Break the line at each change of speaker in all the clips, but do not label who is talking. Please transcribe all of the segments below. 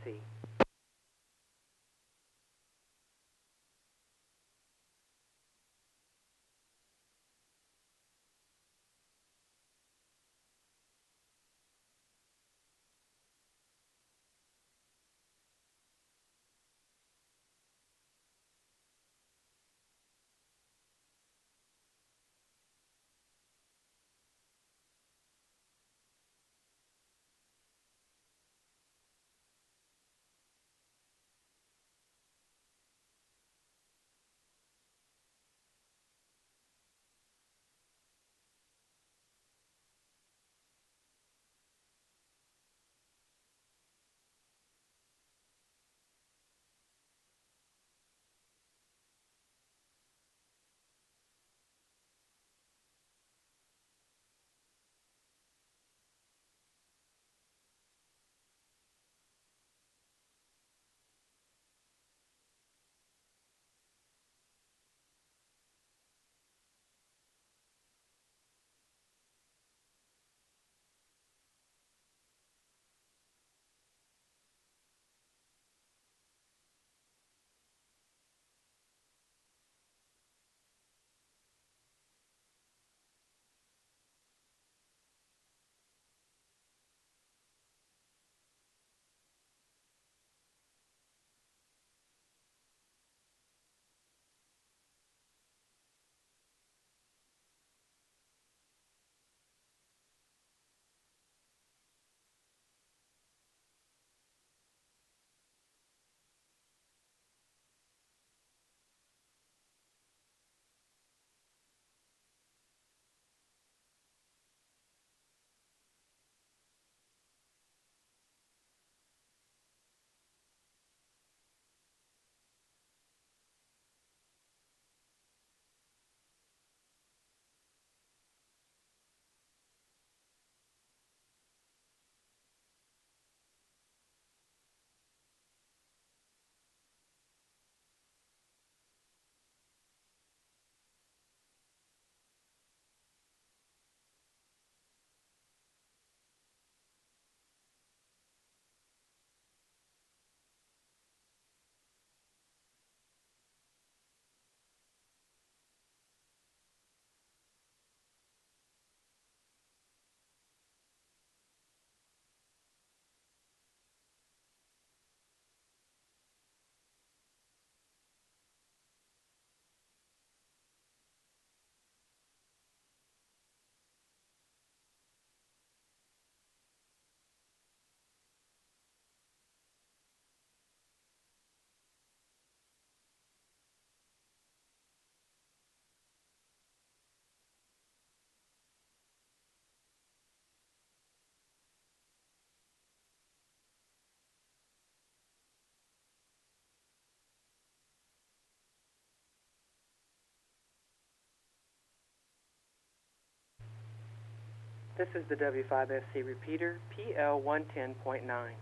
see. This is the W5SC repeater, PL110.9.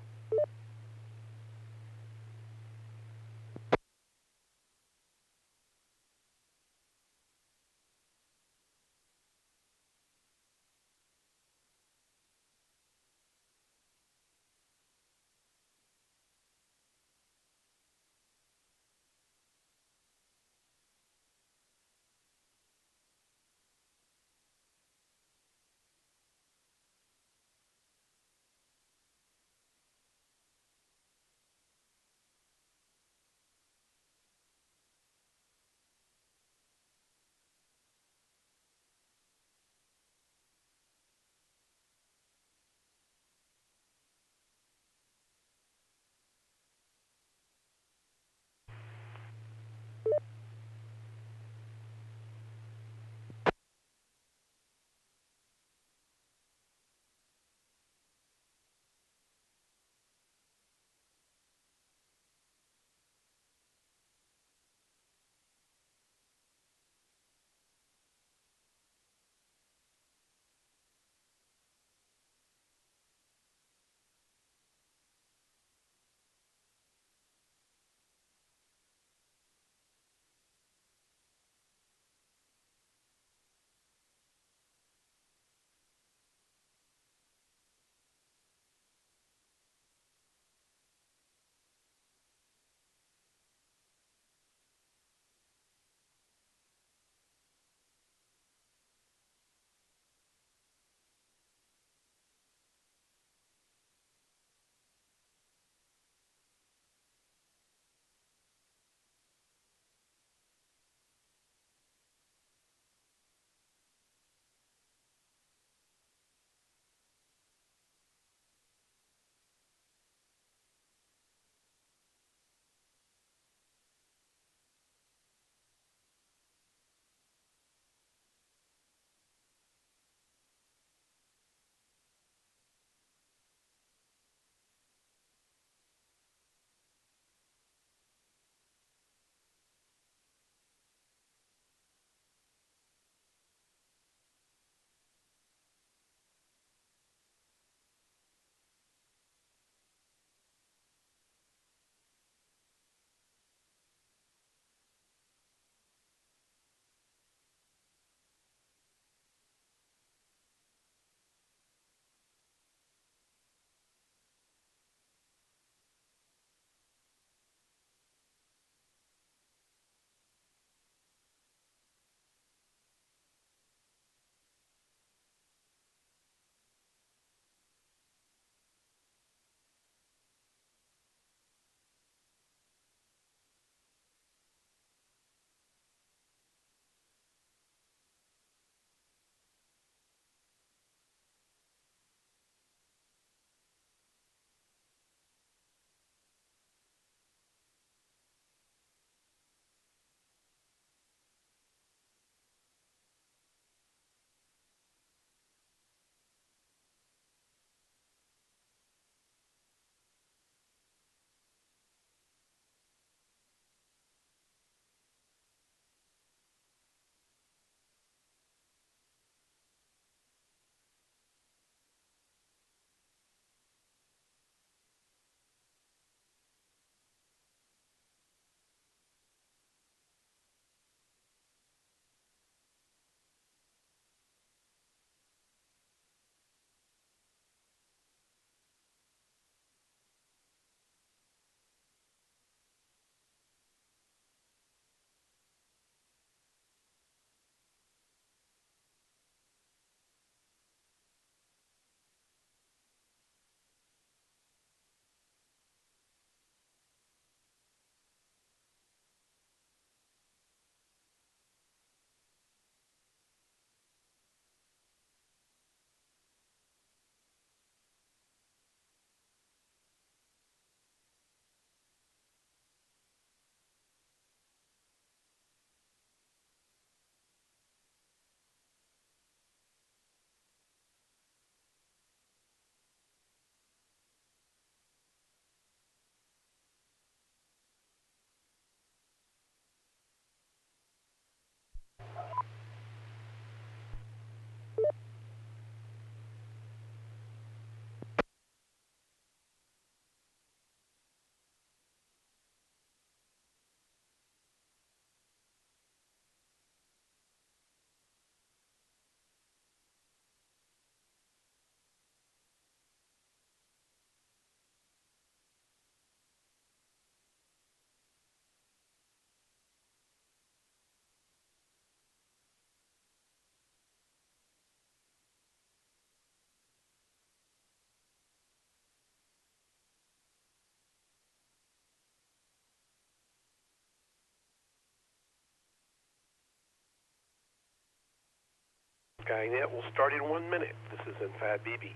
Skynet will start in 1 minute. This is N5BB.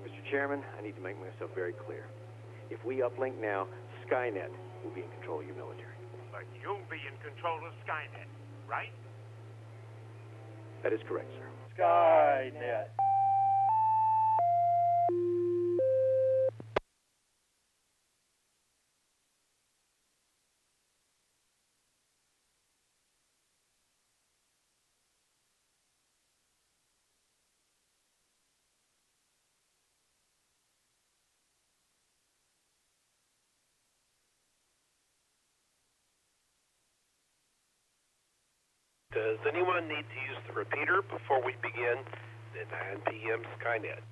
Mr. Chairman, I need to make myself very clear. If we uplink now, Skynet will be in control of your military.
But you'll be in control of Skynet, right?
That is correct, sir.
Skynet.
Does anyone need to use the repeater before we begin the 9 p.m. Skynet?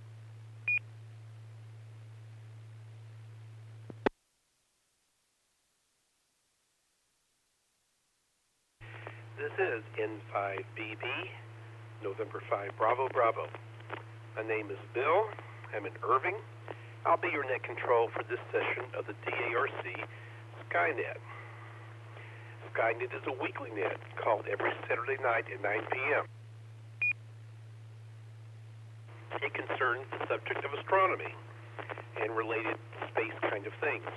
This is N5BB, November 5, Bravo, Bravo. My name is Bill. I'm in Irving. I'll be your net control for this session of the DARC Skynet. Skynet is a weekly net called every Saturday night at 9 p.m. It concerns the subject of astronomy and related space kind of things.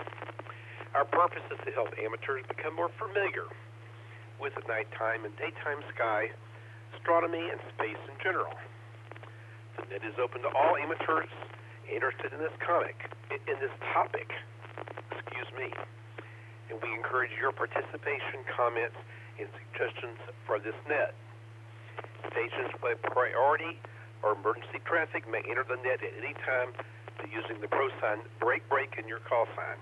Our purpose is to help amateurs become more familiar with the nighttime and daytime sky, astronomy, and space in general. The net is open to all amateurs interested in this topic, and we encourage your participation, comments, and suggestions for this net. Stations with priority or emergency traffic may enter the net at any time using the pro sign break in your call sign.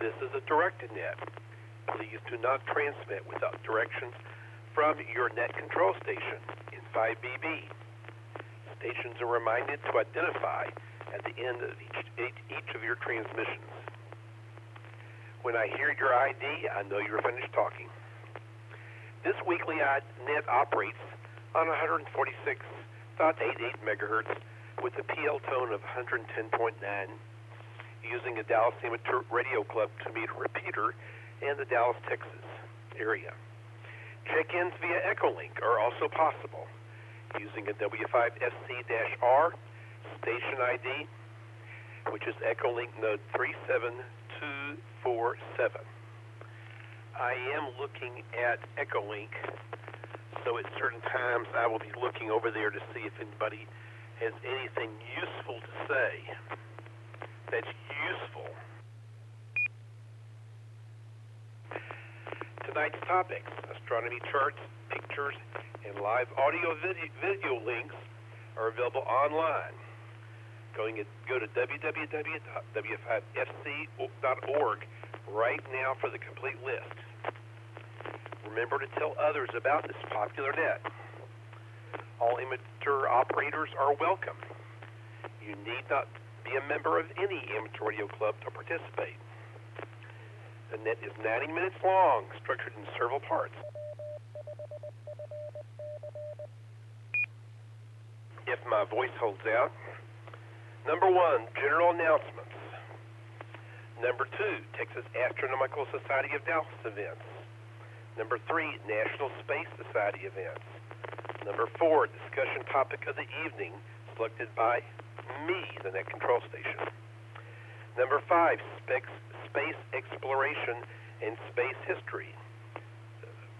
This is a directed net. Please do not transmit without directions from your net control station in 5BB. Stations are reminded to identify at the end of each of your transmissions. When I hear your ID, I know you're finished talking. This weekly net operates on 146.88 megahertz with a PL tone of 110.9 using a Dallas Amateur Radio Club two-meter repeater in the Dallas, Texas area. Check-ins via Echolink are also possible using a W5FC-R station ID, which is Echolink node 37247. I am looking at Echolink, so at certain times I will be looking over there to see if anybody has anything useful to say. That's useful. Tonight's topics: astronomy charts, pictures, and live audio video links are available online. Go to www.w5fc.org right now for the complete list. Remember to tell others about this popular net. All amateur operators are welcome. You need not be a member of any amateur radio club to participate. The net is 90 minutes long, structured in several parts. If my voice holds out. Number 1, general announcements. Number 2, Texas Astronomical Society of Dallas events. Number 3, National Space Society events. Number 4, discussion topic of the evening, selected by me, the net control station. Number 5, space exploration and space history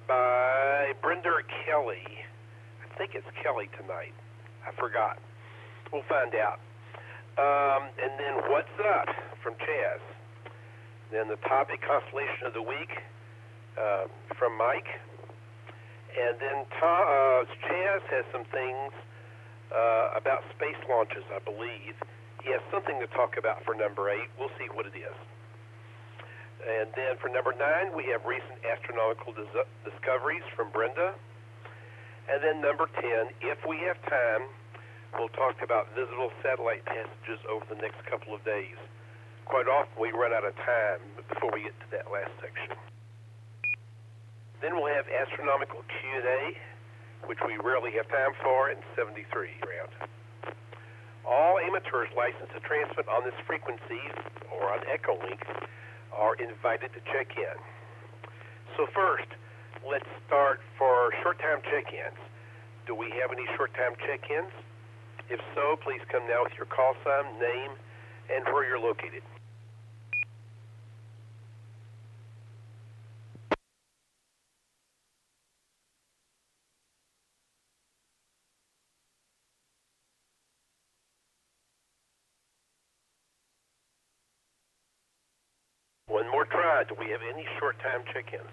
by Brenda Kelly. I think it's Kelly tonight. I forgot. We'll find out. And then What's Up from Chaz. Then the topic Constellation of the Week from Mike. And then Chaz has some things about space launches, I believe. He has something to talk about for number 8. We'll see what it is. And then for number 9, we have recent astronomical discoveries from Brenda. And then number 10, if we have time, we'll talk about visible satellite passages over the next couple of days. Quite often we run out of time before we get to that last section. Then we'll have astronomical Q&A which we rarely have time for, and 73 round. All amateurs licensed to transmit on this frequency or on Echolink are invited to check in. So first, let's start for short-time check-ins. Do we have any short-time check-ins? If so, please come now with your call sign, name, and where you're located. One more try. Do we have any short-time check-ins?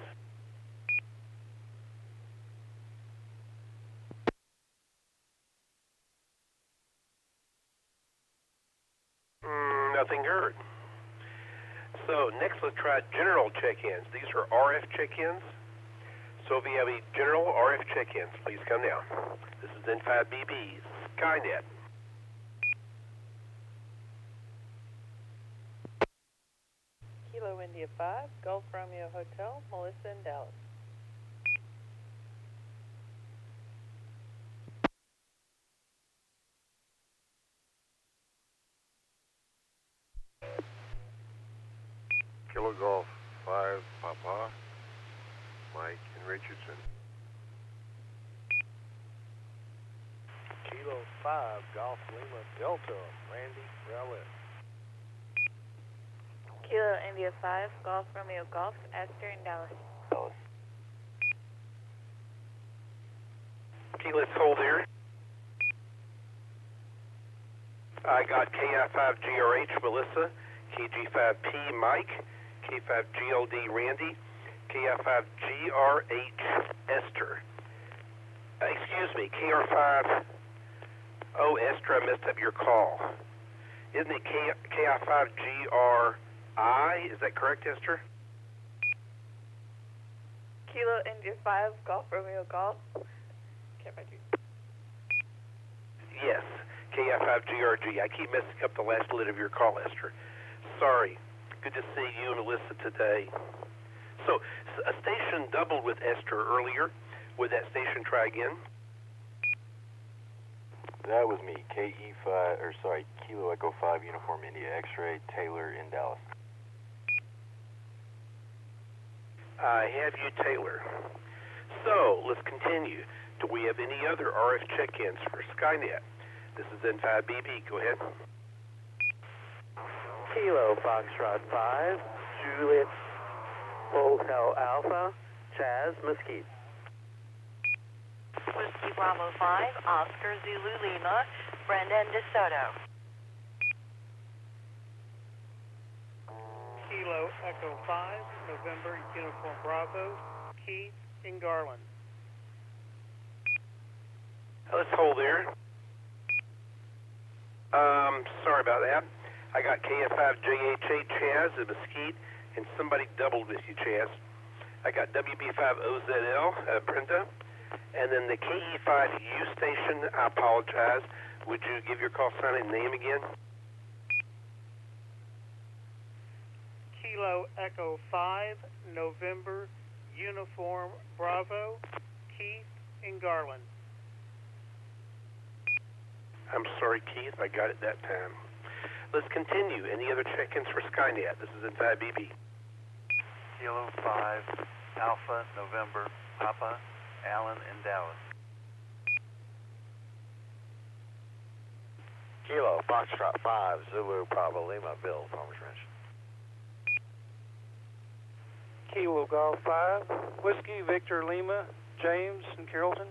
Nothing heard. So next, let's try general check-ins. These are RF check-ins. So if you have any general RF check-ins, please come now. This is N5BB Skynet.
Kilo India 5, Gulf Romeo Hotel, Melissa in Dallas.
Kilo Golf 5, Papa, Mike and Richardson.
Kilo 5, Golf Lima Delta, Randy Rowlett.
Kilo India 5, Golf Romeo Golf, Esther in Dallas.
Okay, let's hold here. I got KI5GRH Melissa, KG5P Mike, K5GLD Randy, KI5GRH Esther. Excuse me, KR5. Oh, Esther, I messed up your call. Isn't it KI5GRI? Is that correct, Esther?
Kilo India 5, Golf Romeo Golf. Can't find you.
Yes, KI5GRG. I keep messing up the last letter of your call, Esther. Sorry. Good to see you and Alyssa today. So, a station doubled with Esther earlier. Would that station try again?
That was me, Kilo Echo 5, Uniform India X-Ray, Taylor in Dallas.
I have you, Taylor. So, let's continue. Do we have any other RF check-ins for Skynet? This is N5BB. Go ahead.
Kilo Foxtrot 5, Juliet Hotel Alpha, Chaz Mesquite.
Whiskey Bravo 5, Oscar Zulu Lima, Brendan DeSoto.
Kilo Echo 5, November Uniform Bravo, Keith in Garland.
Let's hold there. Sorry about that. I got KF5JH8 Chaz at Mesquite, and somebody doubled with you, Chaz. I got WB5OZL, Brenda, and then the KE5U station, I apologize. Would you give your call sign and name again?
Kilo Echo 5, November Uniform Bravo, Keith in Garland.
I'm sorry, Keith. I got it that time. Let's continue. Any other check-ins for Skynet? This is N5BB.
Kilo 5, Alpha, November, Papa, Allen in Dallas.
Kilo Foxtrot 5, Zulu Bravo Lima, Bill, Farmers Ranch.
Kilo Golf 5, Whiskey Victor Lima, James in Carrollton.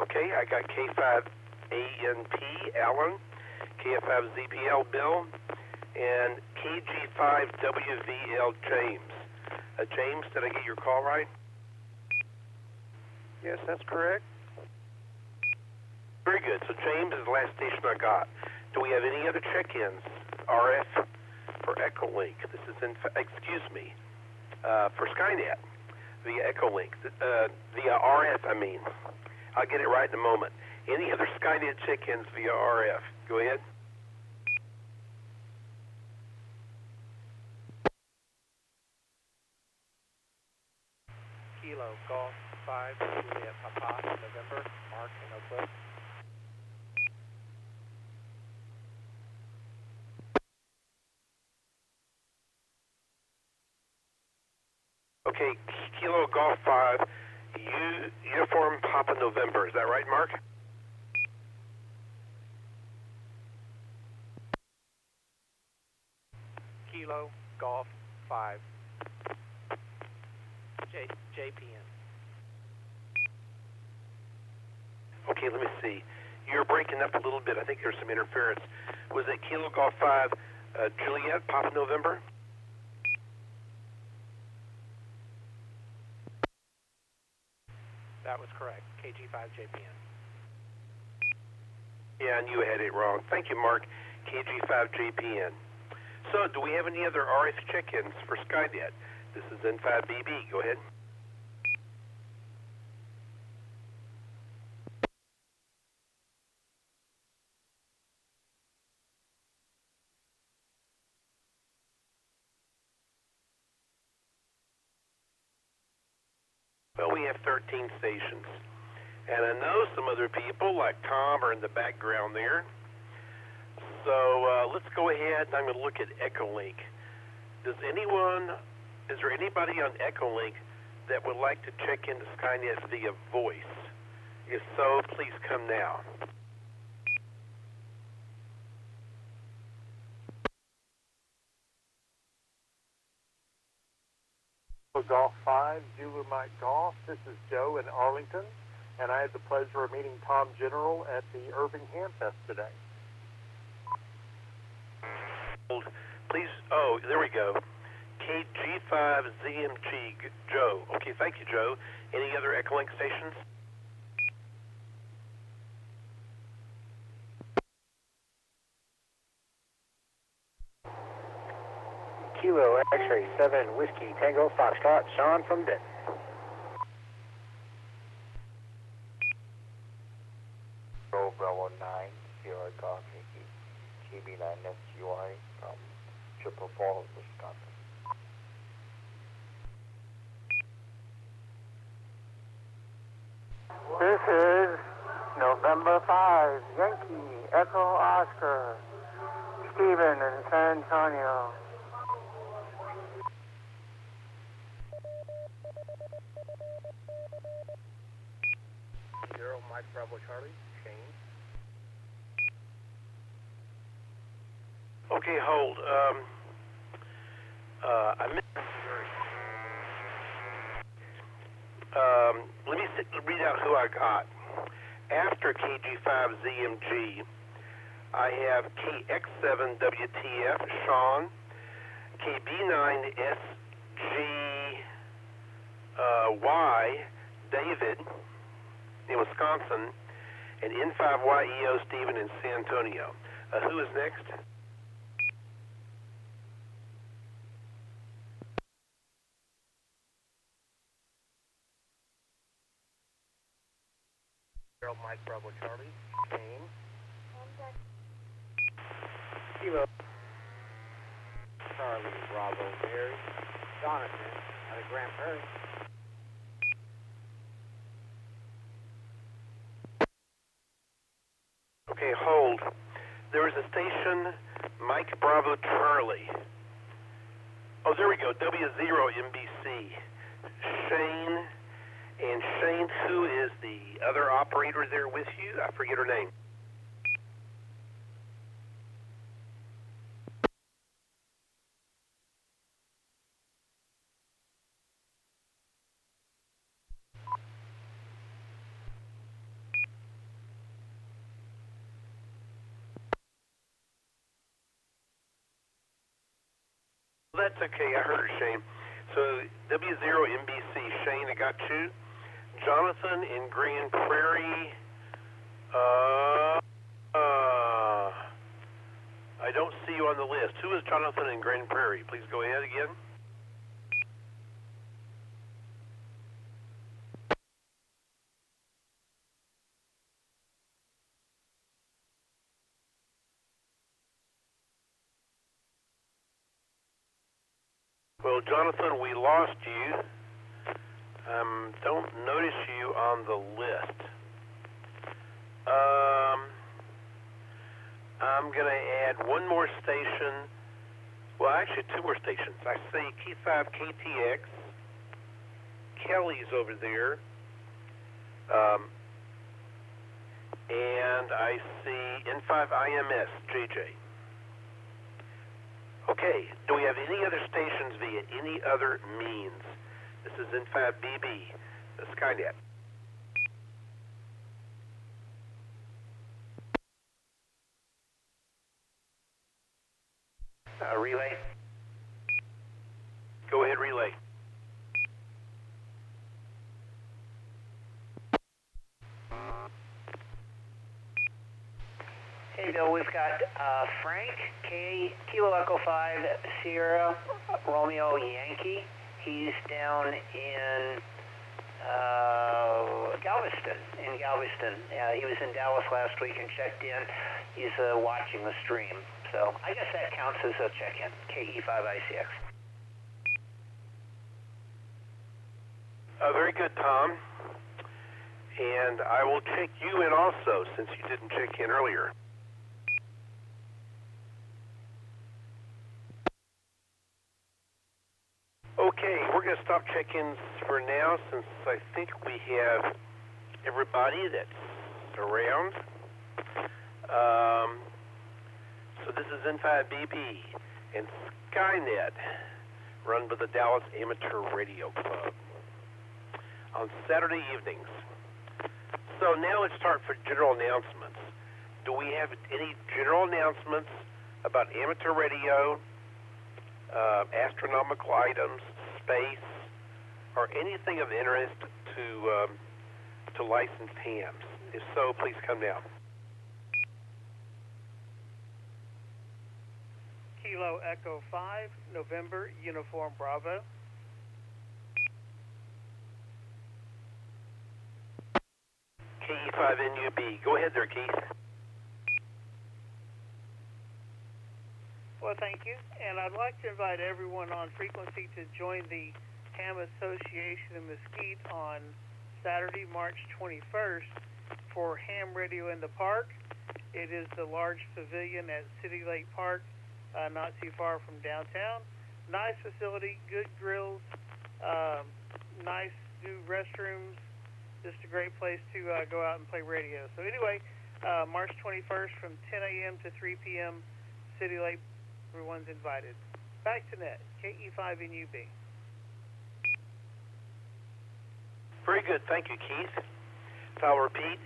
Okay, I got K5ANP, Allen, KF5ZPL, Bill, and KG5WVL, James. James, did I get your call right?
Yes, that's correct.
Very good. So James is the last station I got. Do we have any other check-ins? RF for Echolink. This is for Skynet via Echolink. Via RF, I mean. I'll get it right in a moment. Any other Skynet check-ins via RF? Go ahead.
Kilo Golf 5, Juliet Papa, November, Mark in Oak Cliff.
Okay, Kilo Golf 5, Uniform Papa November. Is that right, Mark?
Kilo Golf 5, JPN.
Okay, let me see. You're breaking up a little bit. I think there's some interference. Was it Kilo Golf 5, Juliet Papa November?
That was correct. KG5JPN.
Yeah, I knew I had it wrong. Thank you, Mark. KG5JPN. So, do we have any other RF check-ins for Skynet? This is N5BB. Go ahead. Well, we have 13 stations. And I know some other people, like Tom, are in the background there. So let's go ahead, and I'm going to look at Echolink. Is there anybody on Echolink that would like to check into Skynet via voice? If so, please come now.
Golf 5, Zulu Mike Golf. This is Joe in Arlington, and I had the pleasure of meeting Tom General at the Irving Ham Fest today.
Please, oh, there we go. KG5ZMG, Joe. Okay, thank you, Joe. Any other Echolink stations?
Kilo X-ray 7, Whiskey Tango Foxtrot, Sean from Denton.
Bravo 9, Sierra Golf Yankee, KB9SUI from Triple Falls, Wisconsin.
This is November 5, Yankee Echo Oscar, Stephen in San Antonio. Mike Bravo Charlie, Shane.
Okay, hold. I missed. Let me read out who I got. After KG5ZMG, I have KX7WTF, Sean, KB9SGY, David, in Wisconsin, and N5YEO Stephen in San Antonio. Who is next?
Mike Bravo Charlie, Kane. Kilo Charlie Bravo Mary, Jonathan out of Grand Prairie.
Okay, hold. There is a station, Mike Bravo Charlie. Oh, there we go, W0MBC. Shane, and Shane, who is the other operator there with you? I forget her name. That's okay, I heard her, Shane. So, W0MBC, Shane, I got you. Jonathan in Grand Prairie. I don't see you on the list. Who is Jonathan in Grand Prairie? Please go ahead again. Well, Jonathan, we lost you. Don't notice you on the list. I'm going to add one more station. Well, actually, two more stations. I see Key 5 KTX. Kelly's over there. And I see N5 IMS, JJ. Okay, do we have any other stations via any other means? This is N5BB, the Skynet.
Relay.
Go ahead, relay.
Hey, Bill, we've got Frank, Kilo Echo 5, Sierra, Romeo Yankee. He's down in Galveston. He was in Dallas last week and checked in. He's watching the stream. So I guess that counts as a check-in, KE5ICX.
Very good, Tom. And I will check you in also, since you didn't check in earlier. Okay, we're going to stop check-ins for now, since I think we have everybody that's around. So this is N5BB and Skynet, run by the Dallas Amateur Radio Club on Saturday evenings. So now let's start for general announcements. Do we have any general announcements about amateur radio, astronomical items, space, or anything of interest to licensed hams? If so, please come down.
Kilo Echo 5, November, Uniform Bravo.
KE5NUB. Go ahead there, Keith.
Well, thank you. And I'd like to invite everyone on frequency to join the Ham Association in Mesquite on Saturday, March 21st for Ham Radio in the Park. It is the large pavilion at City Lake Park, not too far from downtown. Nice facility, good grills, nice new restrooms, just a great place to go out and play radio. So anyway, March 21st from 10 a.m. to 3 p.m., City Lake, everyone's invited. Back to net, KE5NUB.
Very good, thank you, Keith. So I'll repeat,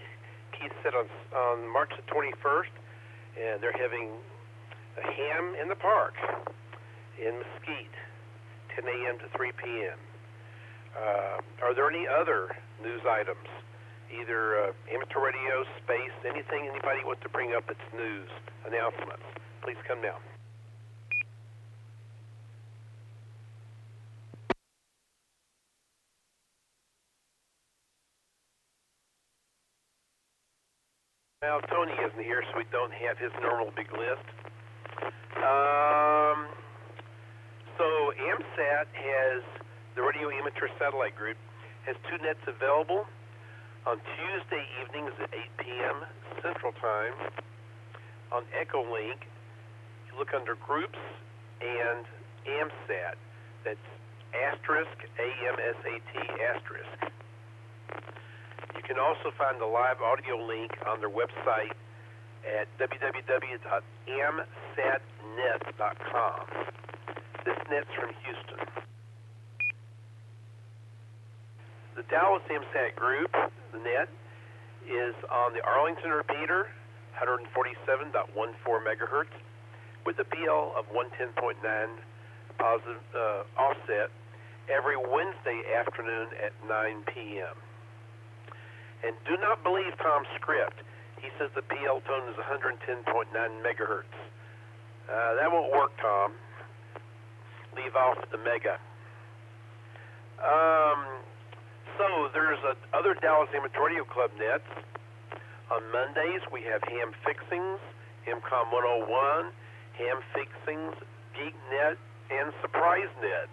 Keith said on March the 21st, and they're having a ham in the park in Mesquite, 10 a.m. to 3 p.m. Are there any other news items, either amateur radio, space, anything anybody wants to bring up that's news, announcements? Please come down. Well, Tony isn't here, so we don't have his normal big list. So AMSAT has, the Radio Amateur Satellite Group, has two nets available on Tuesday evenings at 8 p.m. Central Time. On Echolink, you look under Groups and AMSAT. That's asterisk, AMSAT asterisk. You can also find the live audio link on their website at www.amsatnet.com. This net's from Houston. The Dallas AMSAT group, the net, is on the Arlington repeater, 147.14 megahertz, with a PL of 110.9 positive offset every Wednesday afternoon at 9 p.m. And do not believe Tom's script. He says the PL tone is 110.9 megahertz. That won't work, Tom. Leave off the mega. So there's other Dallas Amateur Radio Club nets. On Mondays, we have Ham Fixings, HamCom 101, Ham Fixings, GeekNet, and SurpriseNet.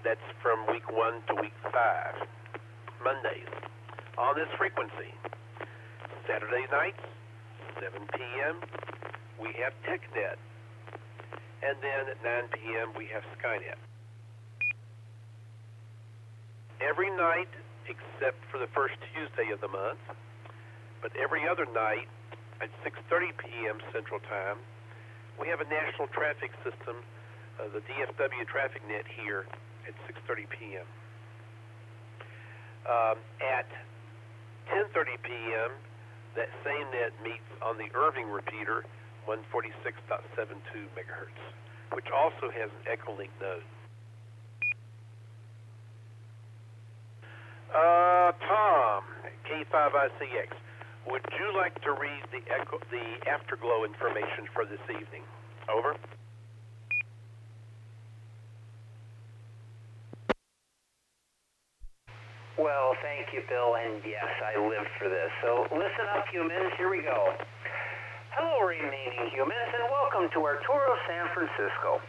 That's from week 1 to week 5, Mondays. On this frequency, Saturday nights, 7 p.m., we have TechNet. And then at 9 p.m., we have Skynet. Every night, except for the first Tuesday of the month, but every other night at 6:30 p.m. Central Time, we have a national traffic system, the DFW traffic net here at 6:30 p.m. At 10:30 p.m., that same net meets on the Irving repeater, 146.72 megahertz, which also has an Echolink node. Tom, K5ICX, would you like to read the afterglow information for this evening? Over.
Well, thank you, Bill, and yes, I lived for this. So listen up, humans, here we go. Hello, remaining humans, and welcome to our tour of San Francisco.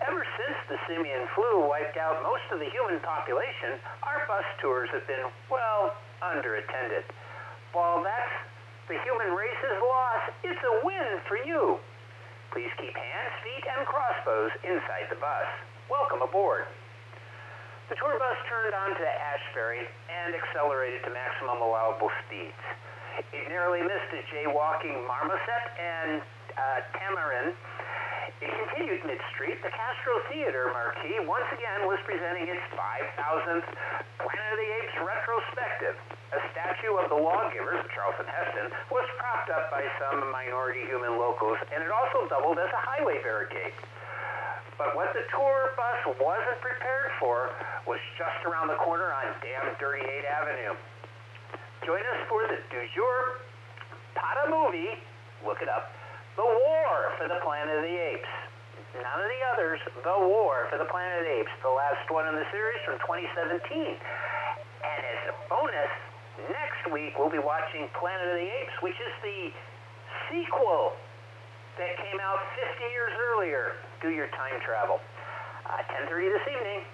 Ever since the simian flu wiped out most of the human population, our bus tours have been, well, underattended. While that's the human race's loss, it's a win for you. Please keep hands, feet, and crossbows inside the bus. Welcome aboard. The tour bus turned onto Ashbury and accelerated to maximum allowable speeds. It narrowly missed a jaywalking marmoset and tamarin. It continued mid-street. The Castro Theater marquee once again was presenting its 5,000th Planet of the Apes retrospective. A statue of the lawgivers, Charlton Heston, was propped up by some minority human locals, and it also doubled as a highway barricade. But what the tour bus wasn't prepared for was just around the corner on damn Dirty 8 Avenue. Join us for the du jour Pata movie, look it up, The War for the Planet of the Apes. None of the others, The War for the Planet of the Apes, the last one in the series from 2017. And as a bonus, next week we'll be watching Planet of the Apes, which is the sequel that came out 50 years earlier. Do your time travel. 10:30 this evening.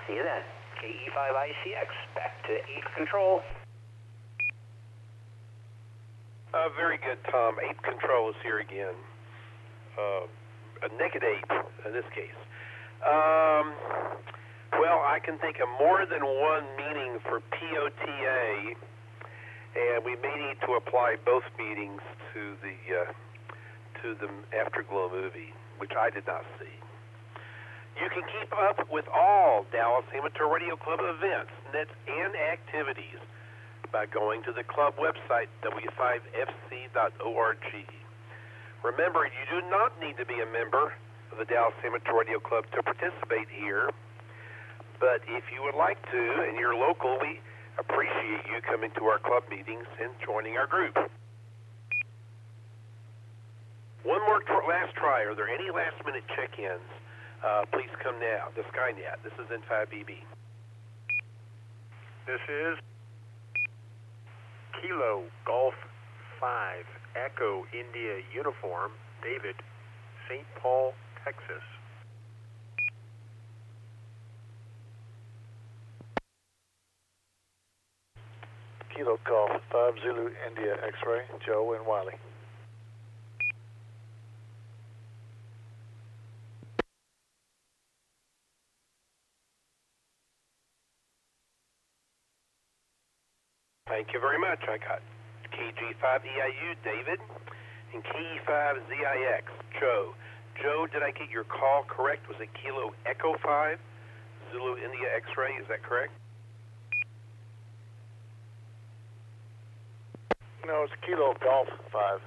See you then. KE5ICX, back to Ape Control.
Very good, Tom. Ape Control is here again. A naked ape, in this case. Well, I can think of more than one meaning for POTA, and we may need to apply both meanings to the Afterglow movie, which I did not see. You can keep up with all Dallas Amateur Radio Club events, nets, and activities by going to the club website, w5fc.org. Remember, you do not need to be a member of the Dallas Amateur Radio Club to participate here, but if you would like to, and you're local, we appreciate you coming to our club meetings and joining our group. One more last try. Are there any last-minute check-ins? Please come now. The Skynet. This is N5BB.
This is Kilo Golf 5 Echo India Uniform, David, St. Paul, Texas.
Kilo Golf 5 Zulu India X-Ray, Joe and Wiley.
Thank you very much. I got KG5EIU, David, and KE5ZIX, Joe. Joe, did I get your call correct? Was it Kilo Echo 5, Zulu India X-Ray? Is that correct?
No, it's Kilo Golf 5,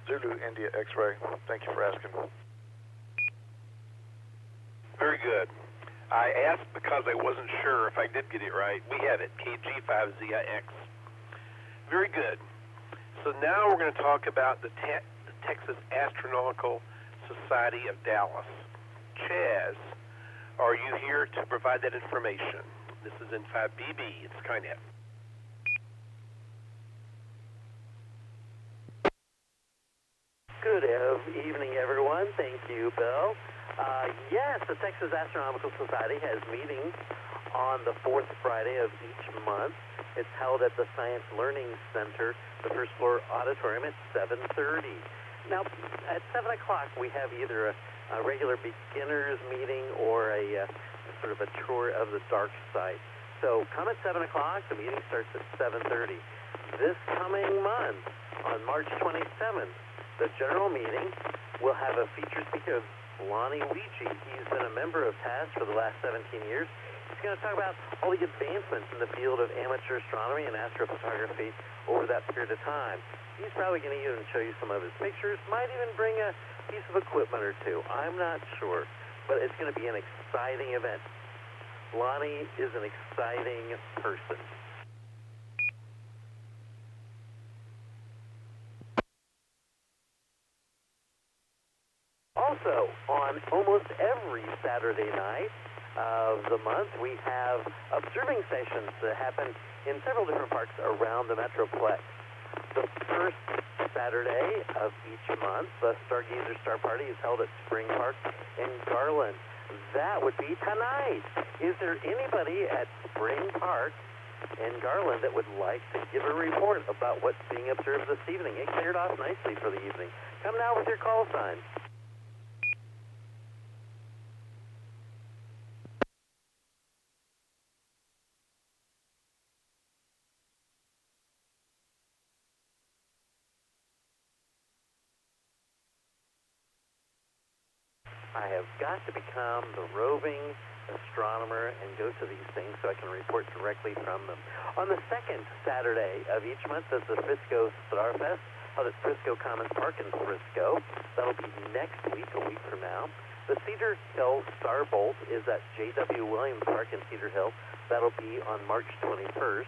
Zulu India X-Ray. Thank you for asking.
Very good. I asked because I wasn't sure if I did get it right. We have it, KG5ZIX. Very good. So now we're going to talk about the Texas Astronomical Society of Dallas. Chaz, are you here to provide that information? This is N5BB. It's Skynet.
Good evening, everyone. Thank you, Bill. Yes, the Texas Astronomical Society has meetings on the fourth Friday of each month. It's held at the Science Learning Center, the first floor auditorium at 7:30. Now, at 7 o'clock, we have either a regular beginners meeting or a sort of a tour of the DARC site. So come at 7 o'clock. The meeting starts at 7:30. This coming month, on March 27th, the general meeting will have a featured speaker, Lonnie Weegee. He's been a member of TAS for the last 17 years. He's going to talk about all the advancements in the field of amateur astronomy and astrophotography over that period of time. He's probably going to even show you some of his pictures, might even bring a piece of equipment or two. I'm not sure, but it's going to be an exciting event. Lonnie is an exciting person. Also, on almost every Saturday night of the month, we have observing sessions that happen in several different parks around the Metroplex. The first Saturday of each month, the Stargazer Star Party is held at Spring Park in Garland. That would be tonight. Is there anybody at Spring Park in Garland that would like to give a report about what's being observed this evening? It cleared off nicely for the evening. Come now with your call sign. I have got to become the roving astronomer and go to these things so I can report directly from them. On the second Saturday of each month is the Frisco Starfest, held at Frisco Commons Park in Frisco. That'll be next week, a week from now. The Cedar Hill Starbolt is at J.W. Williams Park in Cedar Hill. That'll be on March 21st.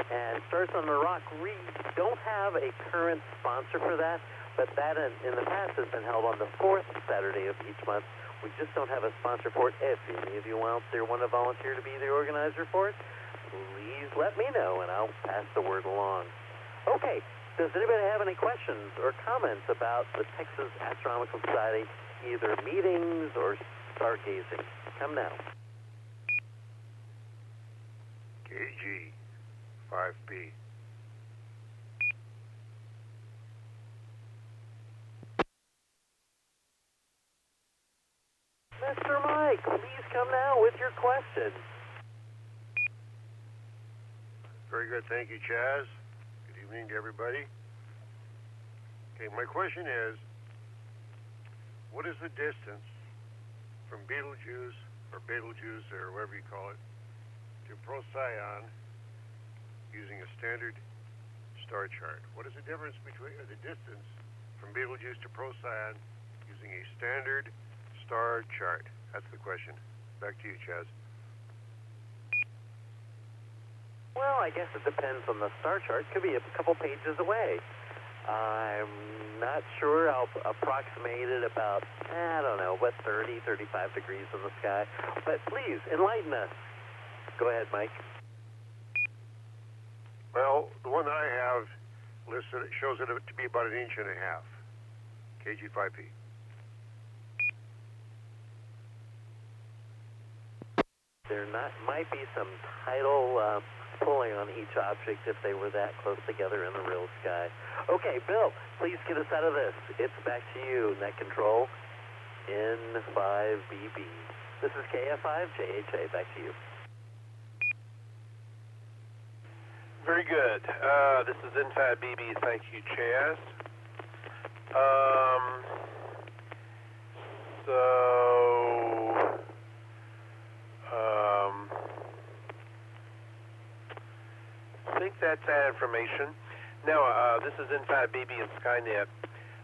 And Stars on the Rock, we don't have a current sponsor for that, but that in the past has been held on the fourth Saturday of each month. We just don't have a sponsor for it. If any of you out there want to volunteer to be the organizer for it, please let me know, and I'll pass the word along. Okay, does anybody have any questions or comments about the Texas Astronomical Society, either meetings or stargazing? Come now.
KG 5B.
Mr. Mike, please come now with your question.
Very good. Thank you, Chaz. Good evening to everybody. Okay, my question is, what is the distance from Betelgeuse or whatever you call it to Procyon using a standard star chart? What is the difference between the distance from Betelgeuse to Procyon using a standard star chart? That's the question. Back to you, Chaz.
Well, I guess it depends on the star chart. Could be a couple pages away. I'm not sure. I'll approximate it about, 30, 35 degrees in the sky. But please, enlighten us. Go ahead, Mike.
Well, the one I have listed, it shows it to be about 1.5 inches. KG5P.
There might be some tidal pulling on each object if they were that close together in the real sky. Okay, Bill, please get us out of this. It's back to you, Net Control, N5BB. This is KF5JHA. Back to you.
Very good. This is N5BB. Thank you, Chaz. I think that's that information. Now, this is N5BB and Skynet.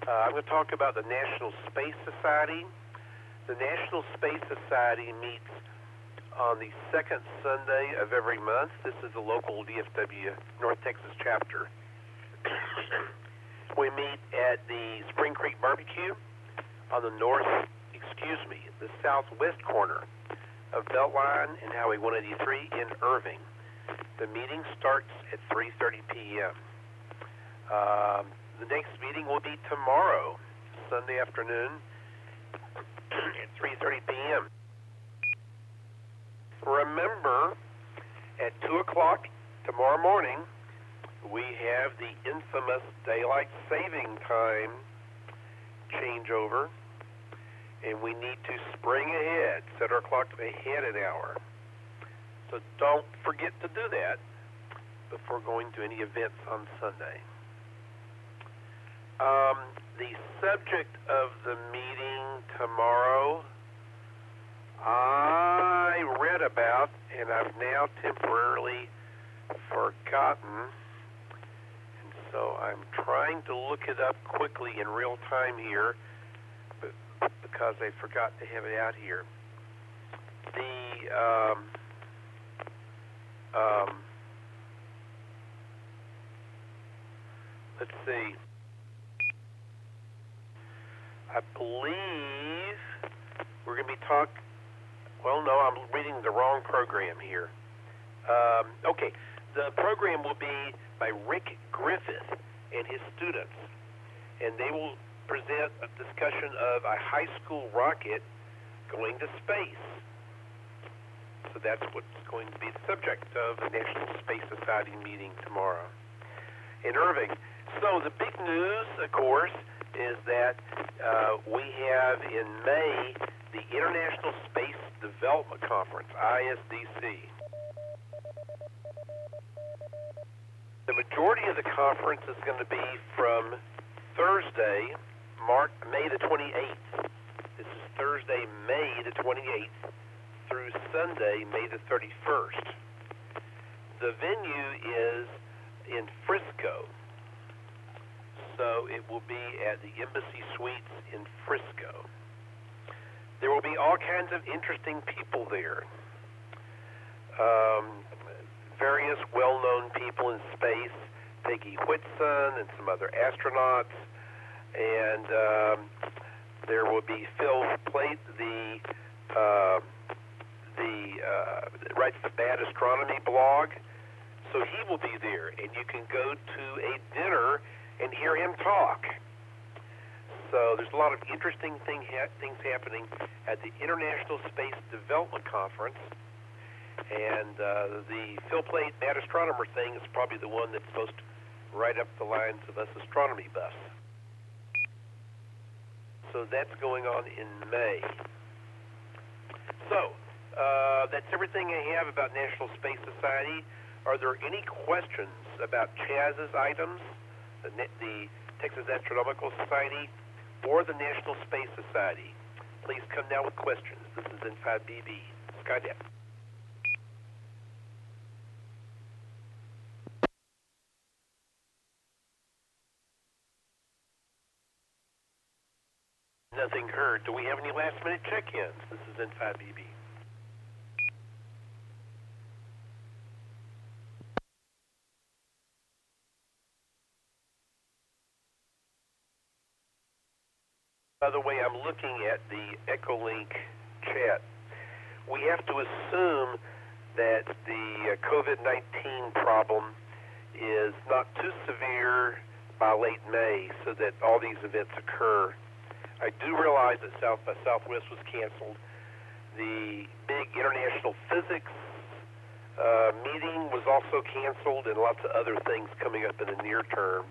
I'm going to talk about the National Space Society. The National Space Society meets on the second Sunday of every month. This is the local DFW North Texas chapter. We meet at the Spring Creek Barbecue on the the southwest corner of Beltline and Highway 183 in Irving. The meeting starts at 3:30 p.m. The next meeting will be tomorrow, Sunday afternoon, at 3:30 p.m. Remember, at 2 o'clock tomorrow morning, we have the infamous daylight saving time changeover, and we need to spring ahead, set our clock ahead an hour. So don't forget to do that before going to any events on Sunday. The subject of the meeting tomorrow, I read about, and I've now temporarily forgotten, and so I'm trying to look it up quickly in real time here, because I forgot to have it out here. Let's see. I believe we're going to be well, no, I'm reading the wrong program here. Okay, the program will be by Rick Griffith and his students, and they will present a discussion of a high school rocket going to space. So that's what's going to be the subject of the National Space Society meeting tomorrow in Irving. So the big news, of course, is that we have in May the International Space Development Conference, ISDC. The majority of the conference is going to be from Thursday, May the 28th. This is Thursday, May the 28th through Sunday, May the 31st. The venue is in Frisco. So it will be at the Embassy Suites in Frisco. There will be all kinds of interesting people there. Various well-known people in space, Peggy Whitson and some other astronauts. And there will be Phil Plait, writes the Bad Astronomy blog. So he will be there, and you can go to a dinner and hear him talk. So there's a lot of interesting things happening at the International Space Development Conference, and the Phil Plait Mad Astronomer thing is probably the one that's most right up the lines of us astronomy buffs. So that's going on in May. So that's everything I have about National Space Society. Are there any questions about Chaz's items, the Texas Astronomical Society, or the National Space Society? Please come now with questions. This is N5BB, Skynet. Nothing heard. Do we have any last-minute check-ins? This is N5BB. By the way, I'm looking at the Echolink chat. We have to assume that the COVID-19 problem is not too severe by late May so that all these events occur. I do realize that South by Southwest was canceled. The big international physics meeting was also canceled, and lots of other things coming up in the near term.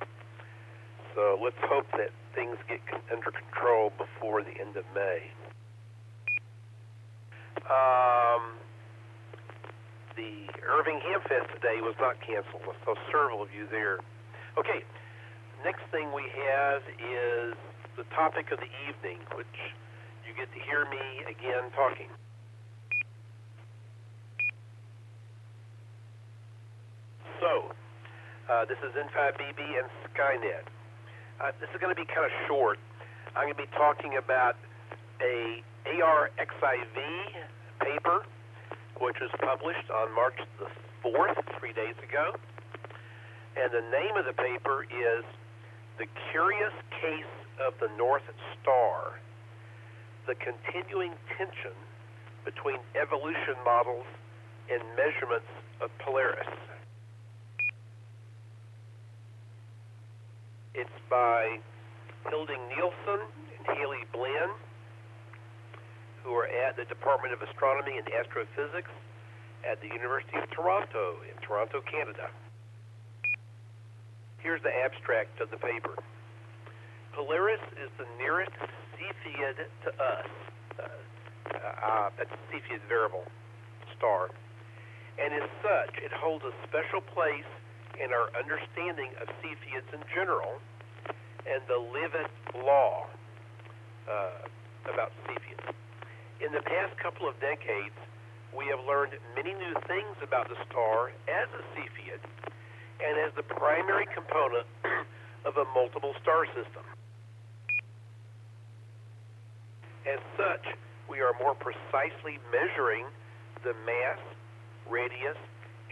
So let's hope that things get under control before the end of May. The Irving Hamfest today was not canceled. I saw several of you there. Okay, next thing we have is the topic of the evening, which you get to hear me again talking. So, this is N5BB and Skynet. This is going to be kind of short. I'm going to be talking about a ARXIV paper, which was published on March the 4th, 3 days ago. And the name of the paper is The Curious Case of the North Star, the continuing tension between evolution models and measurements of Polaris. It's by Hilding Nielsen and Haley Blinn. who are at the Department of Astronomy and Astrophysics at the University of Toronto in Toronto, Canada. Here's the abstract of the paper. Polaris is the nearest Cepheid to us. That's a Cepheid variable star. And as such, it holds a special place in our understanding of Cepheids in general and the Leavitt law about Cepheids. In the past couple of decades, we have learned many new things about the star as a Cepheid and as the primary component of a multiple star system. As such, we are more precisely measuring the mass, radius,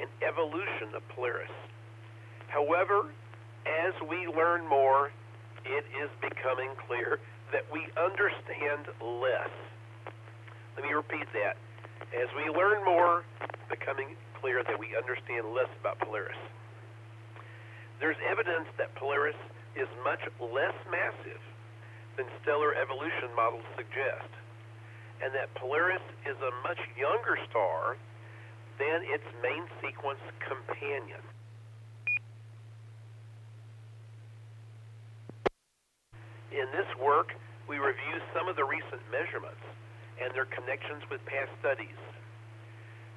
and evolution of Polaris. However, as we learn more, it is becoming clear that we understand less. Let me repeat that. As we learn more, it's becoming clear that we understand less about Polaris. There's evidence that Polaris is much less massive than stellar evolution models suggest, and that Polaris is a much younger star than its main sequence companion. In this work, we review some of the recent measurements and their connections with past studies.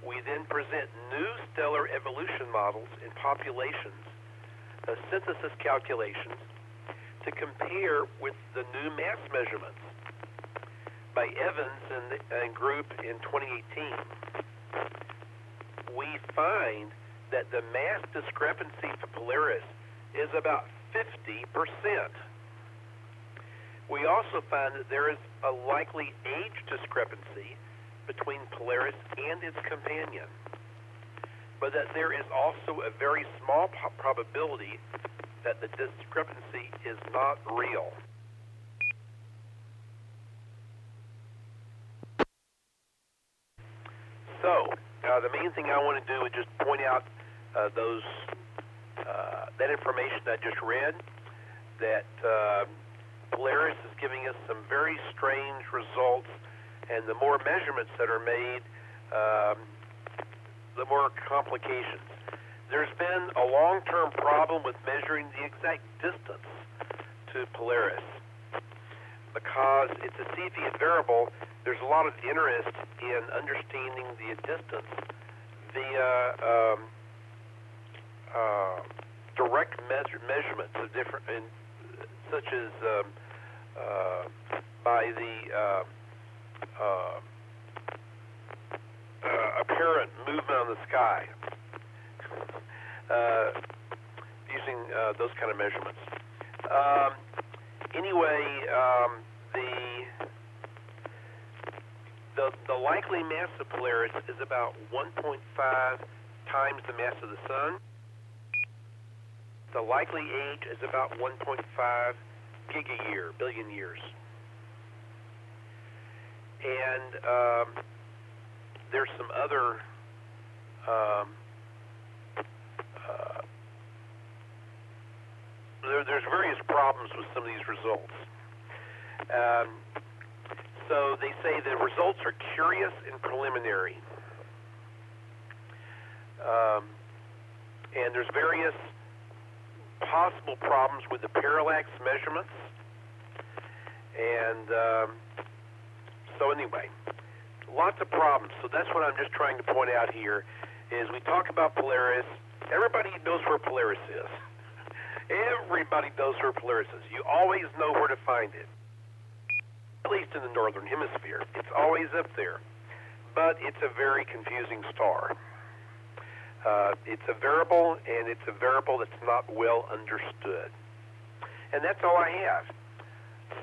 We then present new stellar evolution models and populations, synthesis calculations, to compare with the new mass measurements by Evans and group in 2018. We find that the mass discrepancy for Polaris is about 50%. We also find that there is a likely age discrepancy between Polaris and its companion, but that there is also a very small probability that the discrepancy is not real. So, the main thing I want to do is just point out that information I just read, that Polaris is giving us some very strange results, and the more measurements that are made, the more complications. There's been a long-term problem with measuring the exact distance to Polaris. Because it's a Cepheid variable, there's a lot of interest in understanding the distance via direct measurements of different, such as by the apparent movement on the sky, using those kind of measurements. The likely mass of Polaris is about 1.5 times the mass of the Sun. The likely age is about 1.5 billion years. And there's some other there's various problems with some of these results. So they say the results are curious and preliminary. And there's various possible problems with the parallax measurements. And so anyway, lots of problems. So that's what I'm just trying to point out here, is we talk about Polaris. Everybody knows where Polaris is. Everybody knows where Polaris is. You always know where to find it. At least in the northern hemisphere. It's always up there. But it's a very confusing star. It's a variable, and it's a variable that's not well understood. And that's all I have.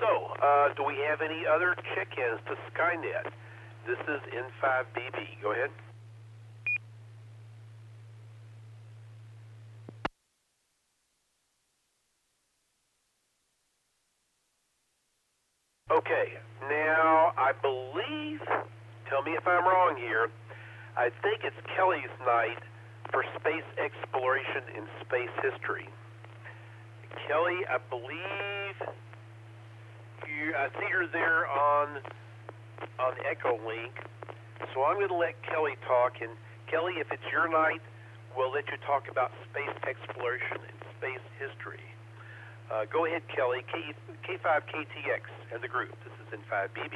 So, do we have any other check-ins to Skynet? This is N5BB. Go ahead. Okay, now I believe, tell me if I'm wrong here, I think it's Kelly's night for space exploration in space history. Kelly, I believe I see her there on on the Echo link. So I'm going to let Kelly talk. And Kelly, if it's your night, we'll let you talk about space exploration and space history. Go ahead, Kelly. K5KTX and the group. This is N5BB.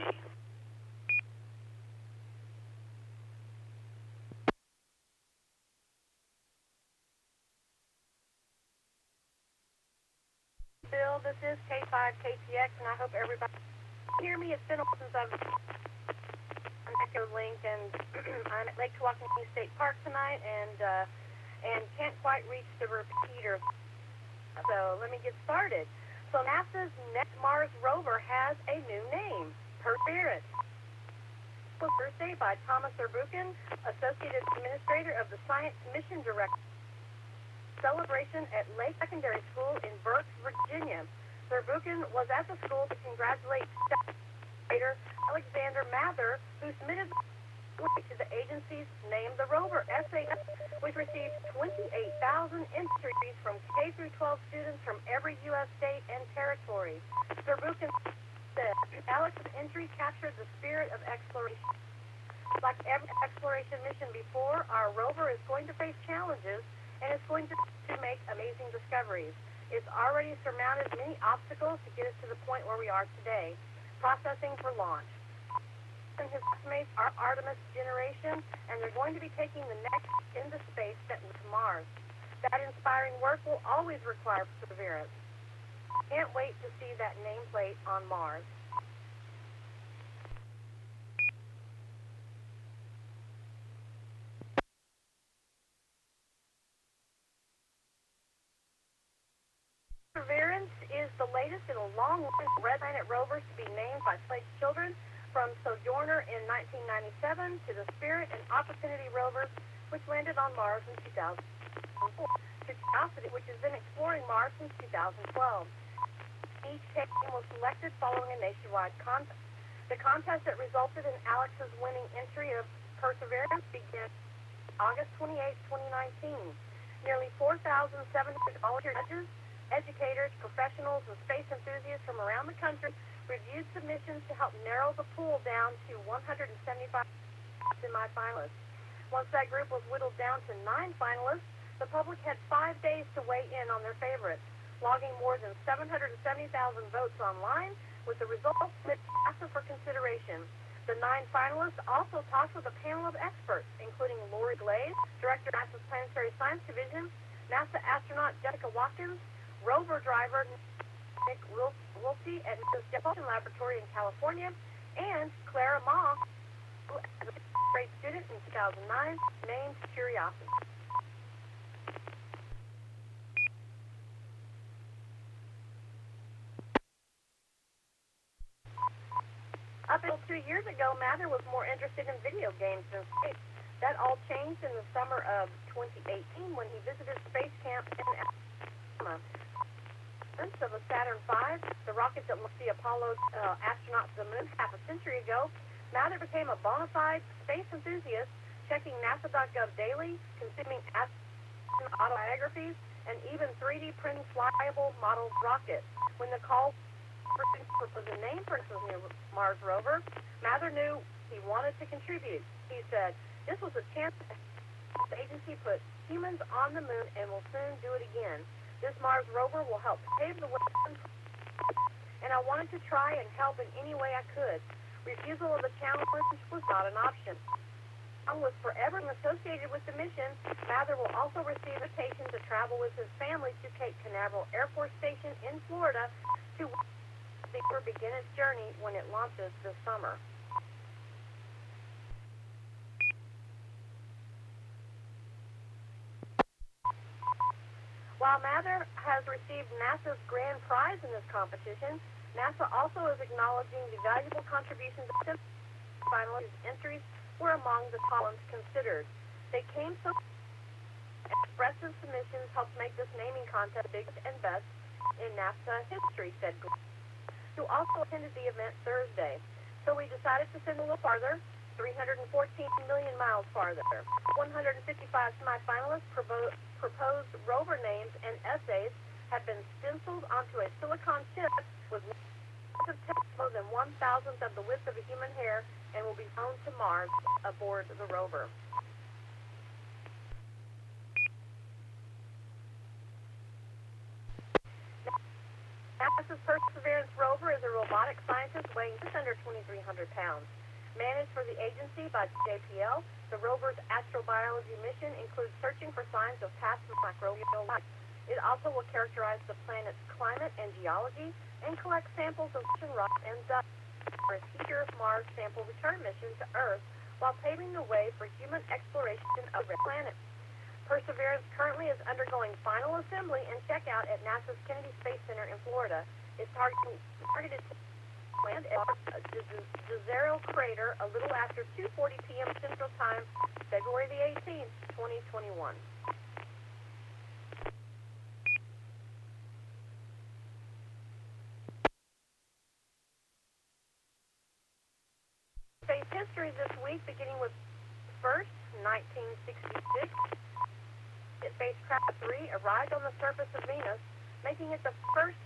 Bill, this is K5KTX, and I hope everybody can hear me. It's been a while since I've on Echo Link, and I'm at Lake Tawakoni State Park tonight, and can't quite reach the repeater. So let me get started. So NASA's next Mars rover has a new name, Perseverance. It was Thursday by Thomas Zurbuchen, Associate Administrator of the Science Mission Director. Celebration at Lake Secondary School in Berks, Virginia. Zurbuchen was at the school to congratulate Secretary Alexander Mather, who submitted to the agency's Name the Rover SAS, which received 28,000 entries from K-12 students from every U.S. state and territory. Zurbuchen said Alex's entry captured the spirit of exploration. Like every exploration mission before, our rover is going to face challenges and it's going to make amazing discoveries. It's already surmounted many obstacles to get us to the point where we are today, processing for launch. And his classmates are Artemis generation, and they're going to be taking the next into space that leads to Mars. That inspiring work will always require perseverance. Can't wait to see that nameplate on Mars. Perseverance is the latest in a long list of Red Planet rovers to be named by space children, from Sojourner in 1997 to the Spirit and Opportunity rovers, which landed on Mars in 2004, to Curiosity, which has been exploring Mars since 2012. Each team was selected following a nationwide contest. The contest that resulted in Alex's winning entry of Perseverance began August 28, 2019. Nearly 4,700 volunteer judges, educators, professionals, and space enthusiasts from around the country reviewed submissions to help narrow the pool down to 175 semi-finalists. Once that group was whittled down to 9 finalists, the public had 5 days to weigh in on their favorites, logging more than 770,000 votes online, with the results submitted to NASA for consideration. The 9 finalists also talked with a panel of experts, including Lori Glaze, Director of NASA's Planetary Science Division, NASA astronaut Jessica Watkins, rover driver Nick Wilsey at NASA's Jet Propulsion Laboratory in California, and Clara Ma, who as a grade student in 2009, named Curiosity. Up until 2 years ago, Mather was more interested in video games than space. That all changed in the summer of 2018 when he visited Space Camp in Alabama. Of a Saturn V, the rocket that launched the Apollo astronauts to the moon half a century ago, Mather became a bona fide space enthusiast, checking NASA.gov daily, consuming autobiographies, and even 3D printing flyable model rockets. When the call for the name for his new Mars rover, Mather knew he wanted to contribute. He said, "This was a chance the agency put humans on the moon and will soon do it again. This Mars rover will help pave the way, and I wanted to try and help in any way I could. Refusal of the challenge was not an option. I was forever associated with the mission. Mather will also receive a invitation to travel with his family to Cape Canaveral Air Force Station in Florida to begin its journey when it launches this summer." While Mather has received NASA's grand prize in this competition, NASA also is acknowledging the valuable contributions of finalists' entries were among the top ones considered. They came so expressive submissions helped make this naming contest biggest and best in NASA history, said Glenn, who also attended the event Thursday. So we decided to send a little farther, 314 million miles farther. 155 semi-finalists proposed rover names and essays have been stenciled onto a silicon chip with more than 1,000th of the width of a human hair and will be flown to Mars aboard the rover. NASA's Perseverance rover is a robotic scientist weighing just under 2,300 pounds. Managed for the agency by JPL, the rover's astrobiology mission includes searching for signs of past microbial life. It also will characterize the planet's climate and geology and collect samples of ocean rock and dust for a future Mars sample return mission to Earth while paving the way for human exploration of the planet. Perseverance currently is undergoing final assembly and checkout at NASA's Kennedy Space Center in Florida. It's targeted to land at Jezero crater a little after 2:40 p.m. Central Time, February the 18th, 2021. Space history this week, beginning with first, 1966. Spacecraft 3 arrived on the surface of Venus, making it the first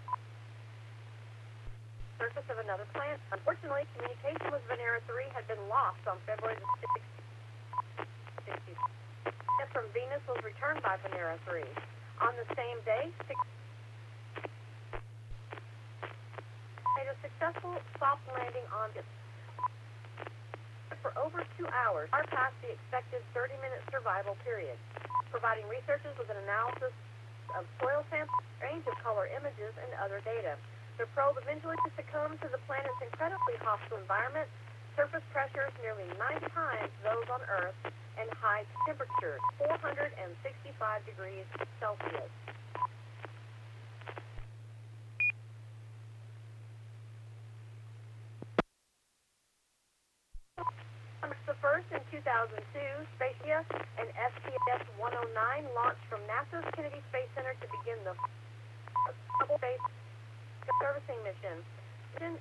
surface of another planet. Unfortunately, communication with Venera 3 had been lost on February the 6th. From Venus was returned by Venera 3. On the same day, made a successful soft landing on it. For over 2 hours, far past the expected 30-minute survival period, providing researchers with an analysis of soil samples, range of color images, and other data. The probe eventually succumbed to the planet's incredibly hostile environment, surface pressures nearly 9 times those on Earth, and high temperatures, 465 degrees Celsius. The first in 2002, Spacia and STS-109 launched from NASA's Kennedy Space Center to begin the Hubble Space Servicing mission.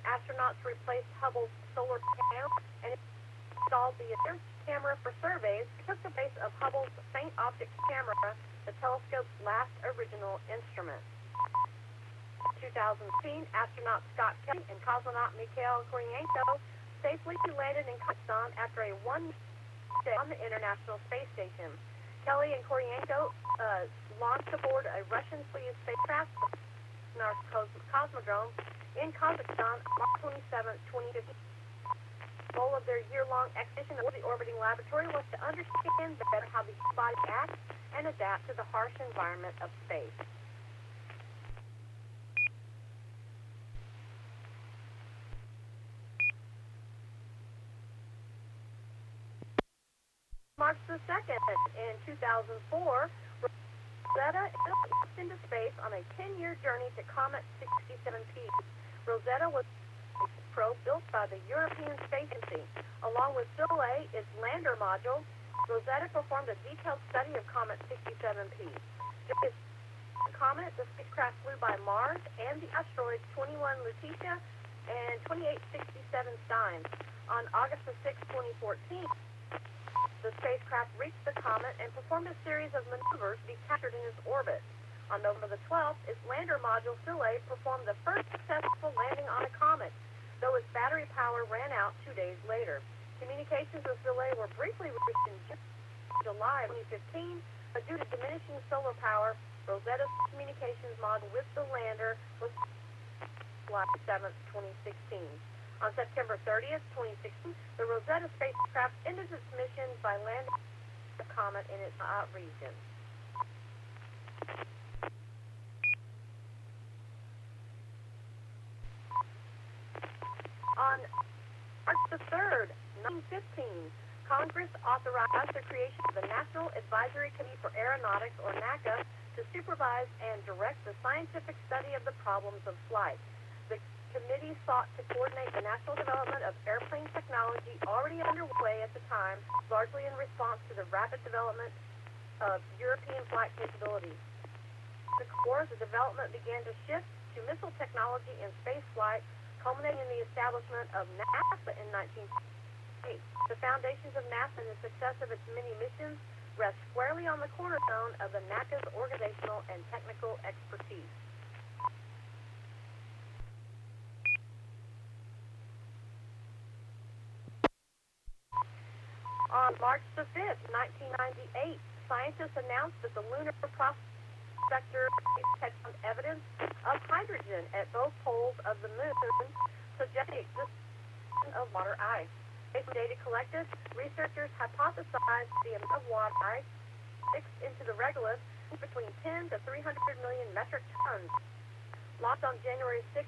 Astronauts replaced Hubble's solar panel and installed the Advanced Camera for surveys. Took the base of Hubble's Faint Object Camera, the telescope's last original instrument. 2015, astronaut Scott Kelly and cosmonaut Mikhail Kornienko safely landed in Kazakhstan after a one-day on the International Space Station. Kelly and Kornienko launched aboard a Russian Soyuz spacecraft, the Cosmodrome, in Kazakhstan on March 27, 2015. The goal of their year-long expedition of the orbiting laboratory was to understand better how the body acts and adapt to the harsh environment of space. March the 2nd, in 2004, Rosetta launched into space on a 10-year journey to Comet 67P. Rosetta was a probe built by the European Space Agency. Along with Philae, its lander module, Rosetta performed a detailed study of Comet 67P. This comet, the spacecraft flew by Mars and the asteroids 21 Lutetia and 2867 Stein. On August the 6th, 2014, the spacecraft reached the comet and performed a series of maneuvers to be captured in its orbit. On November the 12th, its lander module Philae performed the first successful landing on a comet, though its battery power ran out 2 days later. Communications with Philae were briefly reached in July 2015, but due to diminishing solar power, Rosetta's communications module with the lander was July 7th, 2016. On September 30th, 2016, the Rosetta spacecraft ended its mission by landing the comet in its region. On March the 3rd, 1915, Congress authorized the creation of the National Advisory Committee for Aeronautics, or NACA, to supervise and direct the scientific study of the problems of flight. The committee sought to coordinate the national development of airplane technology already underway at the time, largely in response to the rapid development of European flight capabilities. The development began to shift to missile technology and space flight, culminating in the establishment of NASA in 1988. The foundations of NASA and the success of its many missions rest squarely on the cornerstone of the NACA's organizational and technical expertise. On March the 5th, 1998, scientists announced that the lunar prospector had found evidence of hydrogen at both poles of the moon, suggesting the existence of water ice. Based on data collected, researchers hypothesized the amount of water ice mixed into the regolith between 10 to 300 million metric tons. Launched on January 6,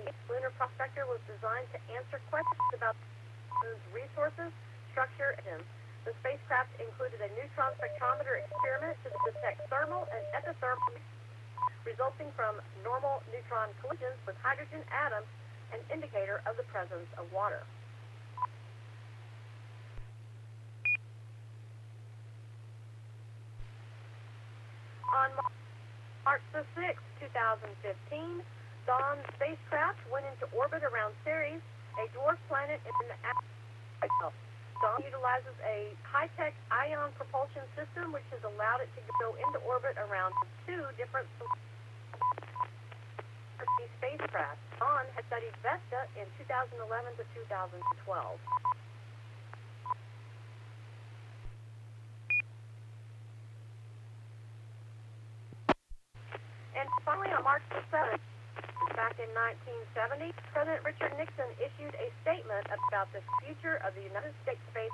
1998, Lunar Prospector was designed to answer questions about the moon's resources, structure, and the spacecraft included a neutron spectrometer experiment to detect thermal and epithermal resulting from normal neutron collisions with hydrogen atoms, an indicator of the presence of water. On March the 6th, 2015, Dawn spacecraft went into orbit around Ceres, a dwarf planet in the atmosphere. Dawn utilizes a high-tech ion propulsion system, which has allowed it to go into orbit around 2 different spacecraft. Dawn had studied Vesta in 2011 to 2012. And finally, on March the 7th, back in 1970, President Richard Nixon issued a statement about the future of the United States space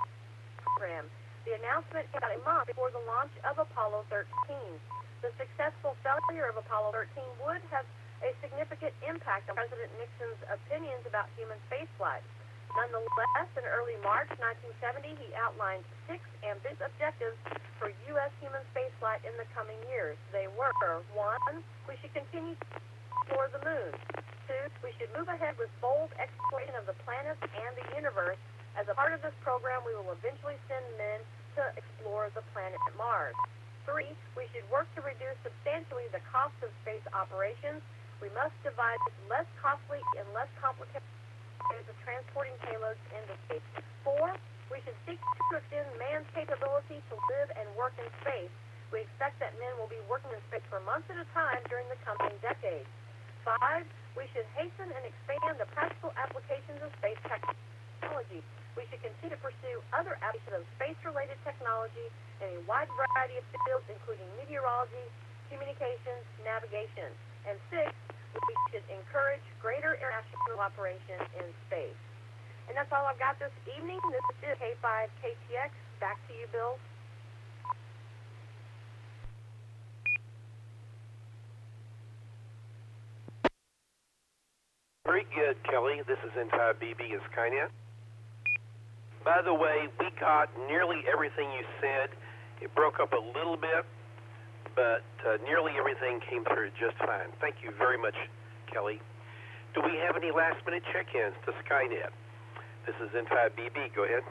program. The announcement came out a month before the launch of Apollo 13. The successful failure of Apollo 13 would have a significant impact on President Nixon's opinions about human spaceflight. Nonetheless, in early March 1970, he outlined 6 ambitious objectives for U.S. human spaceflight in the coming years. They were: 1, we should continue to explore the moon. 2, we should move ahead with bold exploration of the planets and the universe. As a part of this program, we will eventually send men to explore the planet Mars. 3, we should work to reduce substantially the cost of space operations. We must devise less costly and less complicated ways of transporting payloads into space. 4, we should seek to extend man's capability to live and work in space. We expect that men will be working in space for months at a time during the coming decade. 5, we should hasten and expand the practical applications of space technology. We should continue to pursue other applications of space-related technology in a wide variety of fields, including meteorology, communications, navigation. And 6, we should encourage greater international cooperation in space. And that's all I've got this evening. This is K5KTX. Back to you, Bill.
Very good, Kelly. This is N5BB of Skynet. By the way, we got nearly everything you said. It broke up a little bit, but nearly everything came through just fine. Thank you very much, Kelly. Do we have any last-minute check-ins to Skynet? This is N5BB. Go ahead.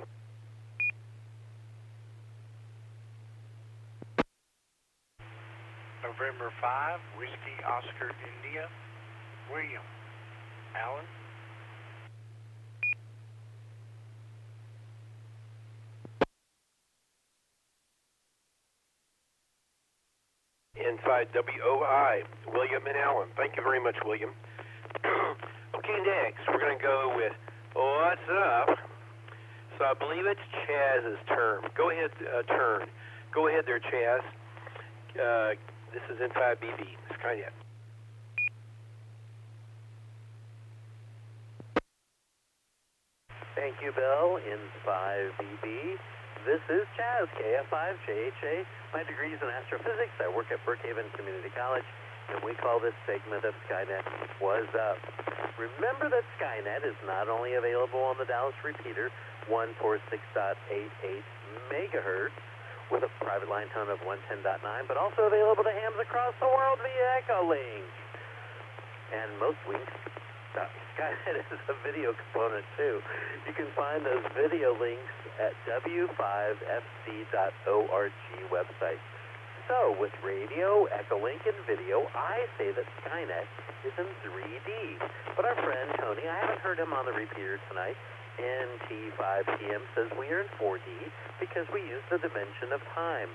November 5, Whiskey Oscar India, William. Alan?
N5WOI, William and Alan. Thank you very much, William. Okay, next, we're going to go with What's Up? So I believe it's Chaz's turn. Go ahead, turn. Go ahead there, Chaz. This is N5BB, Skynet.
Thank you, Bill. N5BB. This is Chaz, KF5JHA. My degree is in astrophysics. I work at Brookhaven Community College, and we call this segment of Skynet What's Up. Remember that Skynet is not only available on the Dallas repeater, 146.88 megahertz, with a private line tone of 110.9, but also available to hams across the world via Echolink. And most weeks, Skynet is a video component too. You can find those video links at w5fc.org website. So, with radio, Echolink, and video, I say that Skynet is in 3D. But our friend Tony, I haven't heard him on the repeater tonight, NT5PM says we are in 4D because we use the dimension of time.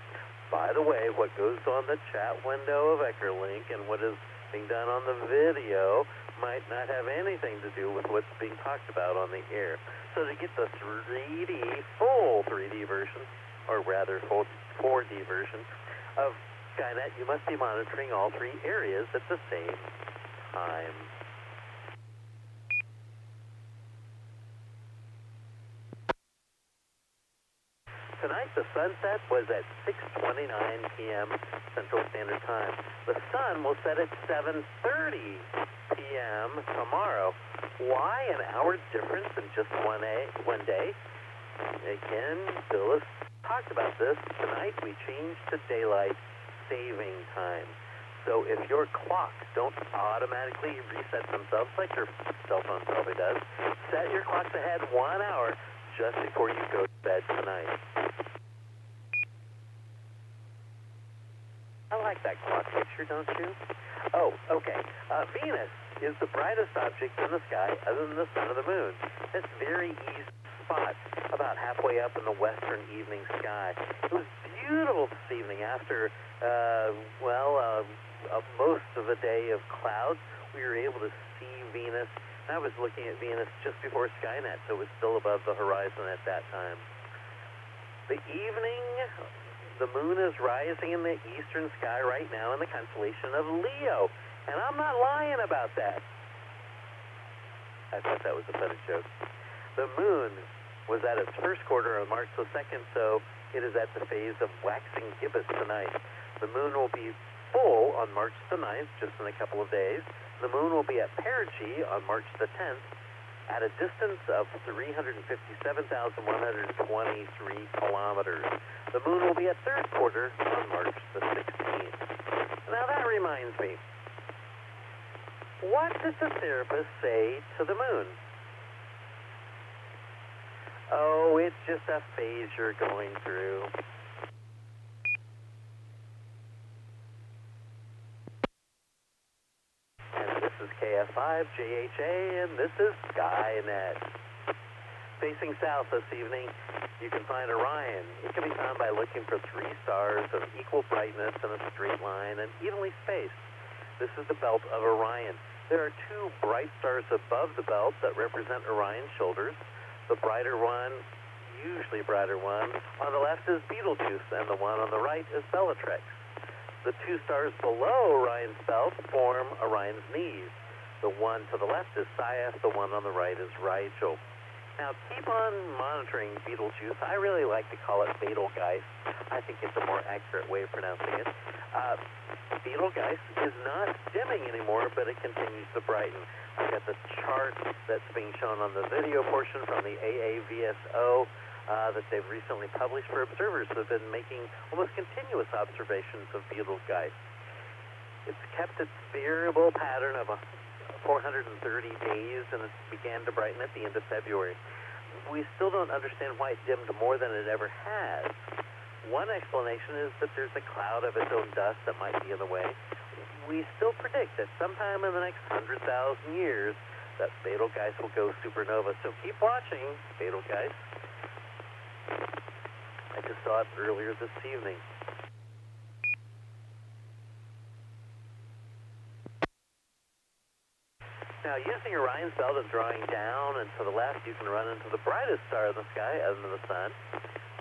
By the way, what goes on the chat window of Echolink and what is being done on the video might not have anything to do with what's being talked about on the air. So to get the 3D, full 3D version, or rather full 4D version of Skynet, you must be monitoring all three areas at the same time. Tonight, the sunset was at 6:29 p.m. Central Standard Time. The sun will set at 7:30 p.m. tomorrow. Why an hour difference in just one day? Again, Phyllis talked about this. Tonight, we changed to daylight saving time. So if your clocks don't automatically reset themselves, like your cell phone probably does, set your clocks ahead 1 hour just before you go to bed tonight. I like that clock picture, don't you? Oh, okay. Venus is the brightest object in the sky other than the sun or the moon. It's very easy to spot, about halfway up in the western evening sky. It was beautiful this evening after, most of a day of clouds. We were able to see Venus. I was looking at Venus just before Skynet, so it was still above the horizon at that time. The evening, the moon is rising in the eastern sky right now in the constellation of Leo, and I'm not lying about that. I thought that was a funny joke. The moon was at its first quarter on March the 2nd, so it is at the phase of waxing gibbous tonight. The moon will be full on March the 9th, just in a couple of days. The moon will be at perigee on March the 10th at a distance of 357,123 kilometers. The moon will be at third quarter on March the 16th. Now that reminds me, what did the therapist say to the moon? Oh, it's just a phase you're going through. This is KF5JHA, and this is Skynet. Facing south this evening, you can find Orion. It can be found by looking for 3 stars of equal brightness in a straight line and evenly spaced. This is the belt of Orion. There are 2 bright stars above the belt that represent Orion's shoulders. The brighter one, usually brighter one, on the left is Betelgeuse, and the one on the right is Bellatrix. The 2 stars below Orion's belt form Orion's knees. The one to the left is Sciath, the one on the right is Rigel. Now, keep on monitoring Betelgeuse. I really like to call it Betelgeuse. I think it's a more accurate way of pronouncing it. Betelgeuse is not dimming anymore, but it continues to brighten. I've got the chart that's being shown on the video portion from the AAVSO that they've recently published for observers who have been making almost continuous observations of Betelgeuse. It's kept its variable pattern of 430 days, and it began to brighten at the end of February. We still don't understand why it dimmed more than it ever has. One explanation is that there's a cloud of its own dust that might be in the way. We still predict that sometime in the next 100,000 years that Betelgeuse will go supernova. So keep watching Betelgeuse. I just saw it earlier this evening. Now, using Orion's belt and drawing down and to the left, you can run into the brightest star in the sky other than the sun.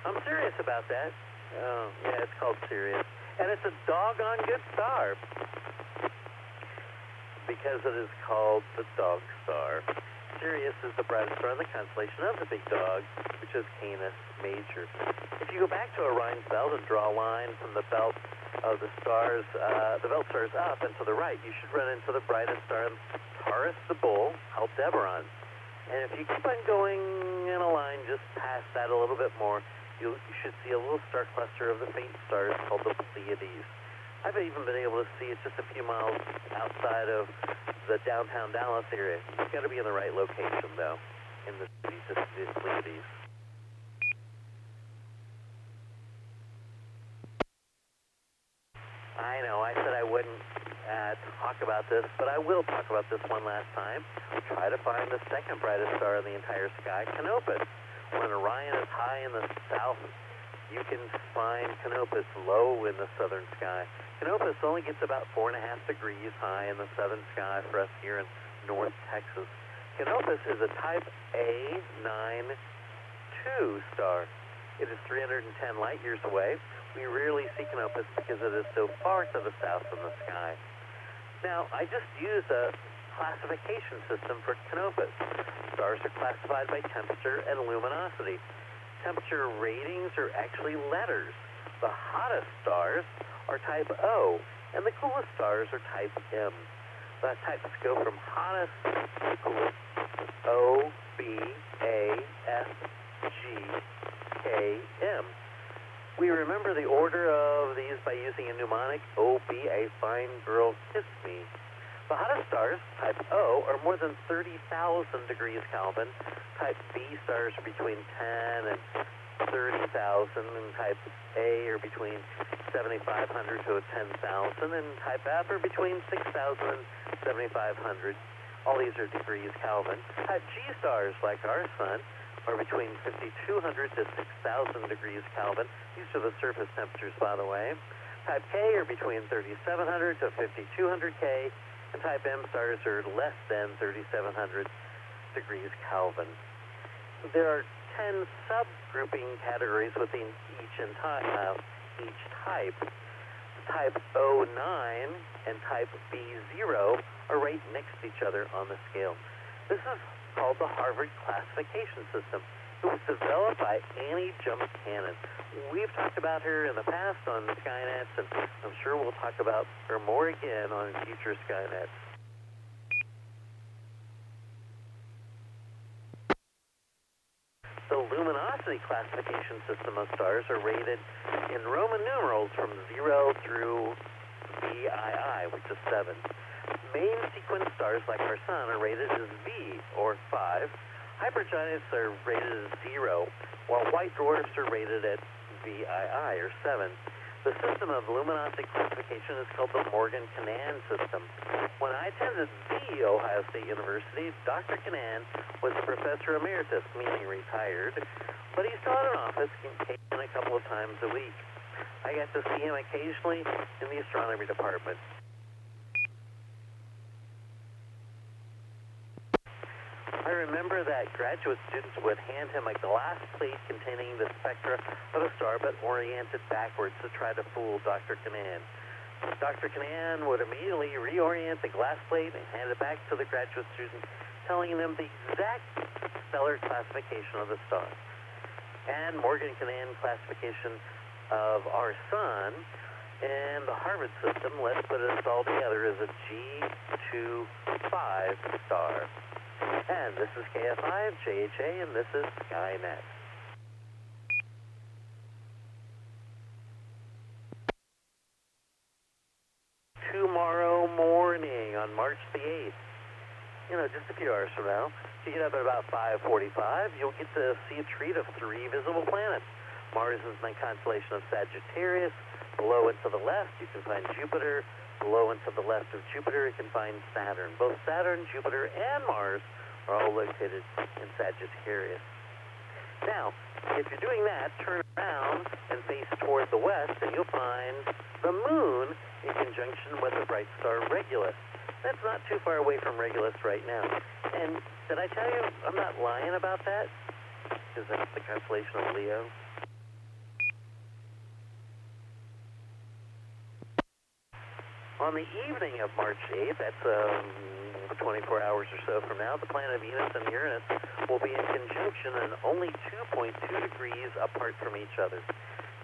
I'm serious about that. Oh, yeah, it's called Sirius. And it's a doggone good star because it is called the Dog Star. Sirius is the brightest star in the constellation of the Big Dog, which is Canis Major. If you go back to Orion's belt and draw a line from the belt of the stars, the belt stars up and to the right, you should run into the brightest star, Taurus the Bull, Aldebaran. And if you keep on going in a line just past that a little bit more, you should see a little star cluster of the faint stars called the Pleiades. I've even been able to see it just a few miles outside of the downtown Dallas area. You've got to be in the right location, though, in the city to see the Pleiades. I know, I said I wouldn't talk about this, but I will talk about this one last time. Try to find the second brightest star in the entire sky, Canopus. When Orion is high in the south, you can find Canopus low in the southern sky. Canopus only gets about 4.5 degrees high in the southern sky for us here in North Texas. Canopus is a type A92 star. It is 310 light years away. We rarely see Canopus because it is so far to the south in the sky. Now, I just used a classification system for Canopus. Stars are classified by temperature and luminosity. Temperature ratings are actually letters. The hottest stars are type O, and the coolest stars are type M. The types go from hottest to coolest: O, B, A, F, G, K, M. We remember the order of these by using a mnemonic: O, B, a fine girl, kiss me. The hottest stars, type O, are more than 30,000 degrees Kelvin. Type B stars are between 10 and 30,000, and type A are between 7,500 to 10,000, and type F are between 6,000 and 7,500. All these are degrees Kelvin. Type G stars, like our sun, are between 5,200 to 6,000 degrees Kelvin. These are the surface temperatures, by the way. Type K are between 3,700 to 5,200 K, and type M stars are less than 3,700 degrees Kelvin. There are 10 subgrouping categories within each type. Type O9 and type B0 are right next to each other on the scale. This is called the Harvard classification system. It was developed by Annie Jump-Cannon. We've talked about her in the past on Skynets, and I'm sure we'll talk about her more again on future Skynets. The luminosity classification system of stars are rated in Roman numerals from 0 through VII, which is 7. Main sequence stars like our sun are rated as V, or 5. Hypergiants are rated as 0, while white dwarfs are rated at VII, or 7. The system of luminosity classification is called the Morgan-Canaan system. When I attended the Ohio State University, Dr. Canaan was a professor emeritus, meaning retired, but he still had an office and came in a couple of times a week. I got to see him occasionally in the astronomy department. I remember that graduate students would hand him a glass plate containing the spectra of a star, but oriented backwards to try to fool Dr. Canaan. Dr. Canaan would immediately reorient the glass plate and hand it back to the graduate student, telling them the exact stellar classification of the star. And Morgan-Canaan classification of our sun and the Harvard system, let's put it all together, is a G25 star. And this is KF5, JHA, and this is Skynet. Tomorrow morning on March the 8th, just a few hours from now, you get up at about 5:45, you'll get to see a treat of 3 visible planets. Mars is in the constellation of Sagittarius. Below and to the left, you can find Jupiter. Below and to the left of Jupiter, you can find Saturn. Both Saturn, Jupiter, and Mars are all located in Sagittarius. Now, if you're doing that, turn around and face toward the west, and you'll find the moon in conjunction with the bright star Regulus. That's not too far away from Regulus right now. And did I tell you I'm not lying about that? Because that's the constellation of Leo. On the evening of March 8th, that's 24 hours or so from now, the planet Venus and Uranus will be in conjunction and only 2.2 degrees apart from each other.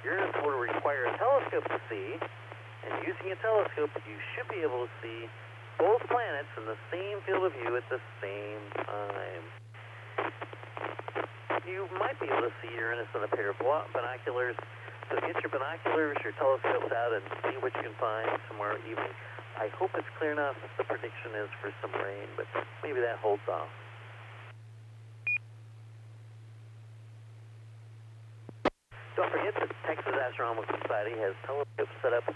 Uranus will require a telescope to see, and using a telescope, you should be able to see both planets in the same field of view at the same time. You might be able to see Uranus in a pair of binoculars. So get your binoculars, your telescopes out, and see what you can find tomorrow evening. I hope it's clear enough. The prediction is for some rain, but maybe that holds off. Don't forget that the Texas Astronomical Society has telescopes set up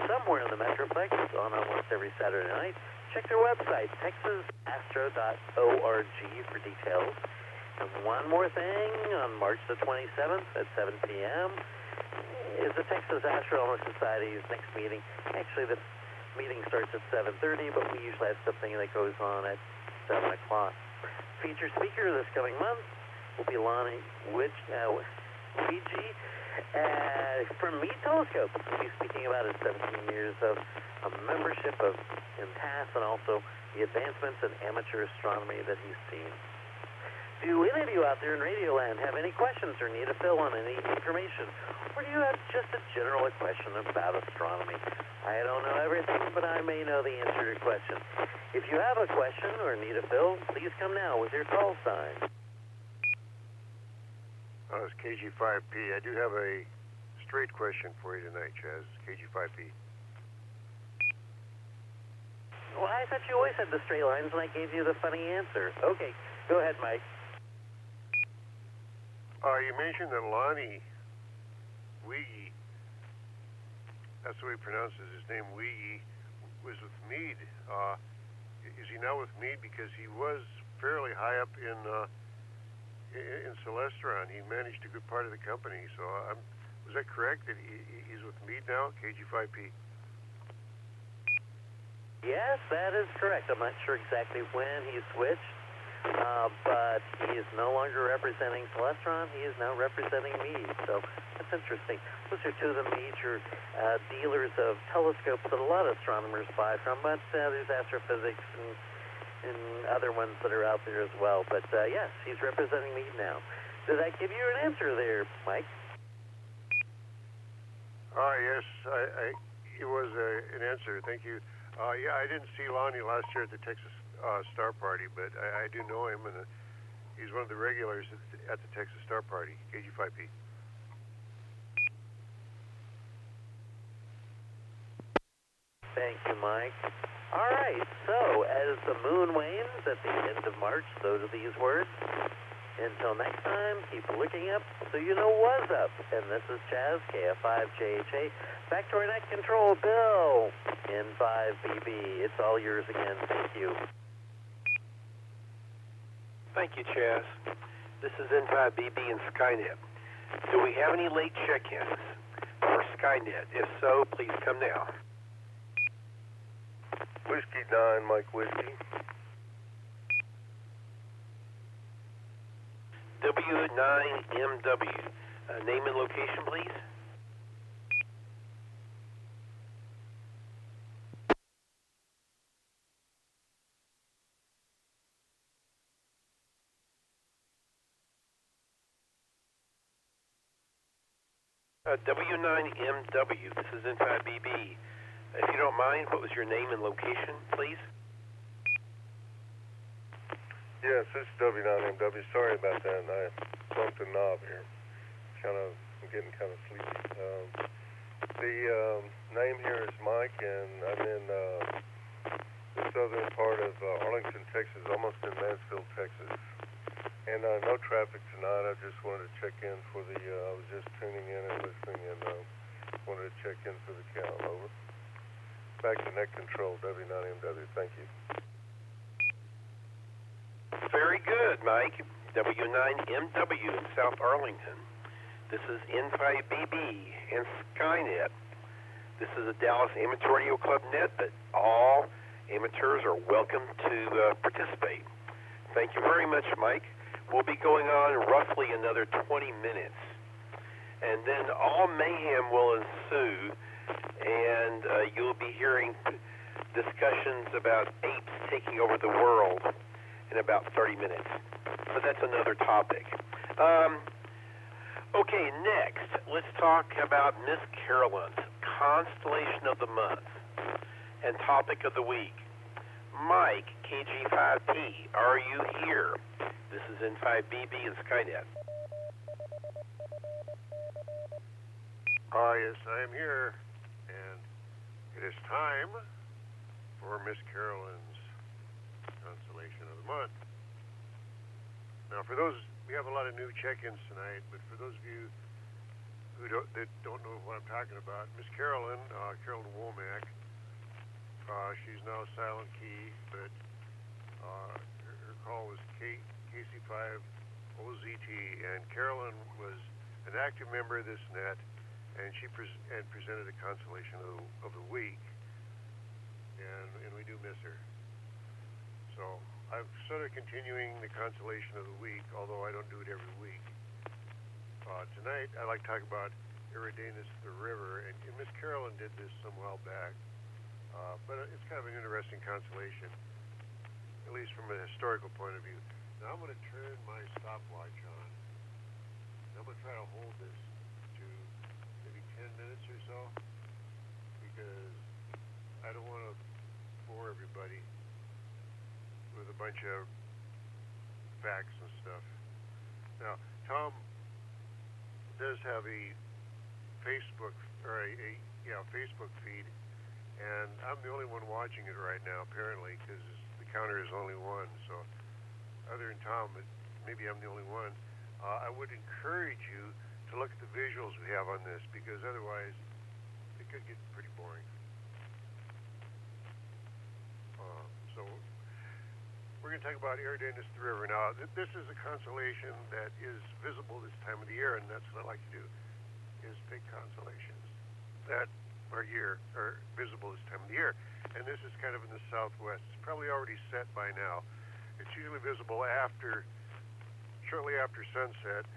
somewhere in the Metroplex on almost every Saturday night. Check their website, texasastro.org, for details. And one more thing, on March the 27th at 7 p.m., is the Texas Astronomical Society's next meeting. Actually, the meeting starts at 7:30, but we usually have something that goes on at 7 o'clock. Featured speaker this coming month will be Lonnie Fiji from Meade Telescope. We'll be speaking about his 17 years of membership in TAS and also the advancements in amateur astronomy that he's seen. Do any of you out there in Radio Land have any questions or need a fill on any information? Or do you have just a general question about astronomy? I don't know everything, but I may know the answer to your question. If you have a question or need a fill, please come now with your call sign.
It's KG5P. I do have a straight question for you tonight, Chaz. KG5P.
Well, I thought you always had the straight lines, and I gave you the funny answer. Okay, go ahead, Mike.
You mentioned that Lonnie Weege, that's the way he pronounces his name, Weege, was with Meade. Is he now with Meade? Because he was fairly high up in Celestron. He managed a good part of the company. So was that correct, that he's with Meade now, KG5P?
Yes, that is correct. I'm not sure exactly when he switched, but he is no longer representing Celestron. He is now representing Meade. So that's interesting. Those are two of the major dealers of telescopes that a lot of astronomers buy from, but there's astrophysics and other ones that are out there as well. But yes, he's representing Meade now. Did that give you an answer there, Mike?
Yes, it was an answer. Thank you. Yeah, I didn't see Lonnie last year at the Texas Star Party, but I do know him, and he's one of the regulars at the Texas Star Party, KG5P.
Thank you, Mike. All right, so as the moon wanes at the end of March, so do these words. Until next time, keep looking up so you know what's up. And this is Chaz, KF5JHA. Back to our net control, Bill, N5BB. It's all yours again. Thank you.
Thank you, Chaz. This is N5BB and Skynet. Do we have any late check-ins for Skynet? If so, please come now.
Whiskey 9, Mike Whiskey.
W9MW. Name and location, please. W9MW. This is N5BB. If you don't mind, what was your name and location, please?
Yes, this is W9MW. Sorry about that. I bumped a knob here. I'm getting kind of sleepy. The name here is Mike, and I'm in the southern part of Arlington, Texas, almost in Mansfield, Texas. And no traffic tonight. I just wanted to check in for the, I was just tuning in and listening, and wanted to check in for the count. Over. Back to net control, W9MW. Thank you.
Very good, Mike. W9MW in South Arlington. This is N5BB and Skynet. This is a Dallas Amateur Radio Club net that all amateurs are welcome to participate. Thank you very much, Mike. We'll be going on roughly another 20 minutes. And then all mayhem will ensue, and you'll be hearing discussions about apes taking over the world in about 30 minutes. But that's another topic. Okay, next, let's talk about Miss Carolyn's Constellation of the Month and Topic of the Week. Mike, KG5P, are you here? This is N5BB and Skynet.
Yes, I am here, and it is time for Miss Carolyn's Constellation of the Month. Now, for those, we have a lot of new check-ins tonight, but for those of you who don't know what I'm talking about, Miss Carolyn, Carolyn Womack, she's now silent key, but her call was KC5OZT, and Carolyn was an active member of this net, and she presented a constellation of the week, and we do miss her. So I I'm sort of continuing the constellation of the week, although I don't do it every week. Tonight, I'd like to talk about Eridanus the river, and Miss Carolyn did this some while back, but it's kind of an interesting constellation, at least from a historical point of view. Now I'm going to turn my stopwatch on, and I'm going to try to hold this to maybe 10 minutes or so, because I don't want to bore everybody with a bunch of facts and stuff. Now, Tom does have a Facebook or a Facebook feed, and I'm the only one watching it right now, apparently, because the counter is only one. So, other than Tom, maybe I'm the only one. I would encourage you to look at the visuals we have on this, because otherwise, it could get pretty boring. So, we're going to talk about Eridanus the river. Now, this is a constellation that is visible this time of the year, and that's what I like to do, is pick constellations that are visible this time of the year. And this is kind of in the southwest. It's probably already set by now. It's usually visible shortly after sunset,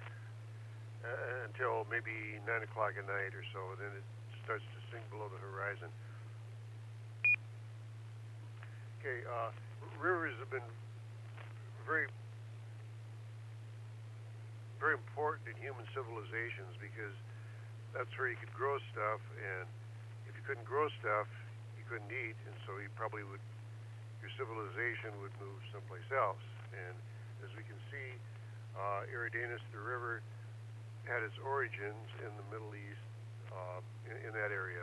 until maybe 9 o'clock at night or so. Then it starts to sink below the horizon. Okay, rivers have been very, very important in human civilizations, because that's where you could grow stuff, and if you couldn't grow stuff, you couldn't eat, and so your civilization would move someplace else. And as we can see, Eridanus the river had its origins in the Middle East, in that area.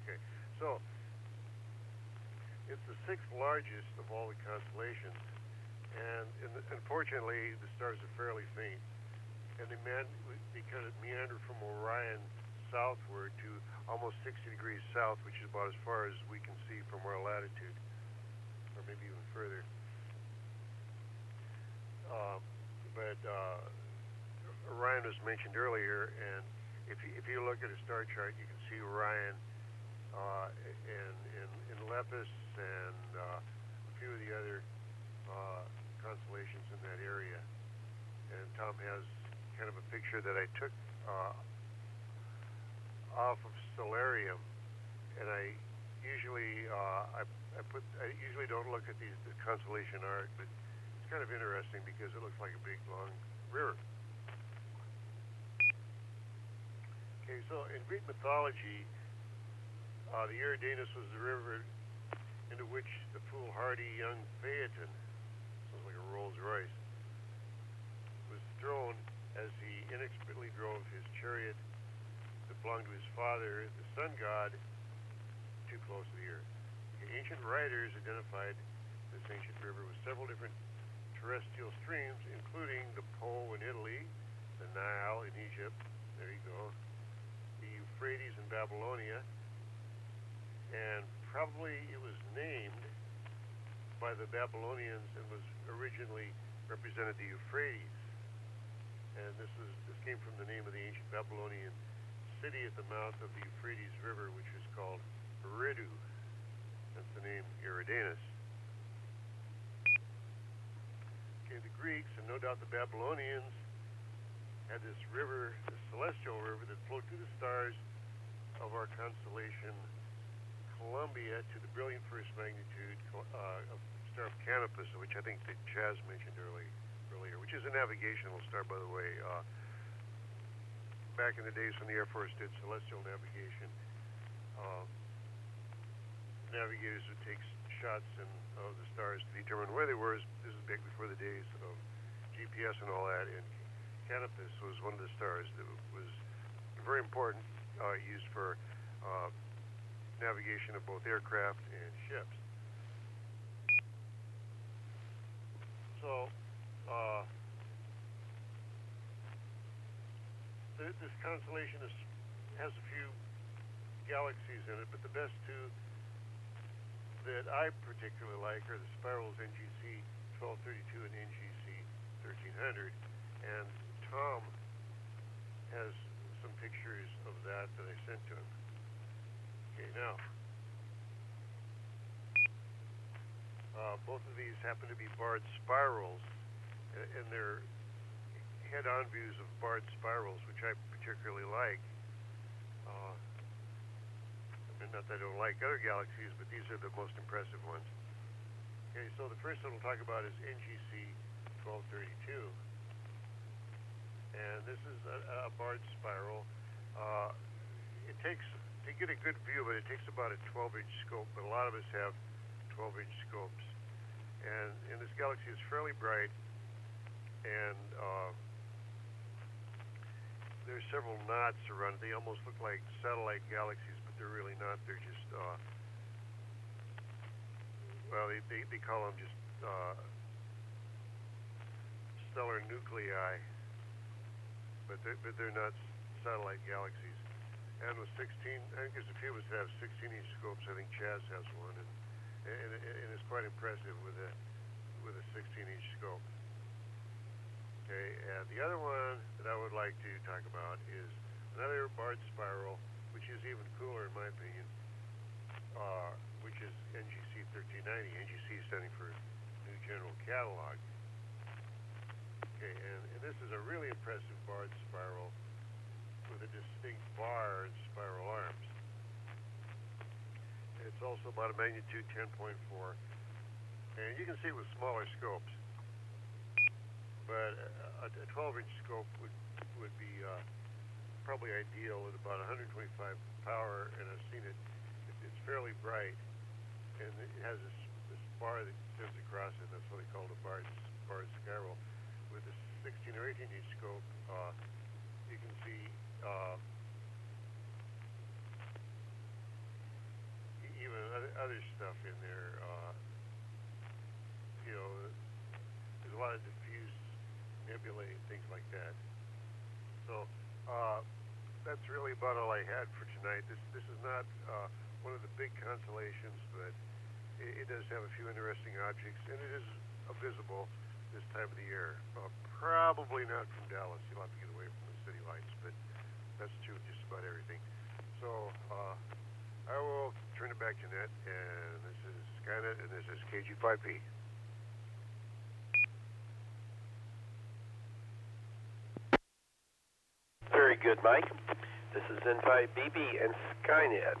Okay, so it's the 6th largest of all the constellations, and unfortunately, the stars are fairly faint, and they kind of meander from Orion southward to almost 60 degrees south, which is about as far as we can see from our latitude, or maybe even further. But Orion was mentioned earlier, and if you look at a star chart, you can see Orion in Lepus and a few of the other constellations in that area. And Tom has kind of a picture that I took off of Stellarium, and I usually don't look at the constellation art, but it's kind of interesting because it looks like a big long river. Okay, so in Greek mythology, the Eridanus was the river into which the foolhardy young Phaeton, sounds like a Rolls Royce, was thrown as he inexpertly drove his chariot that belonged to his father, the sun god, too close to the earth. The ancient writers identified this ancient river with several different terrestrial streams, including the Po in Italy, the Nile in Egypt, there you go, the Euphrates in Babylonia, and probably it was named by the Babylonians and was originally represented the Euphrates. And this came from the name of the ancient Babylonian city at the mouth of the Euphrates River, which was called Eridu. That's the name Eridanus. Okay, the Greeks, and no doubt the Babylonians, had this river, this celestial river that flowed through the stars of our constellation Columbia to the brilliant first magnitude of star of Canopus, which I think that Chaz mentioned earlier, which is a navigational star, by the way. Back in the days when the Air Force did celestial navigation, navigators would take shots of the stars to determine where they were. This is back before the days of GPS and all that, and Canopus was one of the stars that was very important, used for navigation of both aircraft and ships. So, this constellation has a few galaxies in it, but the best two that I particularly like are the spirals NGC 1232 and NGC 1300, and Tom has some pictures of that I sent to him. Okay, now, Both of these happen to be barred spirals, and they're head-on views of barred spirals, which I particularly like. Not that I don't like other galaxies, but these are the most impressive ones. Okay, so the first one we'll talk about is NGC 1232. And this is a barred spiral. It takes, to get a good view of it, it takes about a 12-inch scope, but a lot of us have 12-inch scopes. And this galaxy is fairly bright, and there's several knots around it. They almost look like satellite galaxies, but they're really not. They're just, well, they call them just stellar nuclei, but they're not satellite galaxies. And with 16, I think there's a few of us that have 16-inch scopes. I think Chaz has one, and it's quite impressive with a 16-inch scope. Okay, and the other one that I would like to talk about is another barred spiral, which is even cooler in my opinion, which is NGC 1390. NGC standing for New General Catalog. Okay, and this is a really impressive barred spiral with a distinct bar and spiral arms. It's also about a magnitude 10.4, and you can see it with smaller scopes. But a 12-inch scope would be probably ideal at about 125 power, and I've seen it. It's fairly bright, and it has this bar that sends across it. That's what they call the barred spiral. With a 16 or 18-inch scope, you can see even other stuff in there. You know, there's a lot of diffuse nebulae and things like that. So that's really about all I had for tonight. This is not one of the big constellations, but it does have a few interesting objects, and it is visible this time of the year. Probably not from Dallas. You'll have to get away from the city lights, but that's true of just about everything. So I will turn it back to Net, and this is Skynet, and this is KG5P.
Very good, Mike. This is N5BB and Skynet.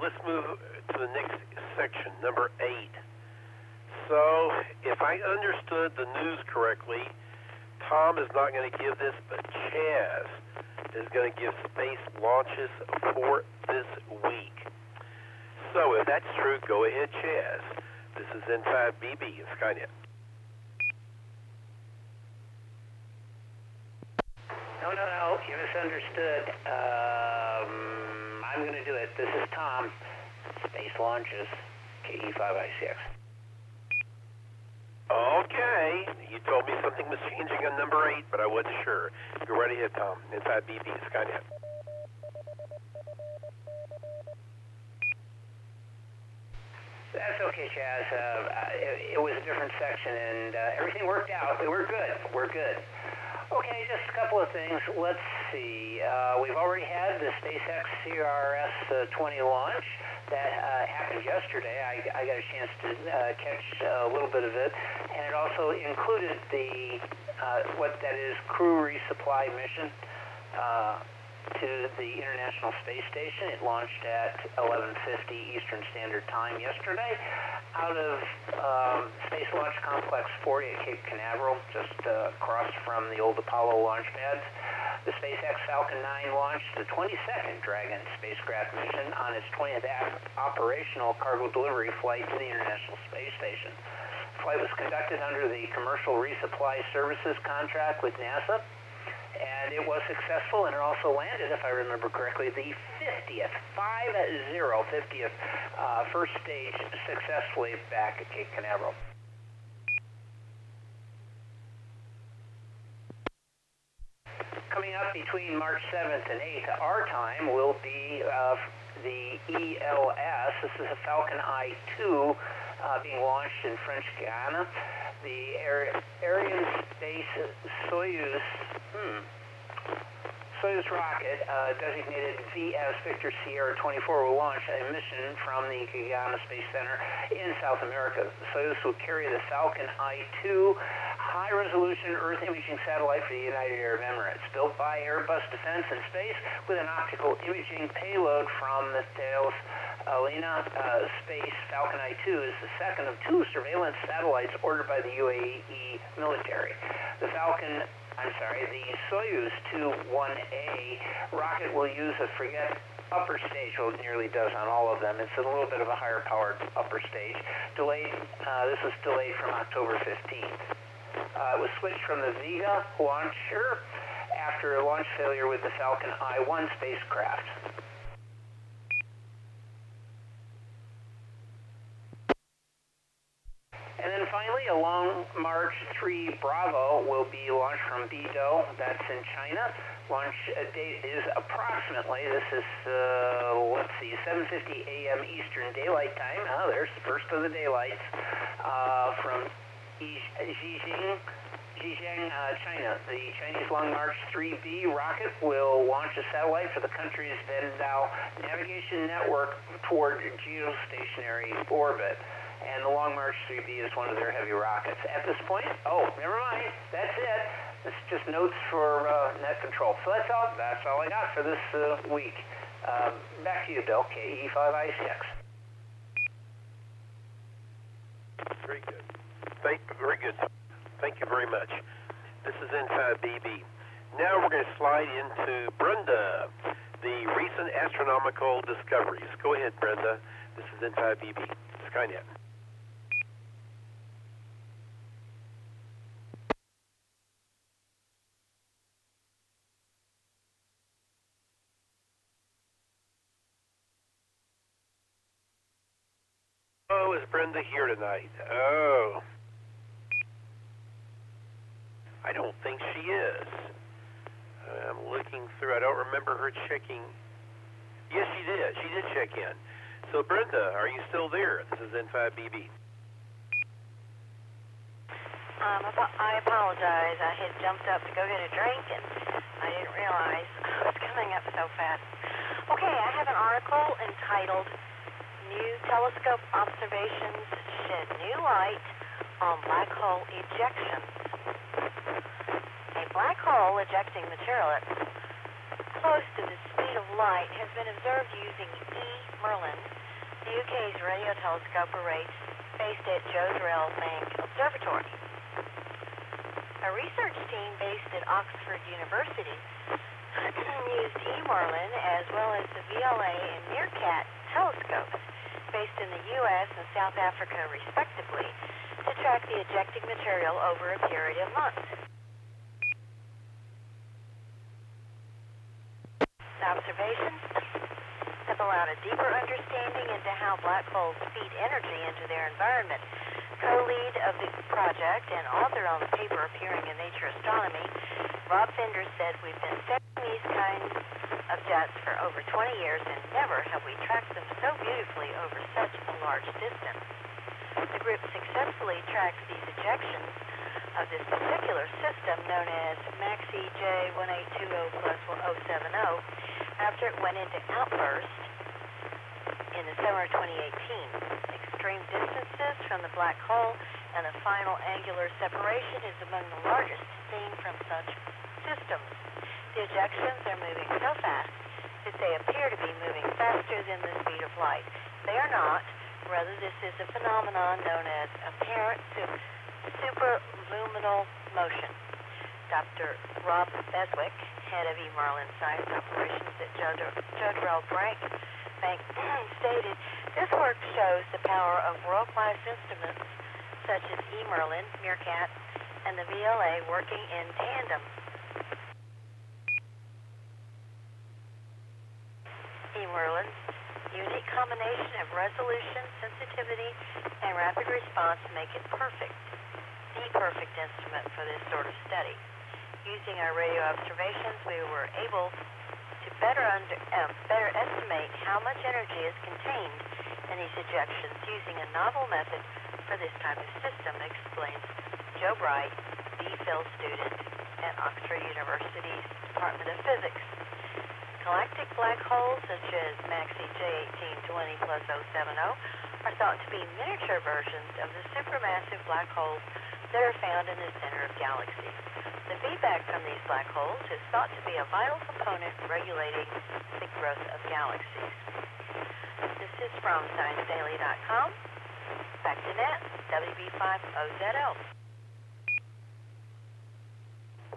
Let's move to the next section, number 8. So, if I understood the news correctly, Tom is not going to give this, but Chaz is going to give space launches for this week. So, if that's true, go ahead, Chaz. This is N5BB and Skynet.
No, you misunderstood. I'm going to do it. This is Tom. Space launches, KE5ICX.
Okay. You told me something was changing on number 8, but I wasn't sure. Go right ahead, Tom. N5BB, Skynet.
That's okay, Chaz. It was a different section, and everything worked out. We're good. Okay, just a couple of things. Let's see. We've already had the SpaceX CRS-20 launch. That happened yesterday. I got a chance to catch a little bit of it, and it also included the what that is crew resupply mission to the International Space Station. It launched at 11:50 Eastern Standard Time yesterday out of Space Launch Complex 40 at Cape Canaveral, just across from the old Apollo launch pads. The SpaceX Falcon 9 launched the 22nd Dragon spacecraft mission on its 20th operational cargo delivery flight to the International Space Station. The flight was conducted under the Commercial Resupply Services contract with NASA, and it was successful, and it also landed, if I remember correctly, the 50th first stage successfully back at Cape Canaveral. Coming up between March 7th and 8th, our time, will be the ELS. This is a Falcon I-2 being launched in French Guiana. The Arianespace Soyuz Soyuz rocket, designated VS Victor Sierra 24, will launch a mission from the Guyana Space Center in South America. The Soyuz will carry the Falcon I-2 high-resolution Earth imaging satellite for the United Arab Emirates, built by Airbus Defense and Space with an optical imaging payload from the Thales Alenia Space. Falcon I-2 is the second of two surveillance satellites ordered by the UAE military. The Soyuz 2-1A rocket will use a frigate upper stage. Well, it nearly does on all of them. It's a little bit of a higher powered upper stage. This was delayed from October 15th. It was switched from the Vega launcher after a launch failure with the Falcon I-1 spacecraft. And then finally, a Long March 3 Bravo will be launched from Bido, that's in China. Launch date is approximately, this is, 7:50 a.m. Eastern Daylight Time. Oh, there's the first of the daylights from Xizang, China. The Chinese Long March 3B rocket will launch a satellite for the country's Vendau navigation network toward geostationary orbit. And the Long March 3B is one of their heavy rockets. At this point, never mind, that's it. It's just notes for net control. So that's all I got for this week. Back to you, Bill, KE5I6.
Very good. Very good. Thank you very much. This is N5BB. Now we're going to slide into Brenda, the recent astronomical discoveries. Go ahead, Brenda. This is N5BB, Skynet. Oh, is Brenda here tonight? Oh. I don't think she is. I'm looking through. I don't remember her checking. Yes, she did. She did check in. So, Brenda, are you still there? This is N5BB.
I apologize. I had jumped up to go get a drink, and I didn't realize it was coming up so fast. Okay, I have an article entitled New Telescope Observations Shed New Light on Black Hole Ejections. A black hole ejecting material at close to the speed of light has been observed using E. Merlin, the UK's radio telescope array based at Jodrell Bank Observatory. A research team based at Oxford University used E. Merlin as well as the VLA and Meerkat telescopes based in the U.S. and South Africa respectively to track the ejecting material over a period of months. The observations have allowed a deeper understanding into how black holes feed energy into their environment. Co-lead of the project and author on the paper appearing in Nature Astronomy, Rob Fender said, "We've been studying these kinds of jets for over 20 years and never have we tracked them so beautifully over such a large distance." The group successfully tracked these ejections of this particular system known as MAXI J1820+070 after it went into outburst in the summer of 2018. Extreme distances from the black hole and the final angular separation is among the largest seen from such systems. The ejections are moving so fast that they appear to be moving faster than the speed of light. They are not. Rather, this is a phenomenon known as apparent superluminal motion. Dr. Rob Beswick, head of E. Merlin Science Operations at Jodrell Bank, stated, "This work shows the power of world-class instruments such as E. Merlin, Meerkat, and the VLA working in tandem." E. Merlin's unique combination of resolution, sensitivity, and rapid response make it the perfect instrument for this sort of study. Using our radio observations, we were able to better estimate how much energy is contained in these ejections using a novel method for this type of system, explains Joe Bright, the Phil student at Oxford University's Department of Physics. Galactic black holes, such as Maxi J1820 plus 070, are thought to be miniature versions of the supermassive black holes that are found in the center of galaxies. The feedback from these black holes is thought to be a vital component regulating the growth of galaxies. This is from ScienceDaily.com. Back to net, WB5OZL.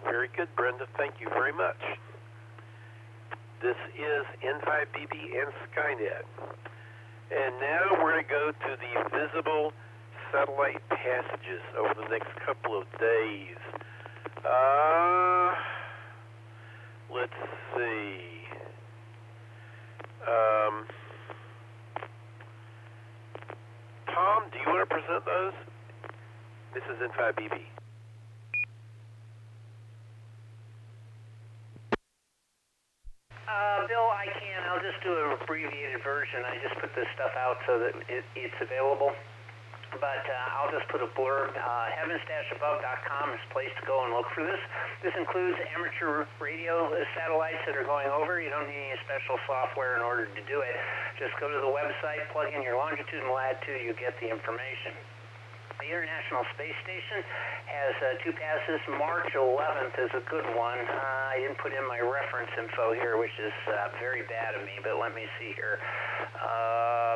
Very good, Brenda. Thank you very much. This is N5BB and Skynet. And now we're going to go to the visible satellite passages over the next couple of days. Let's see. Tom, do you want to present those? This is N5BB.
Bill, I can. I'll just do an abbreviated version. I just put this stuff out so that it's available. But I'll just put a blurb. Heavens-above.com is a place to go and look for this. This includes amateur radio satellites that are going over. You don't need any special software in order to do it. Just go to the website, plug in your longitude and latitude, you get the information. The International Space Station has 2 passes. March 11th is a good one. I didn't put in my reference info here, which is very bad of me, but let me see here.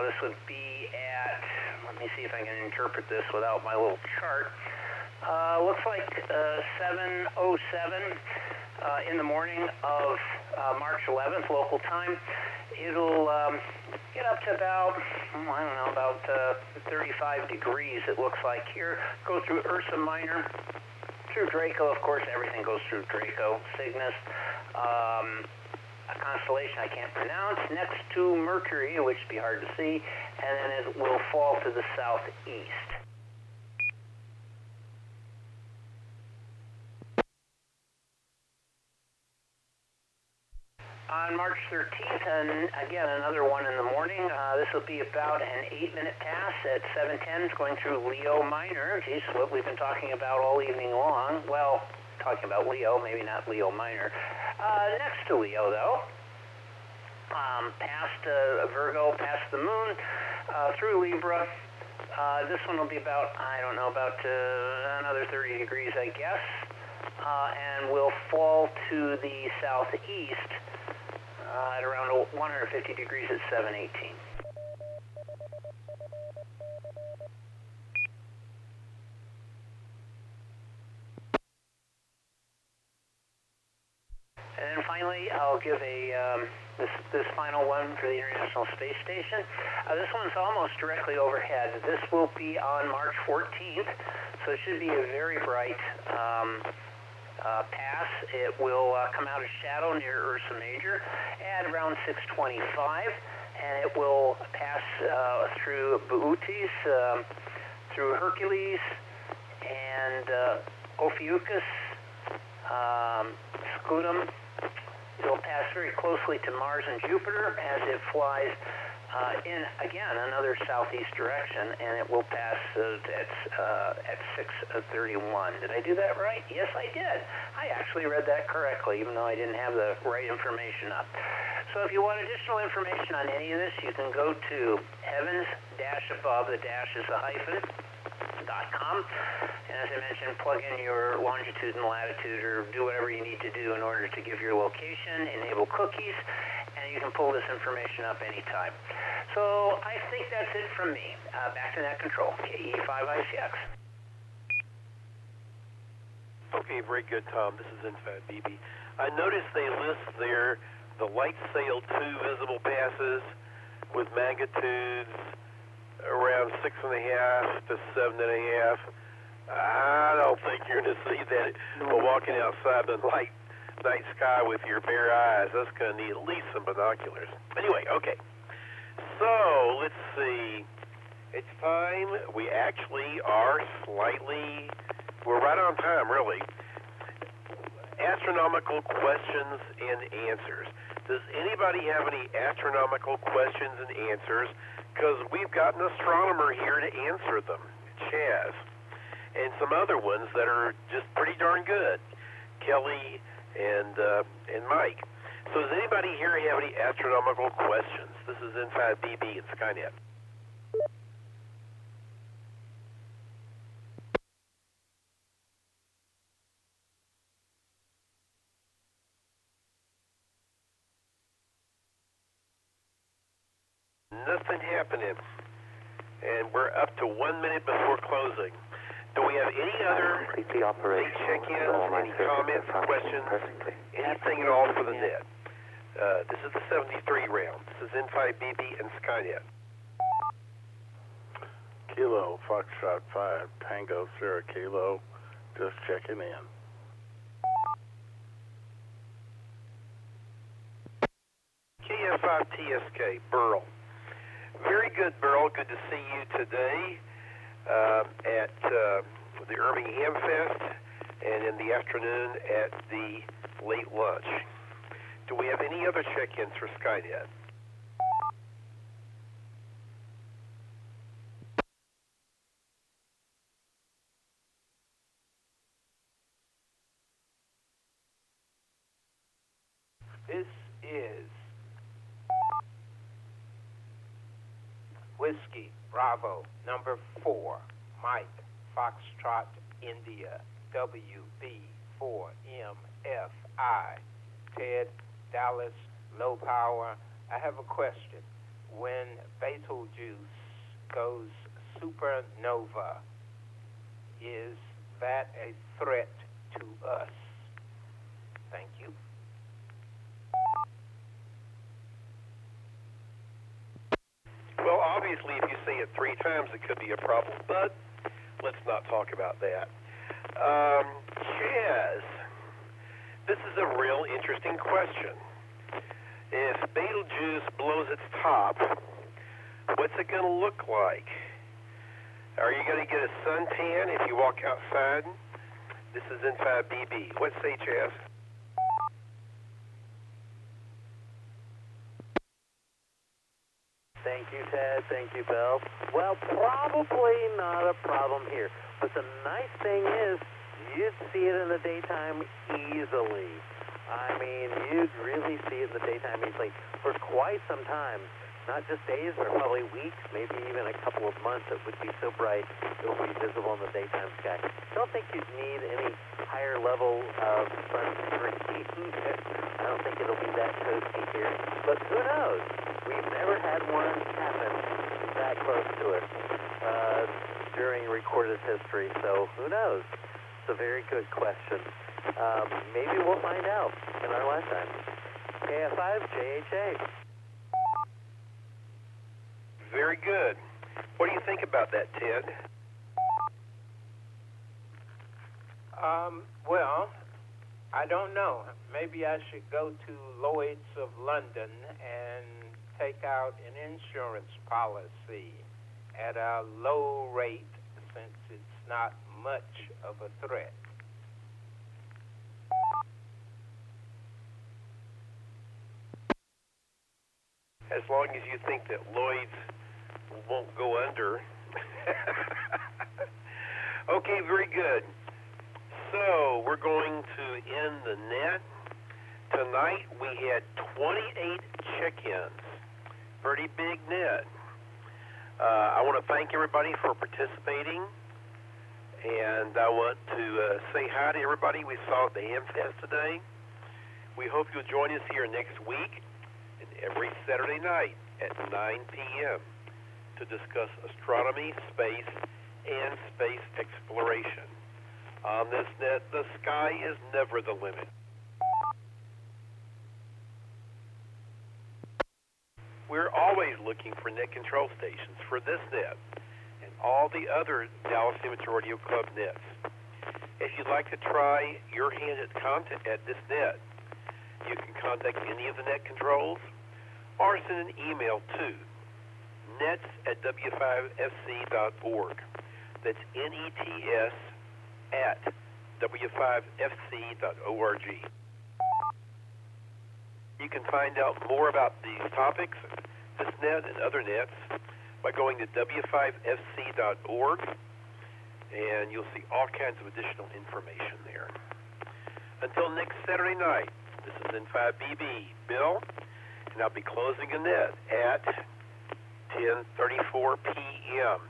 This would be at, let me see if I can interpret this without my little chart. Looks like 7:07 in the morning of March 11th, local time. It'll get up to about, I don't know, about 35 degrees, it looks like here. Go through Ursa Minor, through Draco, of course, everything goes through Draco, Cygnus, a constellation I can't pronounce, next to Mercury, which would be hard to see, and then it will fall to the southeast. On March 13th, and again, another one in the morning, this will be about an 8-minute pass at 7:10. It's going through Leo Minor. Geez, what we've been talking about all evening long. Well, talking about Leo, maybe not Leo Minor. Next to Leo, though, past Virgo, past the moon, through Libra. This one will be about, I don't know, about another 30 degrees, I guess, and will fall to the southeast at around 150 degrees at 7:18. And then finally, I'll give a this final one for the International Space Station. This one's almost directly overhead. This will be on March 14th, so it should be a very bright pass. It will come out of shadow near Ursa Major at around 6:25, and it will pass through Bootes, through Hercules, and Ophiuchus, Scutum. It'll pass very closely to Mars and Jupiter as it flies in, again, another southeast direction, and it will pass at 6:31. Did I do that right? Yes, I did. I actually read that correctly, even though I didn't have the right information up. So if you want additional information on any of this, you can go to heavens-above, the dash is a hyphen, .com. And as I mentioned, plug in your longitude and latitude, or do whatever you need to do in order to give your location, enable cookies, and you can pull this information up anytime. So I think that's it from me. Back to net control, KE5ICX.
Okay, very good, Tom. This is N5BB. I noticed they list there the Light Sail 2 visible passes with magnitudes around 6.5 to 7.5. I don't think you're going to see that walking outside the night sky with your bare eyes. That's going to need at least some binoculars. Anyway, okay. So, let's see. It's time. We actually are we're right on time, really. Astronomical questions and answers. Does anybody have any astronomical questions and answers? Because we've got an astronomer here to answer them, Chaz, and some other ones that are just pretty darn good, Kelly and Mike. So does anybody here have any astronomical questions? This is N5BB and Skynet. Nothing happening. And we're up to 1 minute before closing. Do we have any other late check-ins, any comments, questions, anything at all for the net? This is the 73 round. This is N5BB and Skynet.
Kilo, Foxtrot 5, Tango, Sierra Kilo, just checking in.
KF5TSK, Burl. Very good, Burl. Good to see you today at the Irving Ham Fest and in the afternoon at the late lunch. Do we have any other check-ins for Skynet?
This is Whiskey Bravo number 4, Mike Foxtrot India WB4MFI, Ted Dallas Low Power. I have a question. When Betelgeuse goes supernova, is that a threat to us? Thank you.
Well, obviously, if you say it 3 times, it could be a problem, but let's not talk about that. Chaz, this is a real interesting question. If Betelgeuse blows its top, what's it going to look like? Are you going to get a suntan if you walk outside? This is N5BB. What say, Chaz?
Thank you, Ted. Thank you, Bill. Well, probably not a problem here. But the nice thing is, you'd see it in the daytime easily. I mean, you'd really see it in the daytime easily for quite some time. Not just days, but probably weeks, maybe even a couple of months. It would be so bright, it would be visible in the daytime sky. Don't think you'd need any higher level of sunscreen. I don't think it'll be that toasty here. But who knows? We've never had one happen that close to us during recorded history, so who knows? It's a very good question. Maybe we'll find out in our lifetime. KF5JHA.
Very good. What do you think about that, Ted?
Well, I don't know. Maybe I should go to Lloyd's of London and take out an insurance policy at a low rate since it's not much of a threat.
As long as you think that Lloyd's won't go under. Okay, very good. So we're going to end the net. Tonight we had 28 check-ins. Pretty big net. I want to thank everybody for participating, and I want to say hi to everybody we saw at the Ham Fest today. We hope you'll join us here next week and every Saturday night at 9 p.m. to discuss astronomy, space, and space exploration. On this net, the sky is never the limit. We're always looking for net control stations for this net and all the other Dallas Amateur Radio Club nets. If you'd like to try your hand at content at this net, you can contact any of the net controls or send an email to nets@w5fc.org. That's NETS at w5fc.org. You can find out more about these topics, this net and other nets, by going to w5fc.org, and you'll see all kinds of additional information there. Until next Saturday night, This is N5BB, Bill, and I'll be closing a net at 10:34 p.m.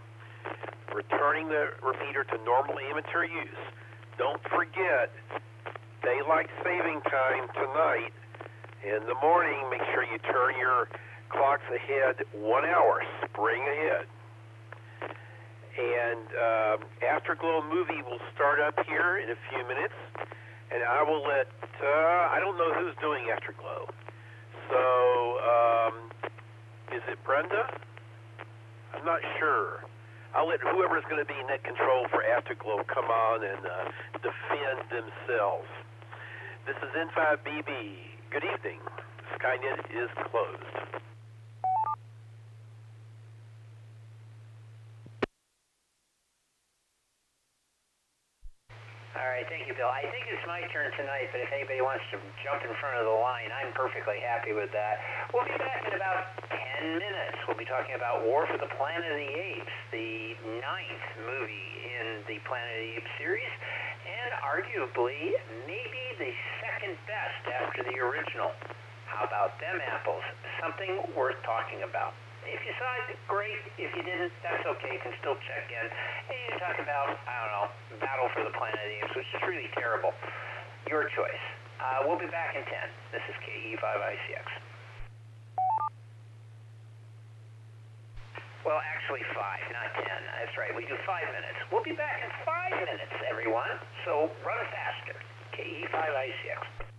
Returning the repeater to normal amateur use. Don't forget, daylight saving time tonight. In the morning, make sure you turn your clocks ahead 1 hour, spring ahead. And Afterglow movie will start up here in a few minutes, and I will let, I don't know who's doing Afterglow. So, is it Brenda? I'm not sure. I'll let whoever's going to be net control for Afterglow come on and defend themselves. This is N5BB. Good evening. Skynet is closed.
All right, thank you, Bill. I think it's my turn tonight, but if anybody wants to jump in front of the line, I'm perfectly happy with that. We'll be back in about 10 minutes. We'll be talking about War for the Planet of the Apes, the 9th movie in the Planet of the Apes series, and arguably maybe the second best after the original. How about them apples? Something worth talking about. If you saw it, great. If you didn't, that's okay. You can still check in. And you can talk about, I don't know, Battle for the Planet of the Apes, which is really terrible. Your choice. We'll be back in 10. This is KE5ICX. Well, actually 5, not 10. That's right. We do 5 minutes. We'll be back in 5 minutes, everyone. So run faster. KE5ICX.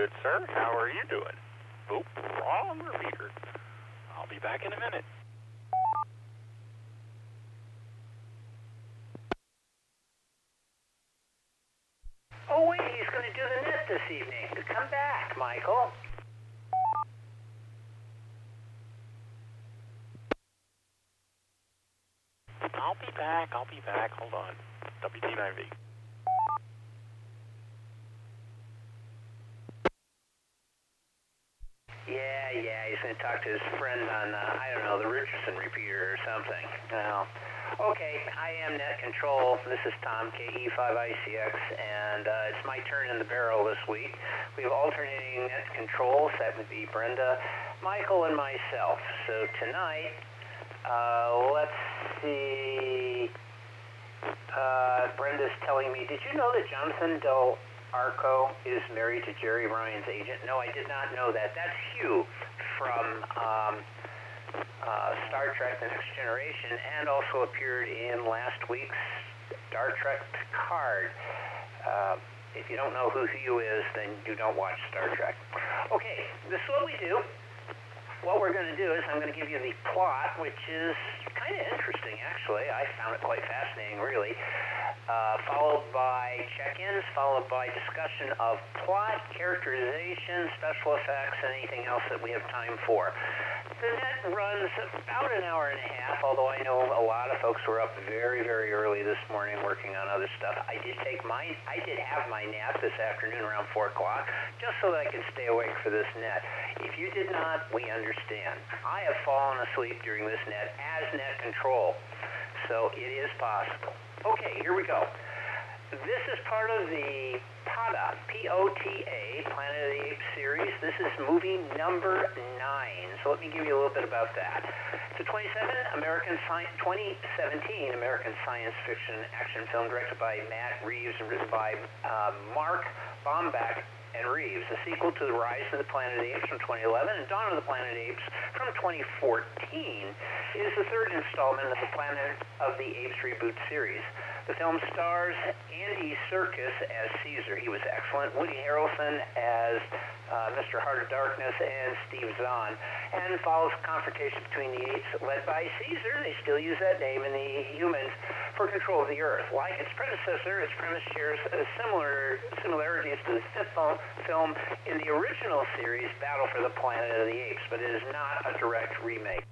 good, sir. How are you doing? Oop, wrong repeater. I'll be back in a minute.
Oh, wait, he's going to do the net this evening. Come back, Michael.
I'll be back. Hold on. WD9V.
Yeah, he's going to talk to his friend on, I don't know, the Richardson repeater or something. Well, okay, I am Net Control. This is Tom, KE5ICX, and it's my turn in the barrel this week. We have alternating Net Control. That would be Brenda, Michael, and myself. So tonight, let's see. Brenda's telling me, did you know that Jonathan Del Arco is married to Jerry Ryan's agent? No, I did not know that. That's Hugh from Star Trek The Next Generation, and also appeared in last week's Star Trek Picard. If you don't know who Hugh is, then you don't watch Star Trek. Okay, this is what we do. What we're going to do is I'm going to give you the plot, which is kind of interesting, actually. I found it quite fascinating, really. Followed by check-ins, followed by discussion of plot, characterization, special effects, and anything else that we have time for. The net runs about an hour and a half, although I know a lot of folks were up very, very early this morning working on other stuff. I did have my nap this afternoon around 4 o'clock, just so that I could stay awake for this net. If you did not, we understand. I have fallen asleep during this net as Net Control, so it is possible. Okay, here we go. This is part of the POTA, P-O-T-A, Planet of the Apes series. This is movie number 9. So let me give you a little bit about that. It's a 2017 American science fiction action film directed by Matt Reeves and written by Mark Baumbach and Reeves, a sequel to The Rise of the Planet of the Apes from 2011 and Dawn of the Planet of the Apes from 2014. It is the third installment of the Planet of the Apes reboot series. The film stars Andy Serkis as Caesar. He was excellent. Woody Harrelson as Mr. Heart of Darkness, and Steve Zahn, and follows a confrontation between the apes led by Caesar. They still use that name, and the humans for control of the Earth. Like its predecessor, its premise shares similarities to the fifth film in the original series, Battle for the Planet of the Apes, but it is not a direct remake.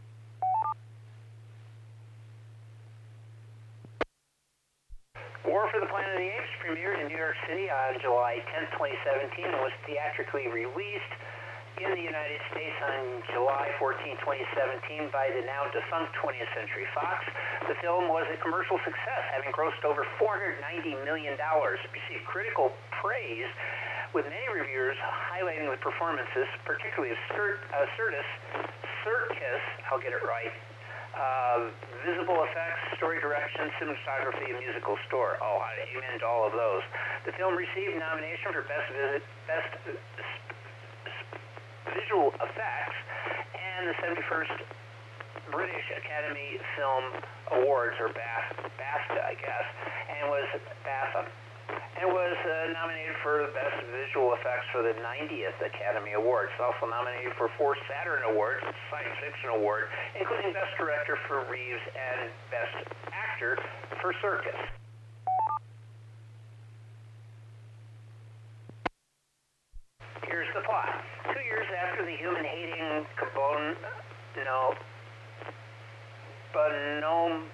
War for the Planet of the Apes premiered in New York City on July 10, 2017, and was theatrically released in the United States on July 14, 2017 by the now defunct 20th Century Fox. The film was a commercial success, having grossed over $490 million. Received critical praise, with many reviewers highlighting the performances, particularly of Serkis, I'll get it right, visible effects, story direction, cinematography, and musical score. Oh, amen to all of those. The film received nomination for Best Visual Effects and the 71st British Academy Film Awards, or BAFTA, I guess, and was nominated for the Best Visual Effects for the 90th Academy Awards. It's also nominated for 4 Saturn Awards, Science Fiction Award, including Best Director for Reeves and Best Actor for Serkis. Here's the plot. 2 years after the human-hating Bonobo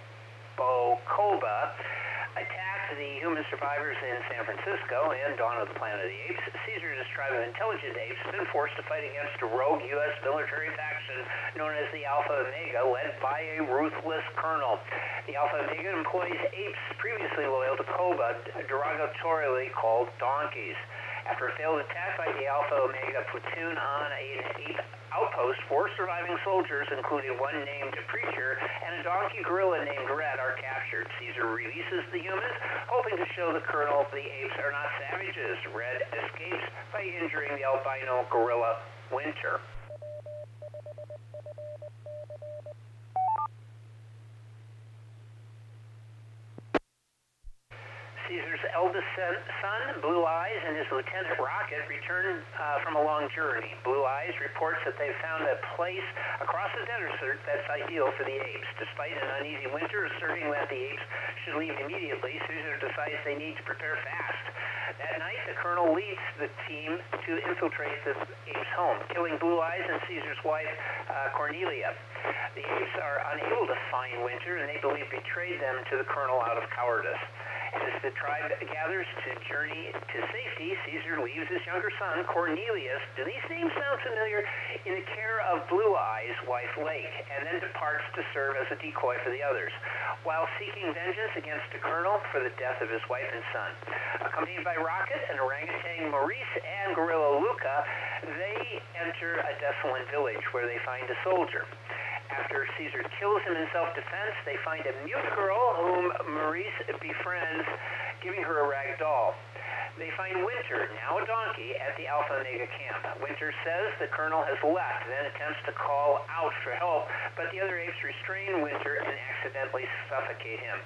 attacked the human survivors in San Francisco and Dawn of the Planet of the Apes, Caesar and his tribe of intelligent apes have been forced to fight against a rogue U.S. military faction known as the Alpha Omega, led by a ruthless colonel. The Alpha Omega employs apes previously loyal to Koba, derogatorily called donkeys. After a failed attack by the Alpha Omega platoon on an ape outpost, 4 surviving soldiers, including one named Preacher and a donkey gorilla named Red, are captured. Caesar releases the humans, hoping to show the colonel the apes are not savages. Red escapes by injuring the albino gorilla Winter. Caesar's eldest son, Blue Eyes, and his lieutenant Rocket return from a long journey. Blue Eyes reports that they've found a place across the desert that's ideal for the apes. Despite an uneasy winter asserting that the apes should leave immediately, Caesar decides they need to prepare fast. That night, the colonel leads the team to infiltrate the apes' home, killing Blue Eyes and Caesar's wife, Cornelia. The apes are unable to find Winter, and they believe betrayed them to the colonel out of cowardice. As the tribe gathers to journey to safety, Caesar leaves his younger son, Cornelius, do these names sound familiar, in the care of Blue Eyes' wife, Lake, and then departs to serve as a decoy for the others, while seeking vengeance against the colonel for the death of his wife and son. Accompanied by Rocket and orangutan Maurice and gorilla Luca, they enter a desolate village where they find a soldier. After Caesar kills him in self-defense, they find a mute girl whom Maurice befriends, giving her a rag doll. They find Winter, now a donkey, at the Alpha Omega camp. Winter says the colonel has left, then attempts to call out for help, but the other apes restrain Winter and accidentally suffocate him.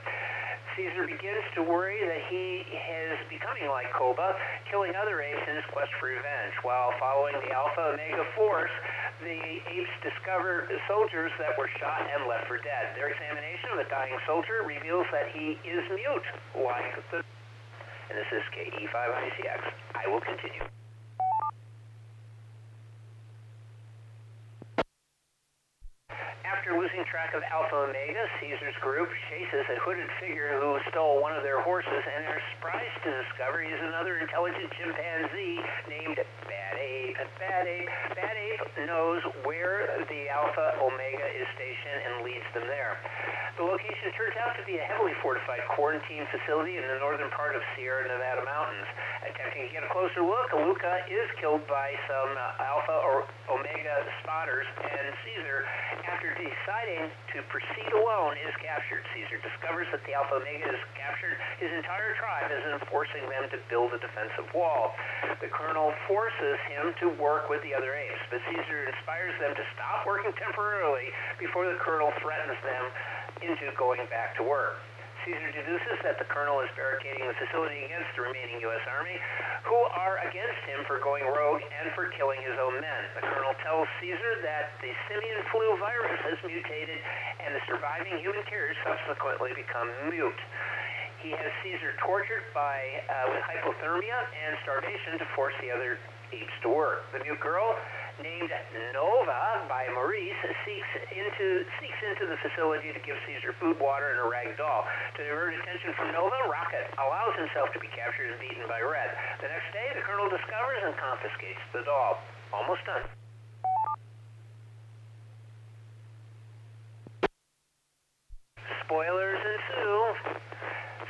Caesar begins to worry that he is becoming like Koba, killing other apes in his quest for revenge. While following the Alpha Omega force, the apes discover soldiers that were shot and left for dead. Their examination of the dying soldier reveals that he is mute, like the... And this is KE5ICX. I will continue. After losing track of Alpha Omega, Caesar's group chases a hooded figure who stole one of their horses and are surprised to discover he is another intelligent chimpanzee named Bad Ape. Bad Ape knows where the Alpha Omega is stationed and leads them there. The location turns out to be a heavily fortified quarantine facility in the northern part of Sierra Nevada mountains. Attempting to get a closer look, Luca is killed by some Alpha or Omega spotters, and Caesar, after deciding to proceed alone, is captured. Caesar discovers that the Alpha Omega has captured his entire tribe and is forcing them to build a defensive wall. The colonel forces him to work with the other apes, but Caesar inspires them to stop working temporarily before the colonel threatens them into going back to work. Caesar deduces that the colonel is barricading the facility against the remaining U.S. Army, who are against him for going rogue and for killing his own men. The colonel tells Caesar that the simian flu virus has mutated and the surviving human carriers subsequently become mute. He has Caesar tortured with hypothermia and starvation to force the other apes to work. The mute girl, named Nova by Maurice, seeks into the facility to give Caesar food, water, and a rag doll. To divert attention from Nova, Rocket allows himself to be captured and beaten by Red. The next day, the colonel discovers and confiscates the doll. Almost done. Spoilers ensue.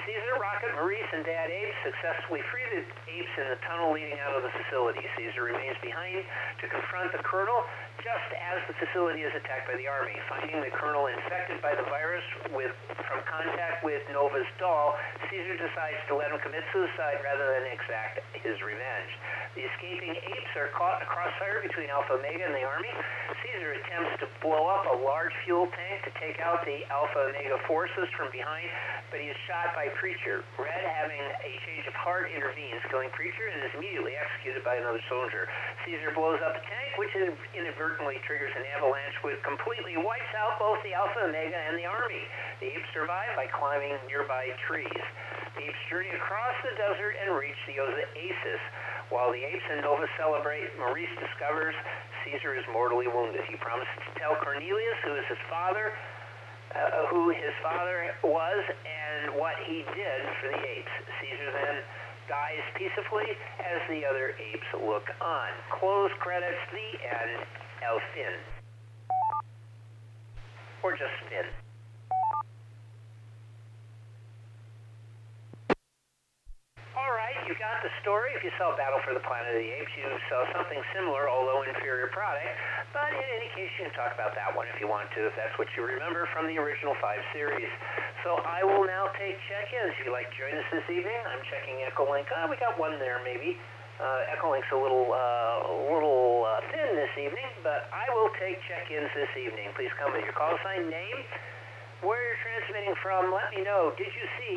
Caesar, Rocket, Maurice, and Dad Ape successfully free the apes in the tunnel leading out of the facility. Caesar remains behind to confront the colonel just as the facility is attacked by the army. Finding the colonel infected by the virus from contact with Nova's doll, Caesar decides to let him commit suicide rather than exact his revenge. The escaping apes are caught in a crossfire between Alpha Omega and the army. Caesar attempts to blow up a large fuel tank to take out the Alpha Omega forces from behind, but he is shot by Preacher. Red, having a change of heart, intervenes, killing Preacher, and is immediately executed by another soldier. Caesar blows up the tank, which inadvertently triggers an avalanche which completely wipes out both the Alpha Omega and the army. The apes survive by climbing nearby trees. The apes journey across the desert and reach the oasis. While the apes and Nova celebrate, Maurice discovers Caesar is mortally wounded. He promises to tell Cornelius, who his father was and what he did for the apes. Caesar then dies peacefully as the other apes look on. Close credits, the end. El fin. Or just fin. Alright, you got the story. If you saw Battle for the Planet of the Apes, you saw something similar, although inferior product. But in any case, you can talk about that one if you want to, if that's what you remember from the original 5 series. So I will now take check-ins. If you'd like to join us this evening, I'm checking Echolink. We got one there, maybe. Echolink's a little thin this evening, but I will take check-ins this evening. Please come with your call sign, name, where you're transmitting from. Let me know. Did you see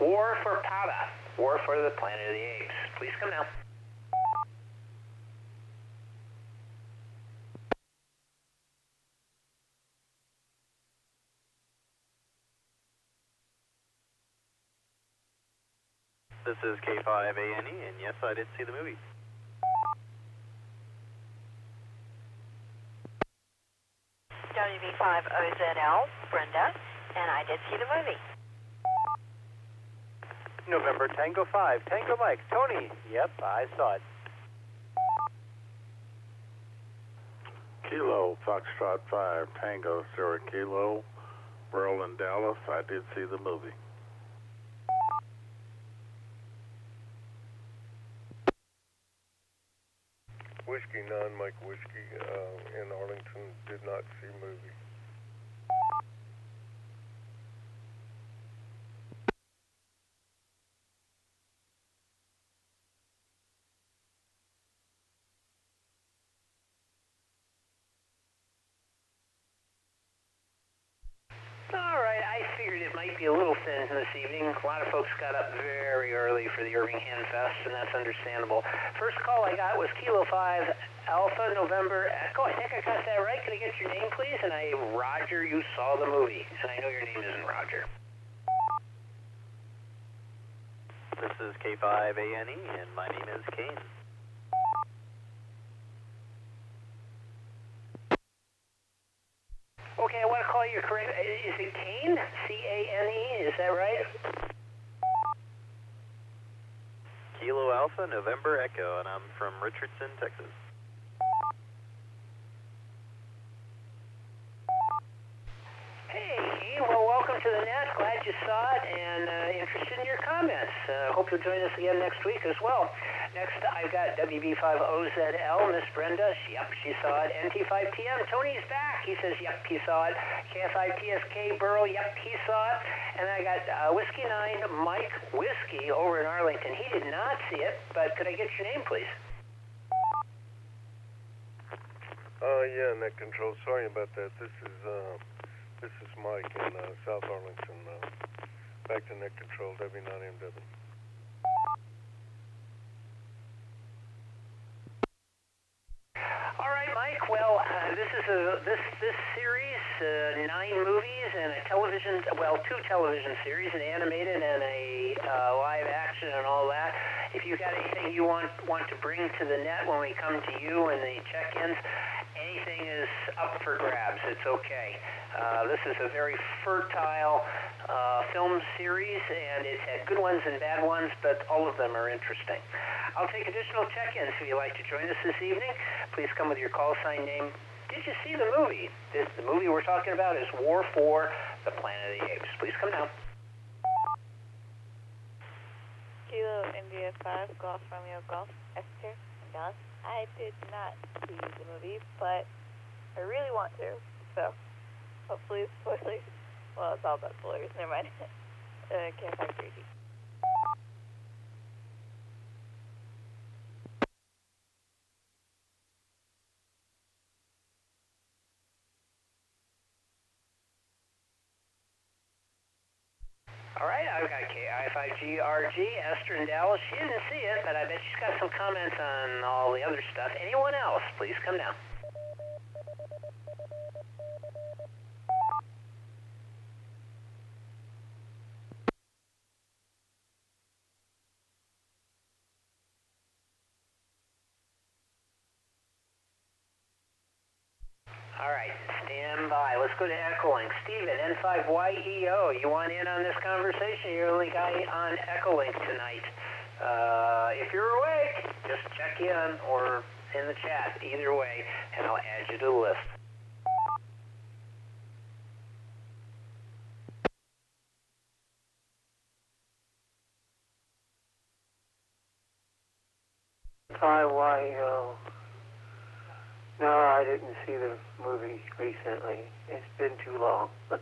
War for Pata. War for the Planet of the Apes. Please come now.
This is K5ANE, and yes, I did see the movie.
WB5OZL, Brenda, and I did see the movie.
November Tango 5, Tango Mike, Tony. Yep, I saw it.
Kilo, Foxtrot 5, Tango, Sierra Kilo, Burl in Dallas. I did see the movie.
Whiskey 9, Mike Whiskey, in Arlington, did not see movie.
All right, I figured it might be a little thin this evening. A lot of folks got up very early for the Irving Hand Fest, and that's understandable. First call I got was Kilo 5, Alpha, November, Echo. I think I got that right. Can I get your name, please? And Roger, you saw the movie, and I know your name isn't Roger.
This is K5ANE, and my name is Kane.
Okay, I want to call you correct. Is it Kane? C-A-N-E? Is that right?
Kilo Alpha, November Echo, and I'm from Richardson, Texas.
Hey, Kane. Well, welcome to the net. Glad you saw it and interested in your comments. Hope you'll join us again next week as well. Next, I've got WB5OZL, Miss Brenda. Yep, she saw it. NT5TM, Tony's back. He says, yep, he saw it. KF5TSK, Burrow, yep, he saw it. And I got Whiskey 9, Mike Whiskey over in Arlington. He did not see it, but could I get your name, please?
Yeah, net control. Sorry about that. This is Mike in South Arlington. Back to net control, W9MW.
All right, Mike. Well, this is this series, 9 movies and a television, well, 2 television series, an animated and a live action and all that. If you got anything you want to bring to the net when we come to you and the check-ins, anything is up for grabs. It's okay. This is a very fertile film series, and it's had good ones and bad ones, but all of them are interesting. I'll take additional check-ins if you'd like to join us this evening. Please come with your call sign name. Did you see the movie? The movie we're talking about is War for the Planet of the Apes. Please come down.
Kilo India 5, Golf Romeo Golf, Esther, in Dallas. I did not see the movie, but I really want to, so hopefully spoilers. Well, it's all about spoilers. Never mind. Can't find 3G.
All right, I've got KI5GRG, Esther in Dallas. She didn't see it, but I bet she's got some comments on all the other stuff. Anyone else, please come down. All right, stand by. Let's go to Echolink. Steven, N5YEO, you want in on this conversation? You're the only guy on Echolink tonight. If you're awake, just check in or in the chat, either way, and I'll add you to the list.
YYO. No, I didn't see the movie recently. It's been too long. And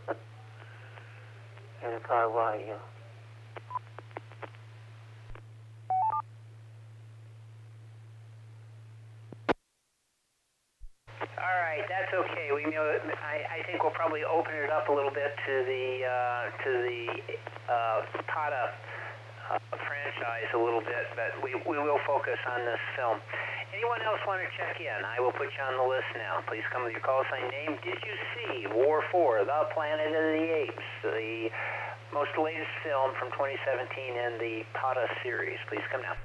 YYO.
All right, that's okay. We know. I think we'll probably open it up a little bit to the PATA franchise a little bit, but we will focus on this film. Anyone else want to check in? I will put you on the list now. Please come with your call sign name. Did you see War 4, The Planet of the Apes, the most latest film from 2017 in the PATA series? Please come now.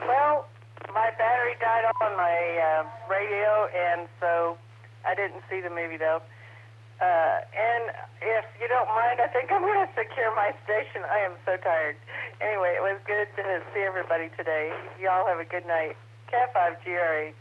Well, my battery died on my radio, and so I didn't see the movie, though. And if you don't mind, I think I'm going to secure my station. I am so tired. Anyway, it was good to see everybody today. Y'all have a good night. Cat 5 GRH.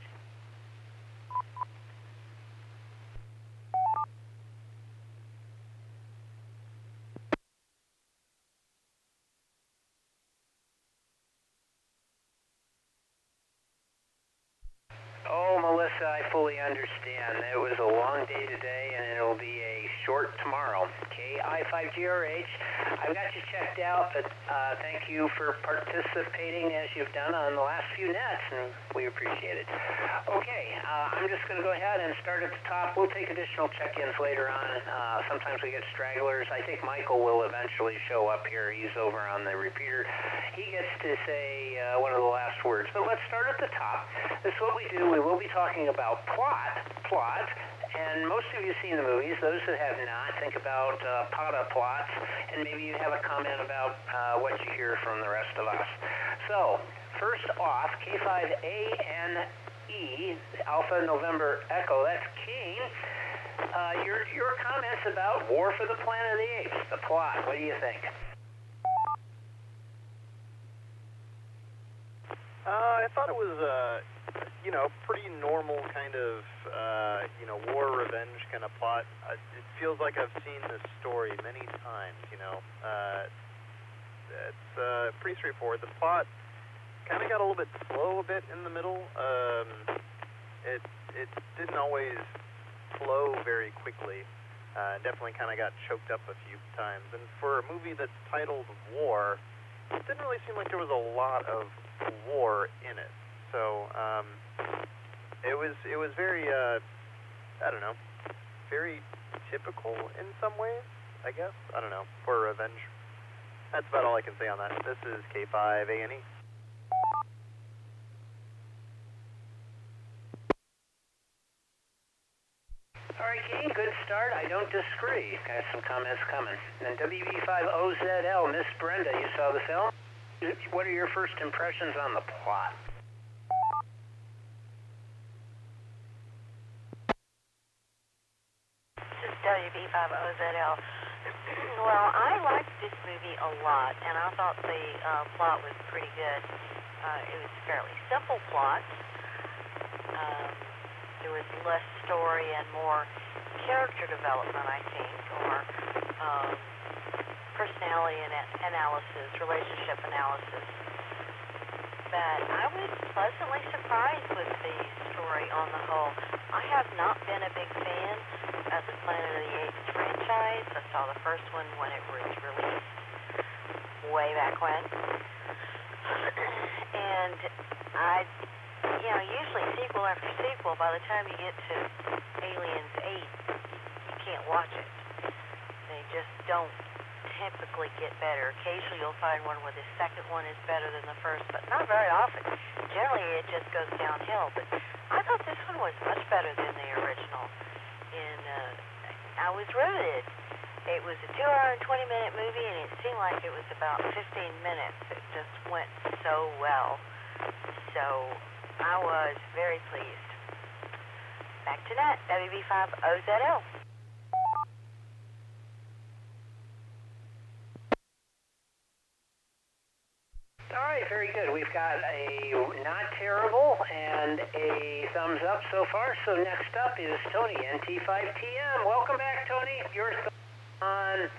Oh, Melissa, I fully understand. It was a long day today, and it'll be a short tomorrow. KI5GRH, I've got you checked out, but thank you for participating as you've done on the last few nets, and we appreciate it. Okay, I'm just going to go ahead and start at the top. We'll take additional check-ins later on. Sometimes we get stragglers. I think Michael will eventually show up here. He's over on the repeater. He gets to say one of the last words. But let's start at the top. This is what we do. We will be talking about plot, and most of you have seen the movies. Those that have not, think about PATA plots, and maybe you have a comment about what you hear from the rest of us. So, first off, K5ANE, Alpha November Echo, that's King. Your comments about War for the Planet of the Apes, the plot, what do you think?
I thought it was, pretty normal kind of, war revenge kind of plot. It feels like I've seen this story many times, It's pretty straightforward. The plot kind of got a little bit slow in the middle. It didn't always flow very quickly. Definitely kind of got choked up a few times. And for a movie that's titled War, it didn't really seem like there was a lot of war in it. So it was very very typical in some ways, I guess. I don't know, for revenge. That's about all I can say on that. This is K5ANE.
All right, King, good start. I don't disagree. Got some comments coming. And WB5OZL, Miss Brenda, you saw the film? What are your first impressions on the plot?
This is WB5OZL. Well, I liked this movie a lot, and I thought the plot was pretty good. It was a fairly simple plot. There was less story and more character development, I think, or personality analysis, relationship analysis. But I was pleasantly surprised with the story on the whole. I have not been a big fan of the Planet of the Apes franchise. I saw the first one when it was released way back when. And usually sequel after sequel, by the time you get to Aliens 8, you can't watch it. They just don't typically get better. Occasionally you'll find one where the second one is better than the first, but not very often. Generally it just goes downhill. But I thought this one was much better than the original. And I was riveted. It was a 2-hour and 20-minute movie, and it seemed like it was about 15 minutes. It just went so well. So I was very pleased. Back to net, WB5OZL.
All right, very good. We've got a not terrible and a thumbs up so far. So next up is Tony, NT5TM. Welcome back, Tony. Your thoughts on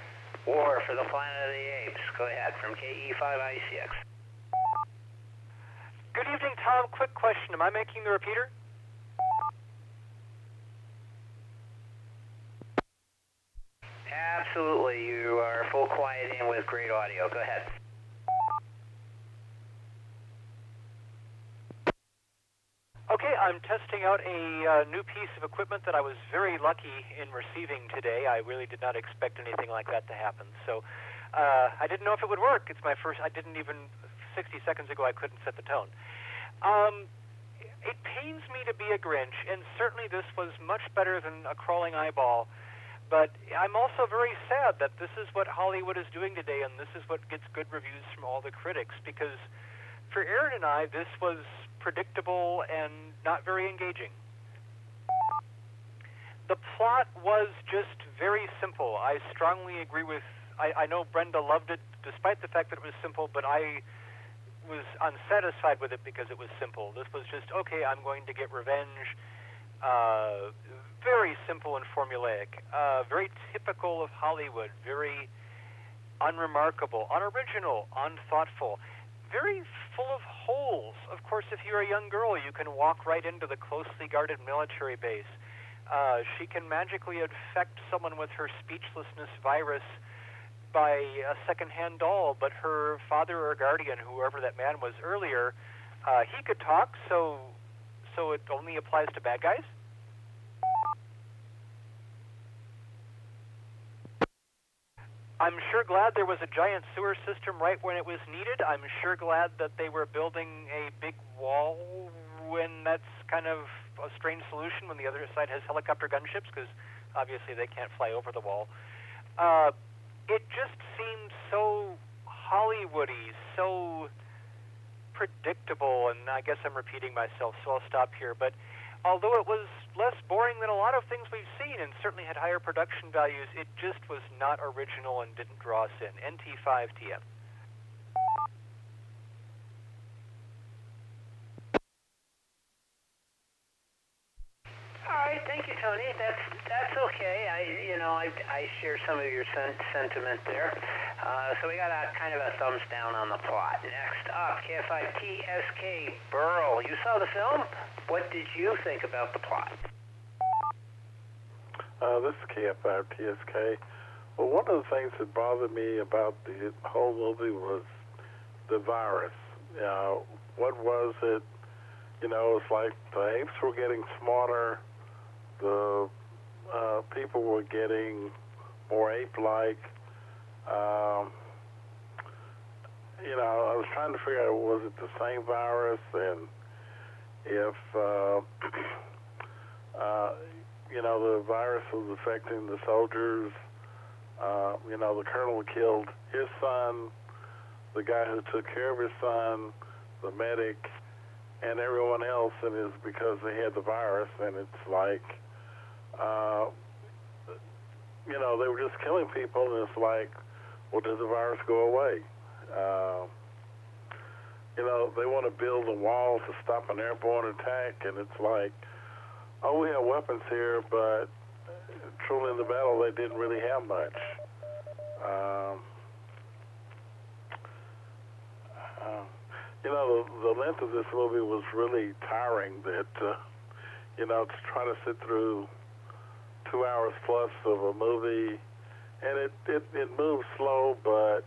War for the Planet of the Apes. Go ahead, from KE5ICX.
Good evening, Tom. Quick question. Am I making the repeater?
Absolutely. You are full quiet and with great audio. Go ahead.
I'm testing out a new piece of equipment that I was very lucky in receiving today. I really did not expect anything like that to happen. So I didn't know if it would work. It's my first. I didn't even 60 seconds ago. I couldn't set the tone. It pains me to be a Grinch, and certainly this was much better than a crawling eyeball. But I'm also very sad that this is what Hollywood is doing today, and this is what gets good reviews from all the critics, because for Aaron and I, this was predictable and not very engaging. The plot was just very simple. I strongly agree with, I know Brenda loved it despite the fact that it was simple, but I was unsatisfied with it because it was simple. This was just, okay, I'm going to get revenge. Very simple and formulaic. Very typical of Hollywood. Very unremarkable, unoriginal, unthoughtful. Very full of holes. Of course, if you're a young girl, you can walk right into the closely guarded military base. She can magically infect someone with her speechlessness virus by a second-hand doll, but her father or guardian, whoever that man was earlier, he could talk, so it only applies to bad guys? I'm sure glad there was a giant sewer system right when it was needed. I'm sure glad that they were building a big wall when that's kind of a strange solution when the other side has helicopter gunships, because obviously they can't fly over the wall. It just seemed so Hollywoody, so predictable, and I guess I'm repeating myself, so I'll stop here. But although it was less boring than a lot of things we've seen and certainly had higher production values, it just was not original and didn't draw us in. NT5TM.
All right, thank you, Tony. That's okay. I share some of your sentiment there. So we got a kind of a thumbs down on the plot. Next up, KF5TSK Burl. You saw the film. What did you think about the plot?
This is KF5TSK. Well, one of the things that bothered me about the whole movie was the virus. What was it? It's like the apes were getting smarter. The people were getting more ape-like. I was trying to figure out, was it the same virus, and if the virus was affecting the soldiers. The colonel killed his son, the guy who took care of his son, the medic, and everyone else, and it's because they had the virus. And it's like, they were just killing people, and it's like, well, does the virus go away? They want to build a wall to stop an airborne attack, and it's like, oh, we have weapons here, but truly in the battle, they didn't really have much. The length of this movie was really tiring. That to try to sit through 2 hours plus of a movie, and it moves slow, but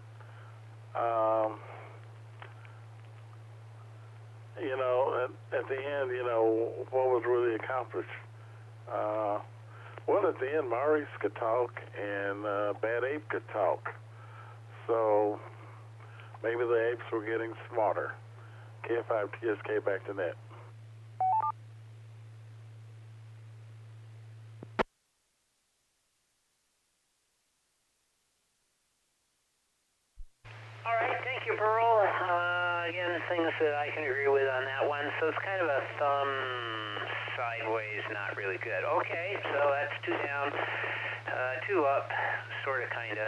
at the end, what was really accomplished? Well, at the end, Maurice could talk and Bad Ape could talk. So maybe the apes were getting smarter. KF5TSK back to net.
All right, thank you, Burl. Again, things that I can agree with on that one. So it's kind of a thumb sideways, not really good. Okay, so that's 2 down, 2 up, sort of, kind of.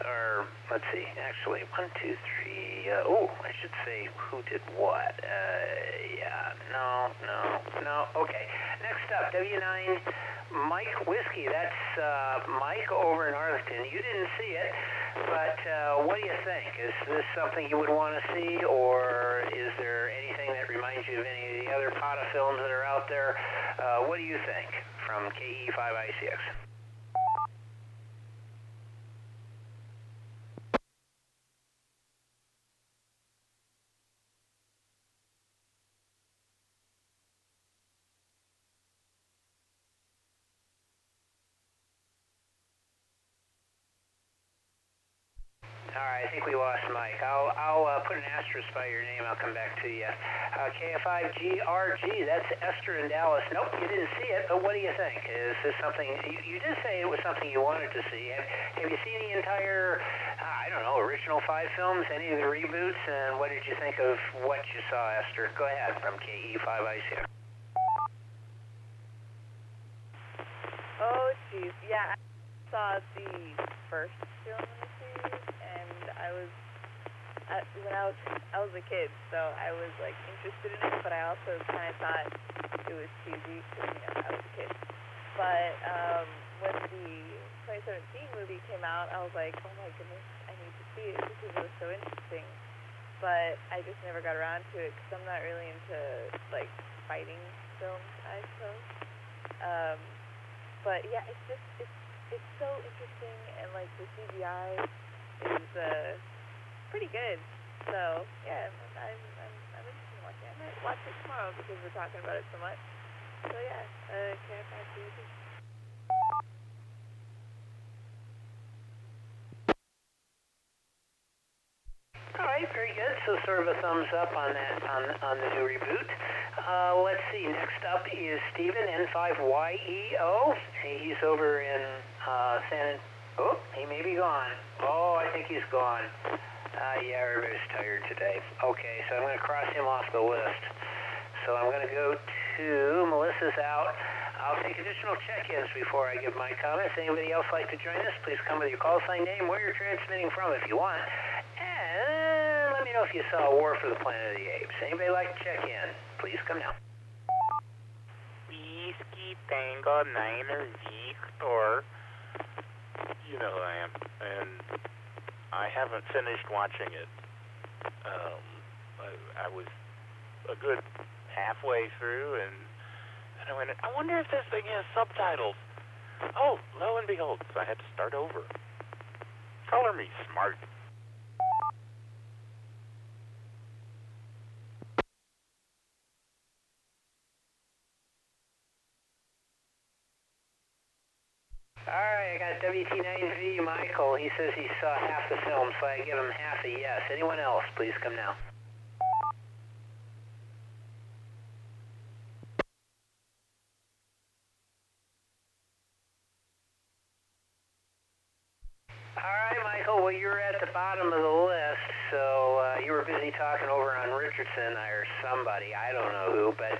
Or, let's see, actually, 1, 2, 3, I should say who did what. No, okay. Next up, W9, Mike Whiskey. That's Mike over in Arlington. You didn't see it, but what do you think? Is this something you would want to see, or is there anything that reminds you of any of the other POTA films that are out there? What do you think from KE5ICX? think we lost Mike. I'll put an asterisk by your name. I'll come back to you. KF5GRG, that's Esther in Dallas. Nope, you didn't see it, but what do you think? Is this something, you did say it was something you wanted to see. Have you seen the entire, I don't know, original 5 films, any of the reboots, and what did you think of what you saw, Esther? Go ahead, from KE5IC.
Oh, jeez. Yeah, I saw the first film in the series, and I was a kid, so I was, like, interested in it, but I also kind of thought it was cheesy because, you know, I was a kid. But when the 2017 movie came out, I was like, oh my goodness, I need to see it because it was so interesting. But I just never got around to it because I'm not really into, like, fighting films, I suppose. But yeah, it's so interesting, and like the CGI is pretty good. So yeah, I'm interested in watching it. I might watch it tomorrow because we're talking about it so much. So yeah, KF5GRG.
All right, very good. So sort of a thumbs up on that, on the new reboot. Let's see, next up is Steven, N5YEO. He's over in oh, he may be gone. Oh, I think he's gone. Yeah, everybody's tired today. Okay, so I'm going to cross him off the list. So I'm going to go to Melissa's out. I'll take additional check-ins before I give my comments. Anybody else like to join us? Please come with your call sign name, where you're transmitting from if you want. And let me know if you saw War for the Planet of the Apes. Anybody like to check in? Please come now.
Whiskey Tango Niner Victor. You know who I am, and I haven't finished watching it. I was a good halfway through, and I went, I wonder if this thing has subtitles. Oh, lo and behold, so I had to start over. Color me smart.
Alright, I got WT9V Michael. He says he saw half the film, so I give him half a yes. Anyone else, please come now. Alright, Michael, well, you're at the bottom of the list, so you were busy talking over on Richardson or somebody, I don't know who, but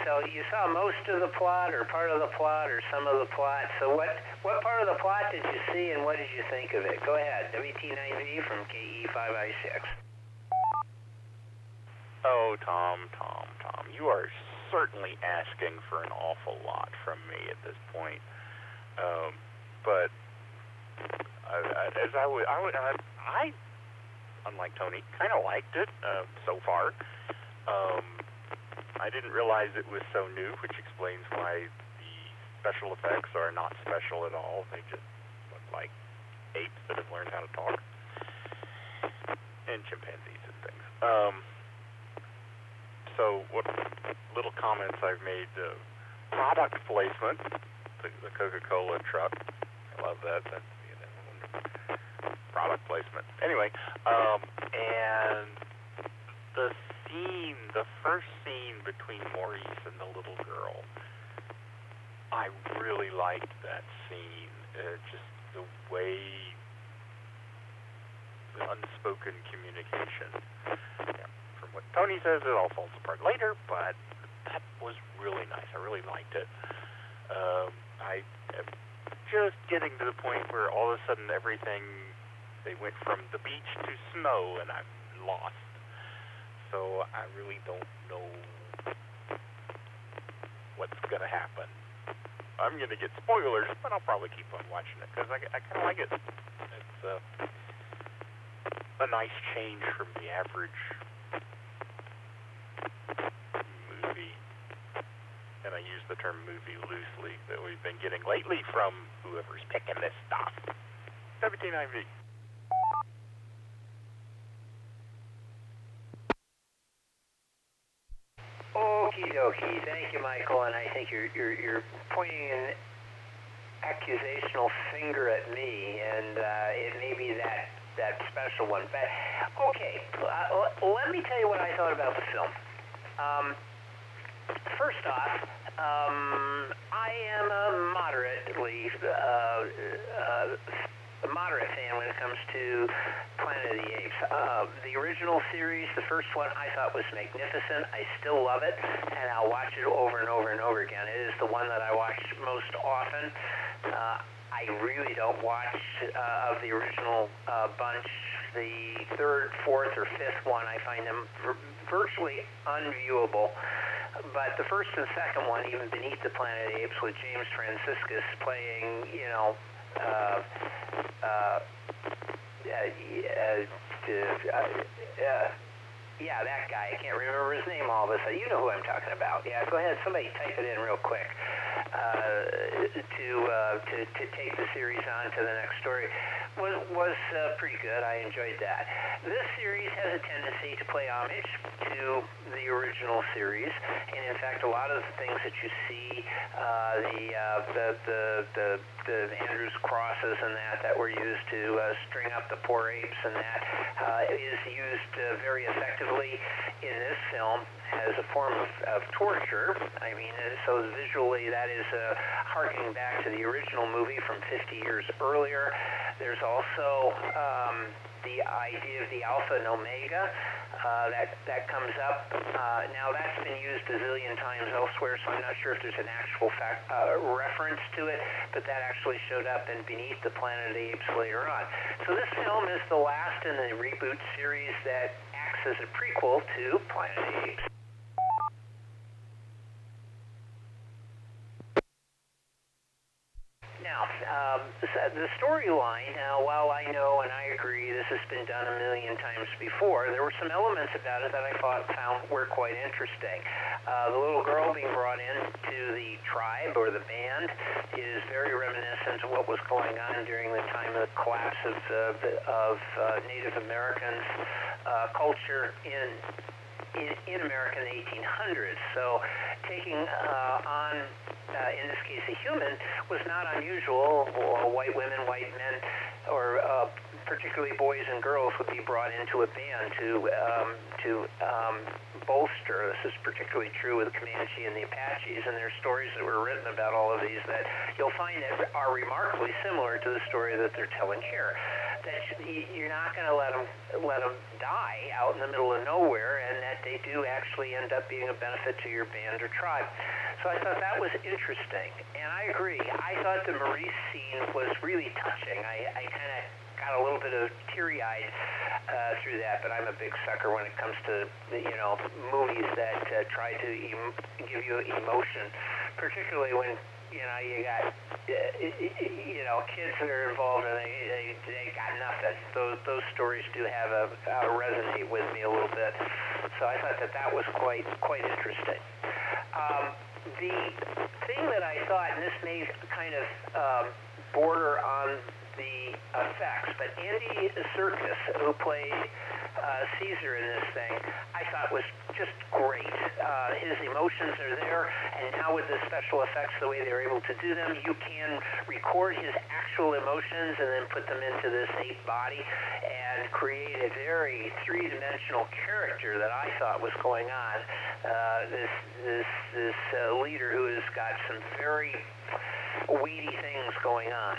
so you saw most of the plot or part of the plot or some of the plot, so what part of the plot did you see and what did you think of it? Go ahead, WT9V from KE5I6.
Oh, Tom, you are certainly asking for an awful lot from me at this point, but I, unlike Tony, kind of liked it so far. I didn't realize it was so new, which explains why the special effects are not special at all. They just look like apes that have learned how to talk, and chimpanzees and things. So what little comments I've made, product placement, the Coca-Cola truck, I love that. That's product placement. Anyway, and the first scene between Maurice and the little girl, I really liked that scene. Just the way, the unspoken communication. Yeah, from what Tony says, it all falls apart later, but that was really nice. I really liked it. I am just getting to the point where all of a sudden they went from the beach to snow, and I'm lost. So I really don't know what's going to happen. I'm going to get spoilers, but I'll probably keep on watching it, because I kind of like it. It's a nice change from the average movie, and I use the term movie loosely, that we've been getting lately from whoever's picking this stuff. WT9V.
Okie dokie, thank you, Michael, and I think you're pointing an accusational finger at me, and it may be that special one. But, okay, let me tell you what I thought about the film. First off, I am a moderate fan when it comes to Planet of the Apes. The original series, the first one, I thought was magnificent. I still love it, and I'll watch it over and over and over again. It is the one that I watch most often. I really don't watch of the original bunch. The third, fourth, or fifth one, I find them virtually unviewable. But the first and second one, even Beneath the Planet of the Apes, with James Franciscus playing, that guy. I can't remember his name all of a sudden. You know who I'm talking about. Yeah, go ahead. Somebody type it in real quick to take the series on to the next story. Was pretty good. I enjoyed that. This series has a tendency to play homage to the original series, and in fact, a lot of the things that you see, the Andrews crosses and that were used to string up the poor apes and that is used very effectively in this film as a form of torture. I mean, so visually that is harkening back to the original movie from 50 years earlier. There's also the idea of the alpha and omega that comes up. Now that's been used a zillion times elsewhere, so I'm not sure if there's an actual reference to it, but that actually showed up in Beneath the Planet of the Apes later on. So this film is the last in the reboot series that acts as a prequel to Planet of the Apes. Now, the storyline, while I know and I agree this has been done a million times before, there were some elements about it that I found were quite interesting. The little girl being brought into the tribe or the band is very reminiscent of what was going on during the time of the collapse of Native Americans' culture in America in the 1800s. So taking on, in this case, a human was not unusual. White women, white men, or particularly boys and girls would be brought into a band to bolster. This is particularly true with the Comanche and the Apaches, and there's stories that were written about all of these that you'll find that are remarkably similar to the story that they're telling here. That you're not going to let them die out in the middle of nowhere, and that they do actually end up being a benefit to your band or tribe. So I thought that was interesting, and I agree. I thought the Maurice scene was really touching. I kind of got a little bit of teary-eyed through that, but I'm a big sucker when it comes to movies that try to give you emotion, particularly when you got kids that are involved and they got nothing. Those stories do have resonate with me a little bit. So I thought that was quite interesting. The thing that I thought, and this may kind of border on the effects, but Andy Serkis, who played Caesar in this thing, I thought was just great. His emotions are there, and now with the special effects, the way they were able to do them, you can record his actual emotions and then put them into this ape body and create a very three-dimensional character that I thought was going on. This leader who has got some very weedy things going on.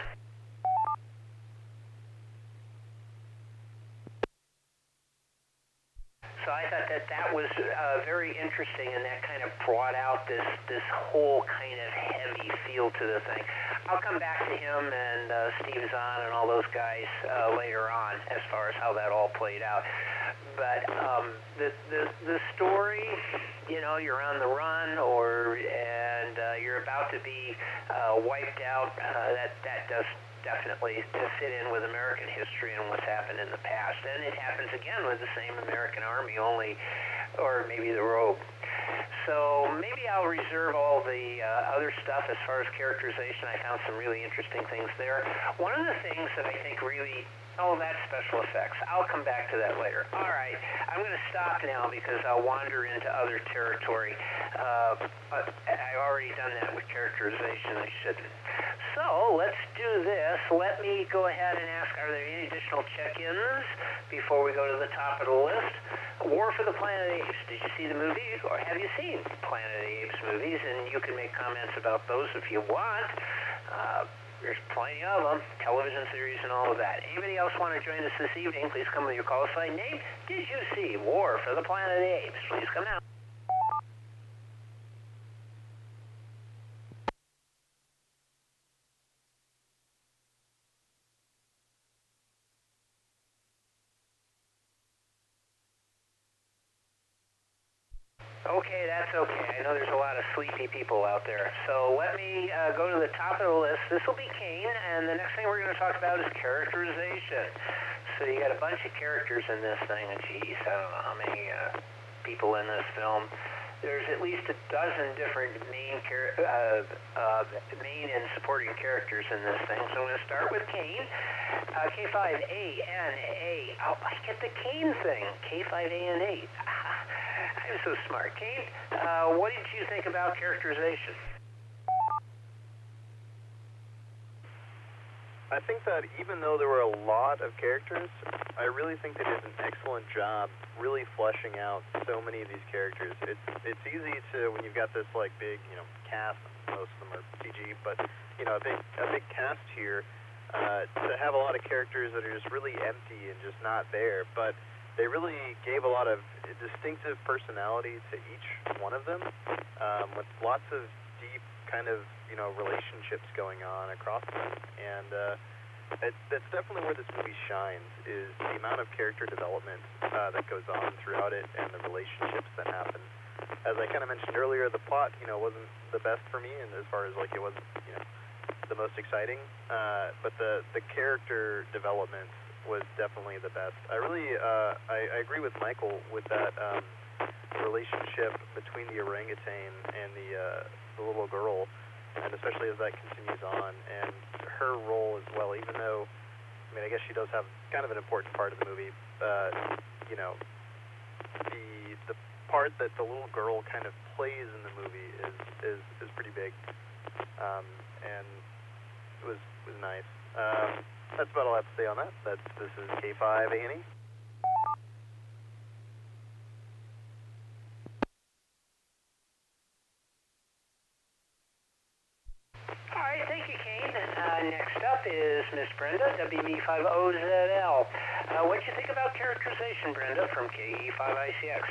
So I thought that was very interesting, and that kind of brought out this whole kind of heavy feel to the thing. I'll come back to him and Steve Zahn and all those guys later on as far as how that all played out. But the story, you're on the run, and you're about to be wiped out. That does definitely to fit in with American history and what's happened in the past. And it happens again with the same American Army, or maybe the Rogue. So maybe I'll reserve all the other stuff as far as characterization. I found some really interesting things there. One of the things that I think really... Oh, that's special effects. I'll come back to that later. All right. I'm going to stop now because I'll wander into other territory. I've already done that with characterization. I shouldn't. So, let's do this. Let me go ahead and ask, are there any additional check-ins before we go to the top of the list? War for the Planet of the Apes. Did you see the movie, or have you seen Planet of the Apes movies? And you can make comments about those if you want. There's plenty of them, television series and all of that. Anybody else want to join us this evening? Please come with your call sign name. Did you see War for the Planet of the Apes? Please come now. Okay, that's okay. I know there's a lot of sleepy people out there. So let me go to the top of the list. This will be Kane, and the next thing we're going to talk about is characterization. So you got a bunch of characters in this thing, and geez, I don't know how many people in this film. There's at least a dozen different main and supporting characters in this thing. So I'm going to start with Kane. K5ANA. Oh, I get the Kane thing. K5ANA. I'm so smart. Kane, what did you think about characterization?
I think that even though there were a lot of characters, I really think they did an excellent job really fleshing out so many of these characters. It's easy to, when you've got this like big, cast, most of them are CG, but a big cast here, to have a lot of characters that are just really empty and just not there, but they really gave a lot of distinctive personality to each one of them, with lots of deep kind of, relationships going on across them. And that's definitely where this movie shines, is the amount of character development that goes on throughout it and the relationships that happen. As I kind of mentioned earlier, the plot, wasn't the best for me, and as far as, it wasn't, the most exciting, but the character development was definitely the best. I really, I agree with Michael with that relationship between the orangutan and the little girl, and especially as that continues on, and her role as well, even though, I guess she does have kind of an important part of the movie, the part that the little girl kind of plays in the movie is pretty big, and it was nice. That's about all I have to say on that. This is K5ANE.
All right, thank you, Kane. Next up is Miss Brenda, WB50ZL. What did you think about characterization, Brenda, from KE5ICX?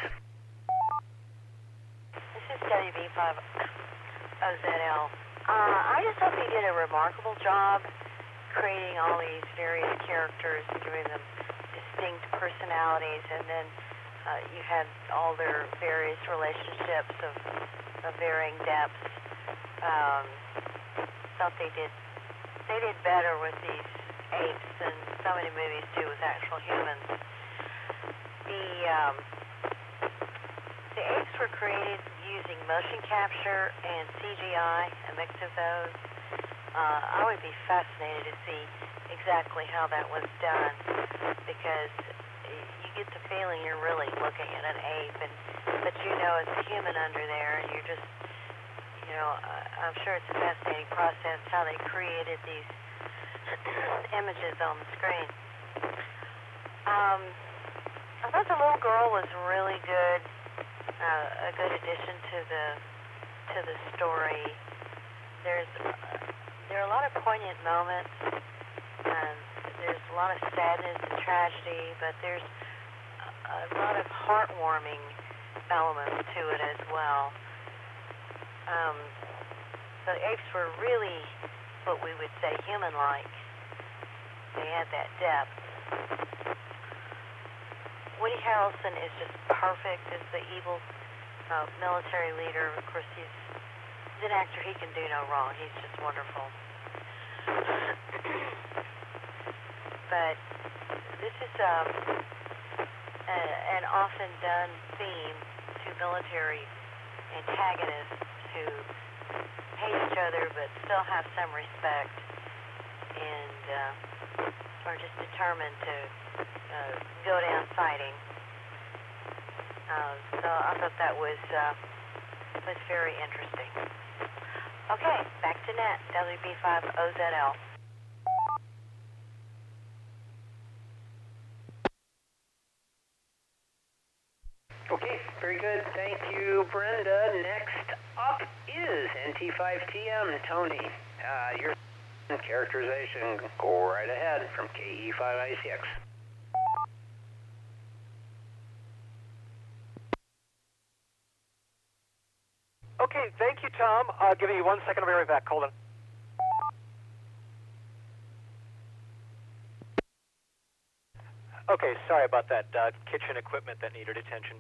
This is WB50ZL. I just thought they did a remarkable job creating all these various characters and giving them distinct personalities, and then you had all their various relationships of varying depths. Thought they did better with these apes than so many movies do with actual humans. The apes were created using motion capture and CGI, a mix of those. I would be fascinated to see exactly how that was done, because you get the feeling you're really looking at an ape, but it's a human under there, and you're just, I'm sure it's a fascinating process how they created these images on the screen. I thought the little girl was really good, a good addition to the story. There are a lot of poignant moments, and there's a lot of sadness and tragedy, but there's a lot of heartwarming elements to it as well. The apes were really what we would say human-like. They had that depth. Woody Harrelson is just perfect as the evil military leader. Of course, he's an actor. He can do no wrong. He's just wonderful. But this is an often done theme to military antagonists who hate each other but still have some respect and are just determined to go down fighting. So I thought that was very interesting. Okay, back to net, WB5OZL.
Okay, very good. Thank you, Brenda. Next up is NT5TM, Tony. Your characterization, go right ahead from KE5ICX.
Okay, thank you, Tom. Give me 1 second. I'll be right back. Hold on. Okay, sorry about that. Kitchen equipment that needed attention.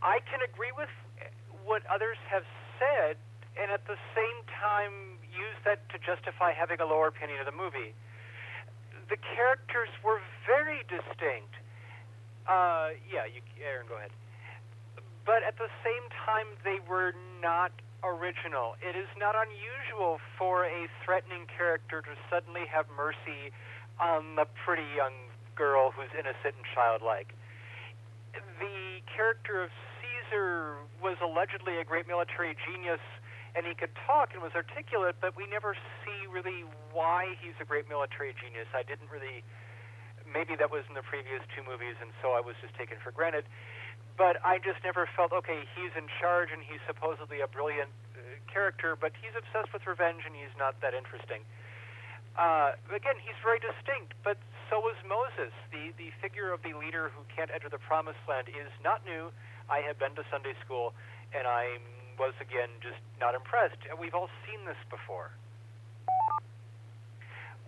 I can agree with what others have said, and at the same time use that to justify having a lower opinion of the movie. The characters were very distinct. Aaron, go ahead. But at the same time, they were not original. It is not unusual for a threatening character to suddenly have mercy on the pretty young girl who's innocent and childlike. The character of Caesar was allegedly a great military genius, and he could talk and was articulate, but we never see really why he's a great military genius. Maybe that was in the previous two movies, and so I was just taken for granted. But I just never felt, okay, he's in charge and he's supposedly a brilliant character, but he's obsessed with revenge and he's not that interesting. Again, he's very distinct, but so was Moses. The figure of the leader who can't enter the promised land is not new. I have been to Sunday school, and I was, again, just not impressed. We've all seen this before.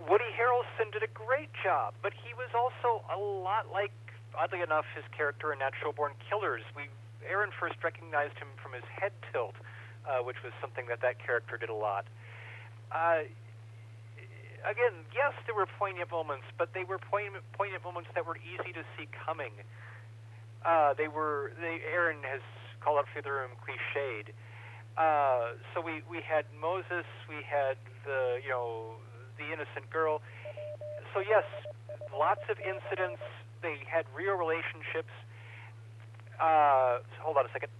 Woody Harrelson did a great job, but he was also a lot like, oddly enough, his character in Natural Born Killers. Aaron first recognized him from his head tilt, which was something that character did a lot. Again, yes, there were poignant moments, but they were poignant moments that were easy to see coming. Aaron has called out for the room cliched. So we had Moses, we had the innocent girl. So yes, lots of incidents. They had real relationships. Hold on a second.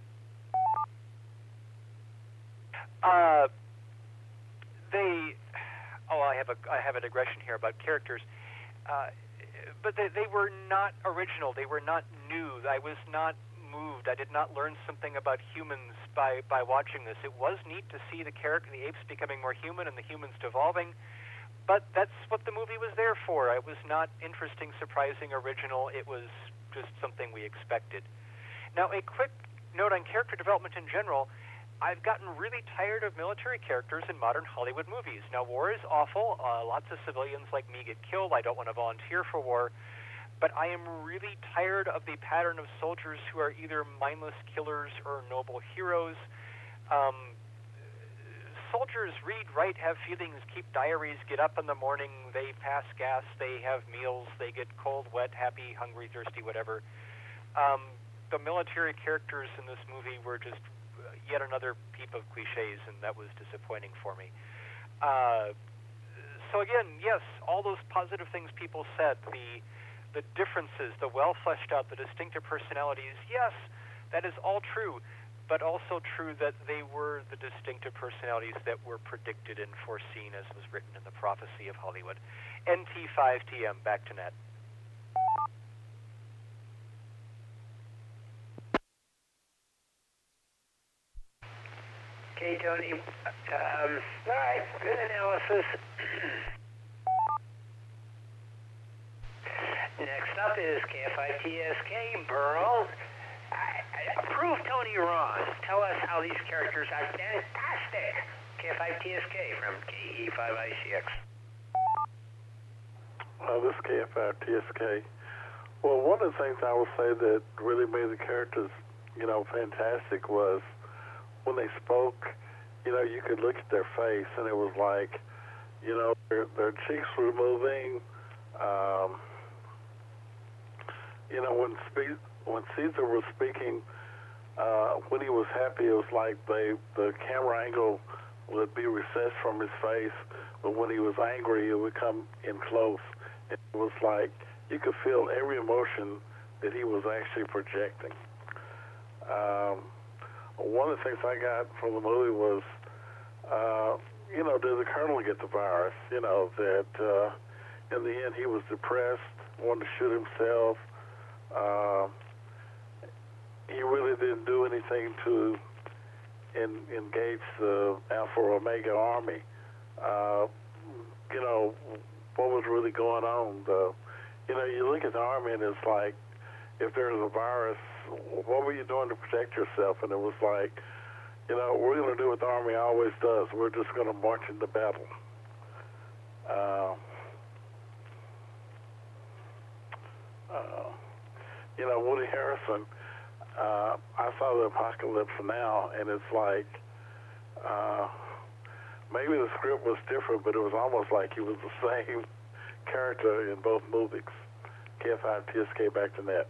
I have a digression here about characters. But they were not original. They were not new. I was not moved. I did not learn something about humans by watching this. It was neat to see the apes becoming more human and the humans devolving. But that's what the movie was there for. It was not interesting, surprising, original. It was just something we expected. Now, a quick note on character development in general. I've gotten really tired of military characters in modern Hollywood movies. Now, war is awful. Lots of civilians like me get killed. I don't want to volunteer for war. But I am really tired of the pattern of soldiers who are either mindless killers or noble heroes. Soldiers read, write, have feelings, keep diaries, get up in the morning, they pass gas, they have meals, they get cold, wet, happy, hungry, thirsty, whatever. The military characters in this movie were just yet another heap of cliches, and that was disappointing for me. So again, yes, all those positive things people said, the differences, the well-fleshed out, the distinctive personalities, yes, that is all true, but also true that they were the distinctive personalities that were predicted and foreseen as was written in the prophecy of Hollywood. NT5TM, back to net.
Okay, Tony. All right, good analysis. Next up is KFITSK, Burl. Prove Tony wrong. Tell us how these characters are fantastic. KFITSK from KE5ICX.
This is KFITSK. Well, one of the things I would say that really made the characters, fantastic was when they spoke, you could look at their face and it was like, their cheeks were moving. When Caesar was speaking, when he was happy, it was like the camera angle would be recessed from his face, but when he was angry, it would come in close. It was like you could feel every emotion that he was actually projecting. One of the things I got from the movie was you know, did the colonel get the virus? You know, that in the end he was depressed, wanted to shoot himself. He really didn't do anything to engage the Alpha Omega army. You know, what was really going on? You know, you look at the army and it's like, if there's a virus, what were you doing to protect yourself? And it was like, you know, we're going to do what the Army always does. We're just going to march into battle. You know, Woody Harrelson, I saw The Apocalypse Now, and it's like, maybe the script was different, but it was almost like he was the same character in both movies. KF5 TSK back to net.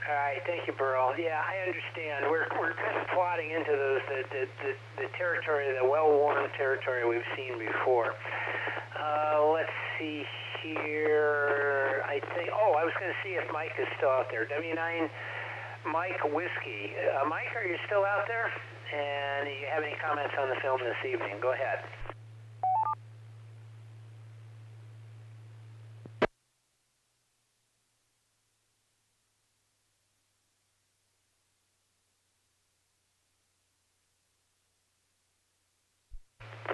All right, thank you, Burl. Yeah, I understand. We're kind of plotting into those the territory, the well-worn territory we've seen before. Let's see here. I think. Oh, I was going to see if Mike is still out there. W9, Mike Whiskey. Mike, are you still out there? And do you have any comments on the film this evening? Go ahead.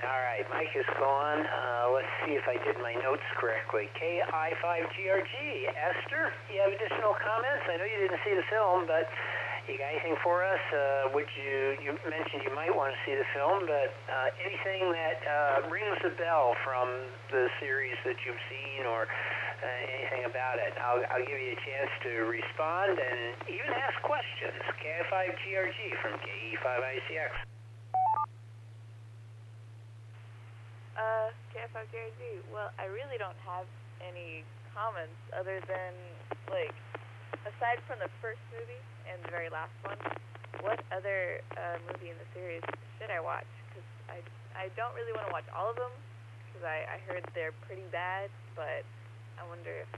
All right, Mike is gone. Let's see if I did my notes correctly. KI5GRG. Esther, you have additional comments? I know you didn't see the film, but you got anything for us? You mentioned you might want to see the film, but anything that rings a bell from the series that you've seen or anything about it? I'll give you a chance to respond and even ask questions. KI5GRG from KE5ICX.
KF5JRG, well, I really don't have any comments other than, like, aside from the first movie and the very last one, what other movie in the series should I watch? Because I don't really want to watch all of them, because I heard they're pretty bad, but I wonder if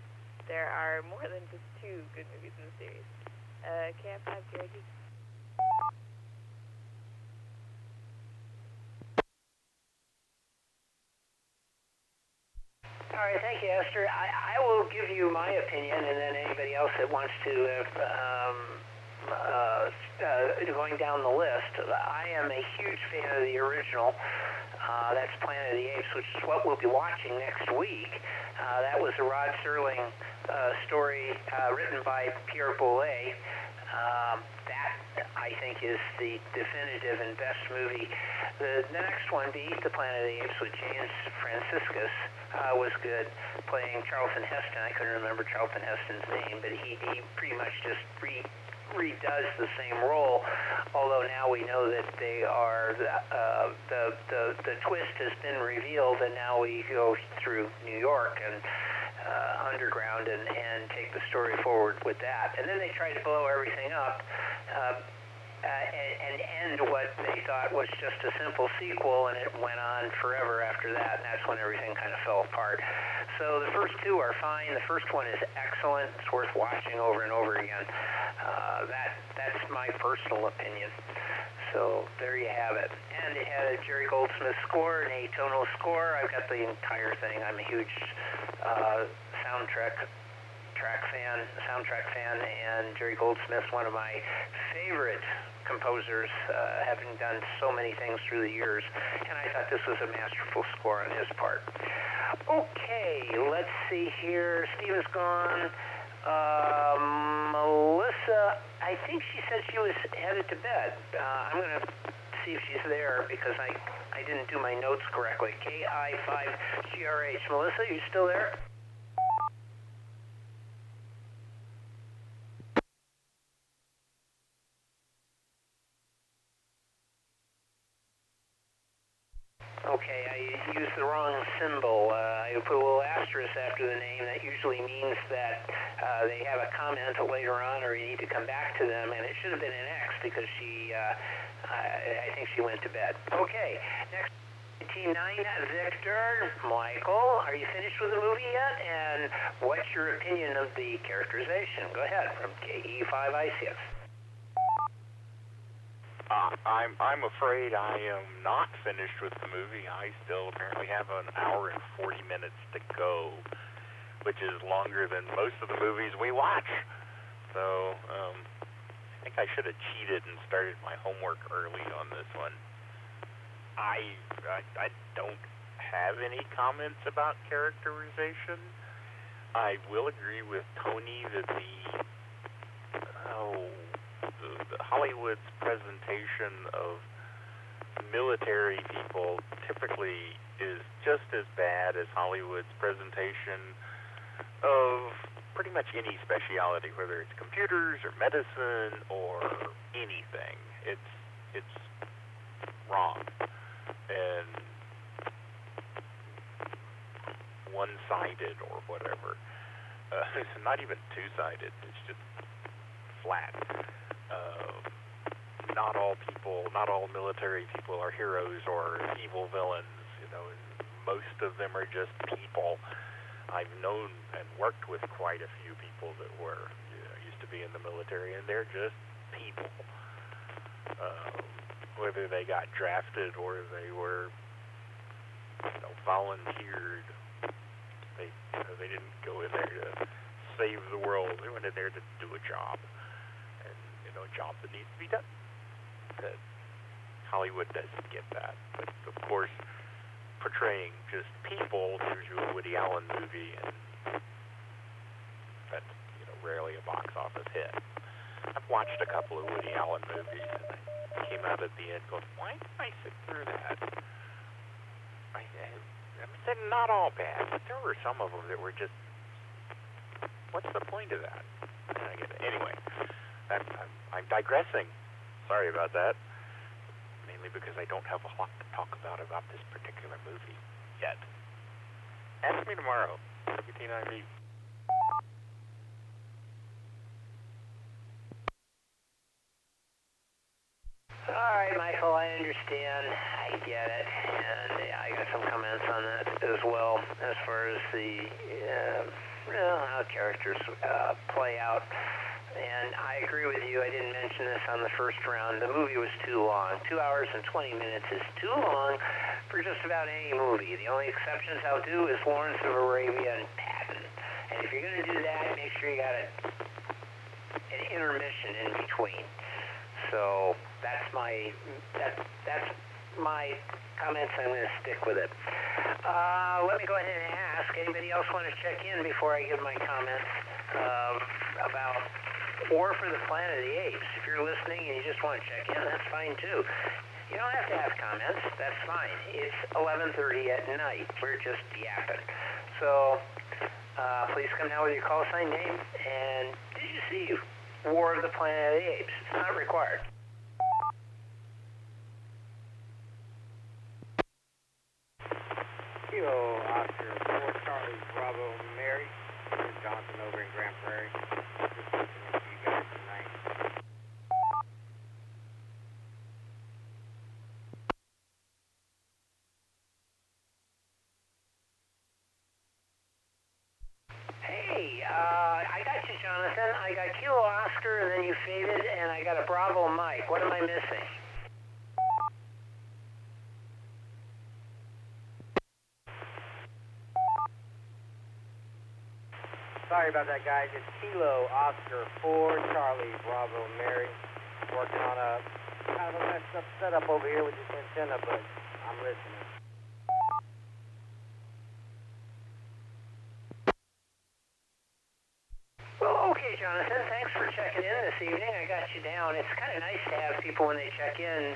there are more than just two good movies in the series. KF5JRG.
All right, thank you, Esther. I will give you my opinion, and then anybody else that wants to, going down the list. I am a huge fan of the original. That's Planet of the Apes, which is what we'll be watching next week. That was a Rod Serling story written by Pierre Boulez. That, I think, is the definitive and best movie. The next one, Beat the Planet of the Apes with James Franciscus, was good, playing Charlton Heston. I couldn't remember Charlton Heston's name, but he pretty much just redoes the same role, although now we know that they are, the twist has been revealed, and now we go through New York and underground and take the story forward with that. And then they tried to blow everything up and end what they thought was just a simple sequel, and it went on forever after that, and that's when everything kind of fell apart. So the first two are fine. The first one is excellent. It's worth watching over and over again. That's my personal opinion. So there you have it. And it had a Jerry Goldsmith score, an atonal score. I've got the entire thing. I'm a huge soundtrack fan, and Jerry Goldsmith's one of my favorite composers, having done so many things through the years, and I thought this was a masterful score on his part. Okay, let's see here. Steven's gone. Melissa, I think she said she was headed to bed. I'm going to see if she's there because I didn't do my notes correctly. KI5GRH. Melissa, you still there? Okay, I used the wrong symbol. I put a little asterisk after the name. That usually means that they have a comment later on or you need to come back to them, and it should have been an X because I think she went to bed. Okay, next Team 9, Victor, Michael, are you finished with the movie yet? And what's your opinion of the characterization? Go ahead, from KE5I6.
I'm afraid I am not finished with the movie. I still apparently have an hour and 40 minutes to go, which is longer than most of the movies we watch. So, I think I should have cheated and started my homework early on this one. I don't have any comments about characterization. I will agree with Tony that the Hollywood's presentation of military people typically is just as bad as Hollywood's presentation of pretty much any speciality, whether it's computers or medicine or anything. It's wrong and one-sided or whatever. It's not even two-sided. It's just flat. Not all military people are heroes or evil villains. You know, most of them are just people. I've known and worked with quite a few people that used to be in the military, and they're just people. Whether they got drafted or they were, volunteered, they didn't go in there to save the world. They went in there to do a job, and a job that needs to be done. That Hollywood doesn't get that, but of course, portraying just people gives you a Woody Allen movie, and that's rarely a box office hit. I've watched a couple of Woody Allen movies, and I came out at the end going, why did I sit through that? I mean, they're not all bad, but there were some of them that were just, what's the point of that? Anyway, I'm digressing. Sorry about that. Mainly because I don't have a lot to talk about this particular movie yet. Ask me tomorrow. WT9B.
All right, Michael, I understand. I get it. And I got some comments on that as well, as far as the how characters play out. And I agree with you. I didn't mention this on the first round. The movie was too long. 2 hours and 20 minutes is too long for just about any movie. The only exceptions I'll do is Lawrence of Arabia and Patton. And if you're going to do that, make sure you got an intermission in between. So that's my comments. I'm going to stick with it. Let me go ahead and ask. Anybody else want to check in before I give my comments about War for the Planet of the Apes? If you're listening and you just want to check in, that's fine too. You don't have to have comments. That's fine. It's 11:30 at night. We're just yapping. So please come down with your call sign name and did you see War of the Planet of the Apes? It's not required.
Kilo Oscar 4 Charlie Bravo Mary. This is Johnson over in Grand Prairie. Just listening to you guys tonight.
Hey, I got you, Jonathan. I got Kilo Oscar, and then you faded, and I got a Bravo Mike. What am I missing?
Sorry about that, guys. It's Kilo Oscar 4 Charlie Bravo Mary. Working on a kind of a messed up setup over here with this antenna, but I'm listening.
Well, okay, Jonathan. Thanks for checking in this evening. I got you down. It's kind of nice to have people when they check in,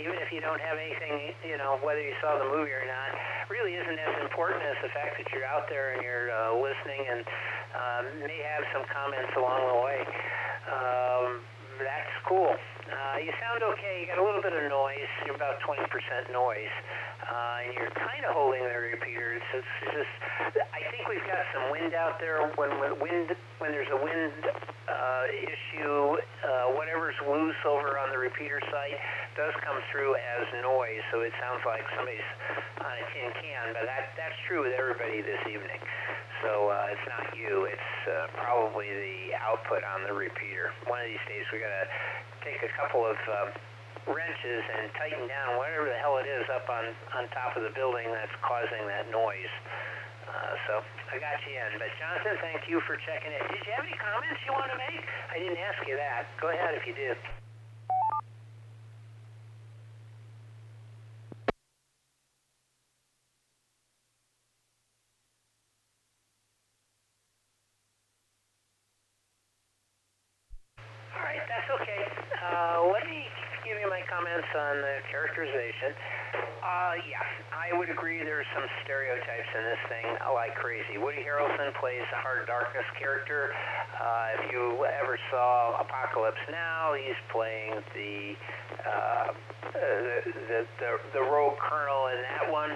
even if you don't have anything, whether you saw the movie or not, really isn't as important as the fact that you're out there and you're listening and may have some comments along the way. That's cool. You sound okay. You got a little bit of noise. You're about 20% noise. And you're kind of holding the repeaters. It's just, I think we've got some wind out there. When there's a wind issue, whatever's loose over on the repeater site does come through as noise. So it sounds like somebody's on a tin can. But that's true with everybody this evening. So it's not you. It's probably the output on the repeater. One of these days we're going to take a couple of wrenches and tighten down whatever the hell it is up on top of the building that's causing that noise. So I got you in. But Jonathan, thank you for checking in. Did you have any comments you want to make? I didn't ask you that. Go ahead if you do. All right, that's okay. Let me give you my comments on the characterization. Yeah, I would agree there's some stereotypes in this thing like crazy. Woody Harrelson plays a Heart of Darkness character. If you ever saw Apocalypse Now, he's playing the rogue colonel in that one.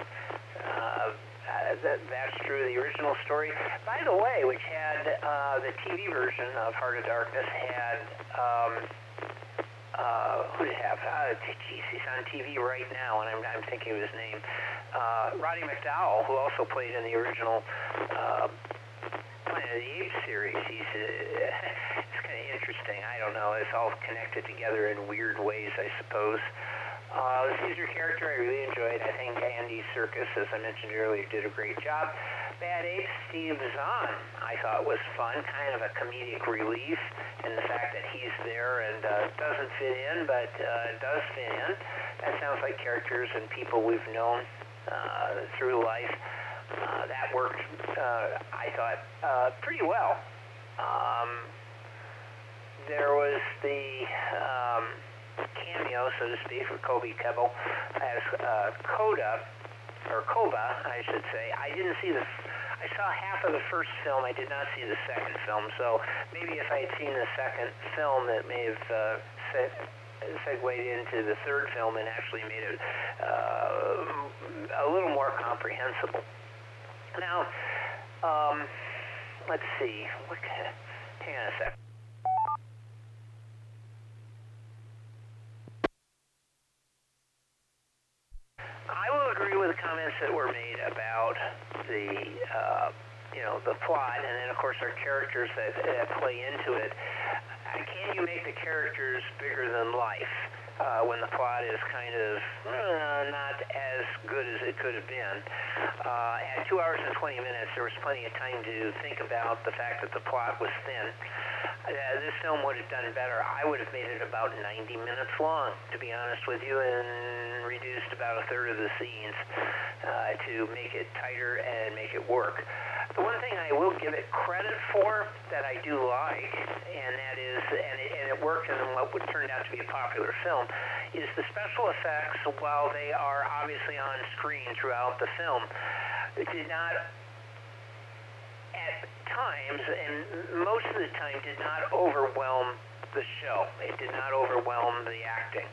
That's true. The original story, by the way, which had the TV version of Heart of Darkness had who did it have? Geez, he's on TV right now, and I'm thinking of his name. Roddy McDowell, who also played in the original Planet of the Apes series. It's kind of interesting. I don't know. It's all connected together in weird ways, I suppose. The Caesar character I really enjoyed. I think Andy Serkis, as I mentioned earlier, did a great job. Bad Ape Steve Zahn, I thought was fun, kind of a comedic relief in the fact that he's there and doesn't fit in, but does fit in. That sounds like characters and people we've known through life. That worked, I thought, pretty well. There was the cameo, so to speak, for Kobe Kebbell as Koba, I should say. I saw half of the first film. I did not see the second film, so maybe if I had seen the second film, it may have segued into the third film and actually made it a little more comprehensible. Now, let's see. Hang on a sec. I will agree with the comments that were made about the plot, and then of course our characters that play into it. Can you make the characters bigger than life when the plot is kind of not as good as it could have been? At 2 hours and 20 minutes, there was plenty of time to think about the fact that the plot was thin. This film would have done better. I would have made it about 90 minutes long, to be honest with you, and reduced about a third of the scenes to make it tighter and make it work. The one thing I will give it credit for that I do like, and that is, and it worked in what would turn out to be a popular film, is the special effects, while they are obviously on screen throughout the film, it did not, at times, and most of the time, did not overwhelm the show. It did not overwhelm the acting,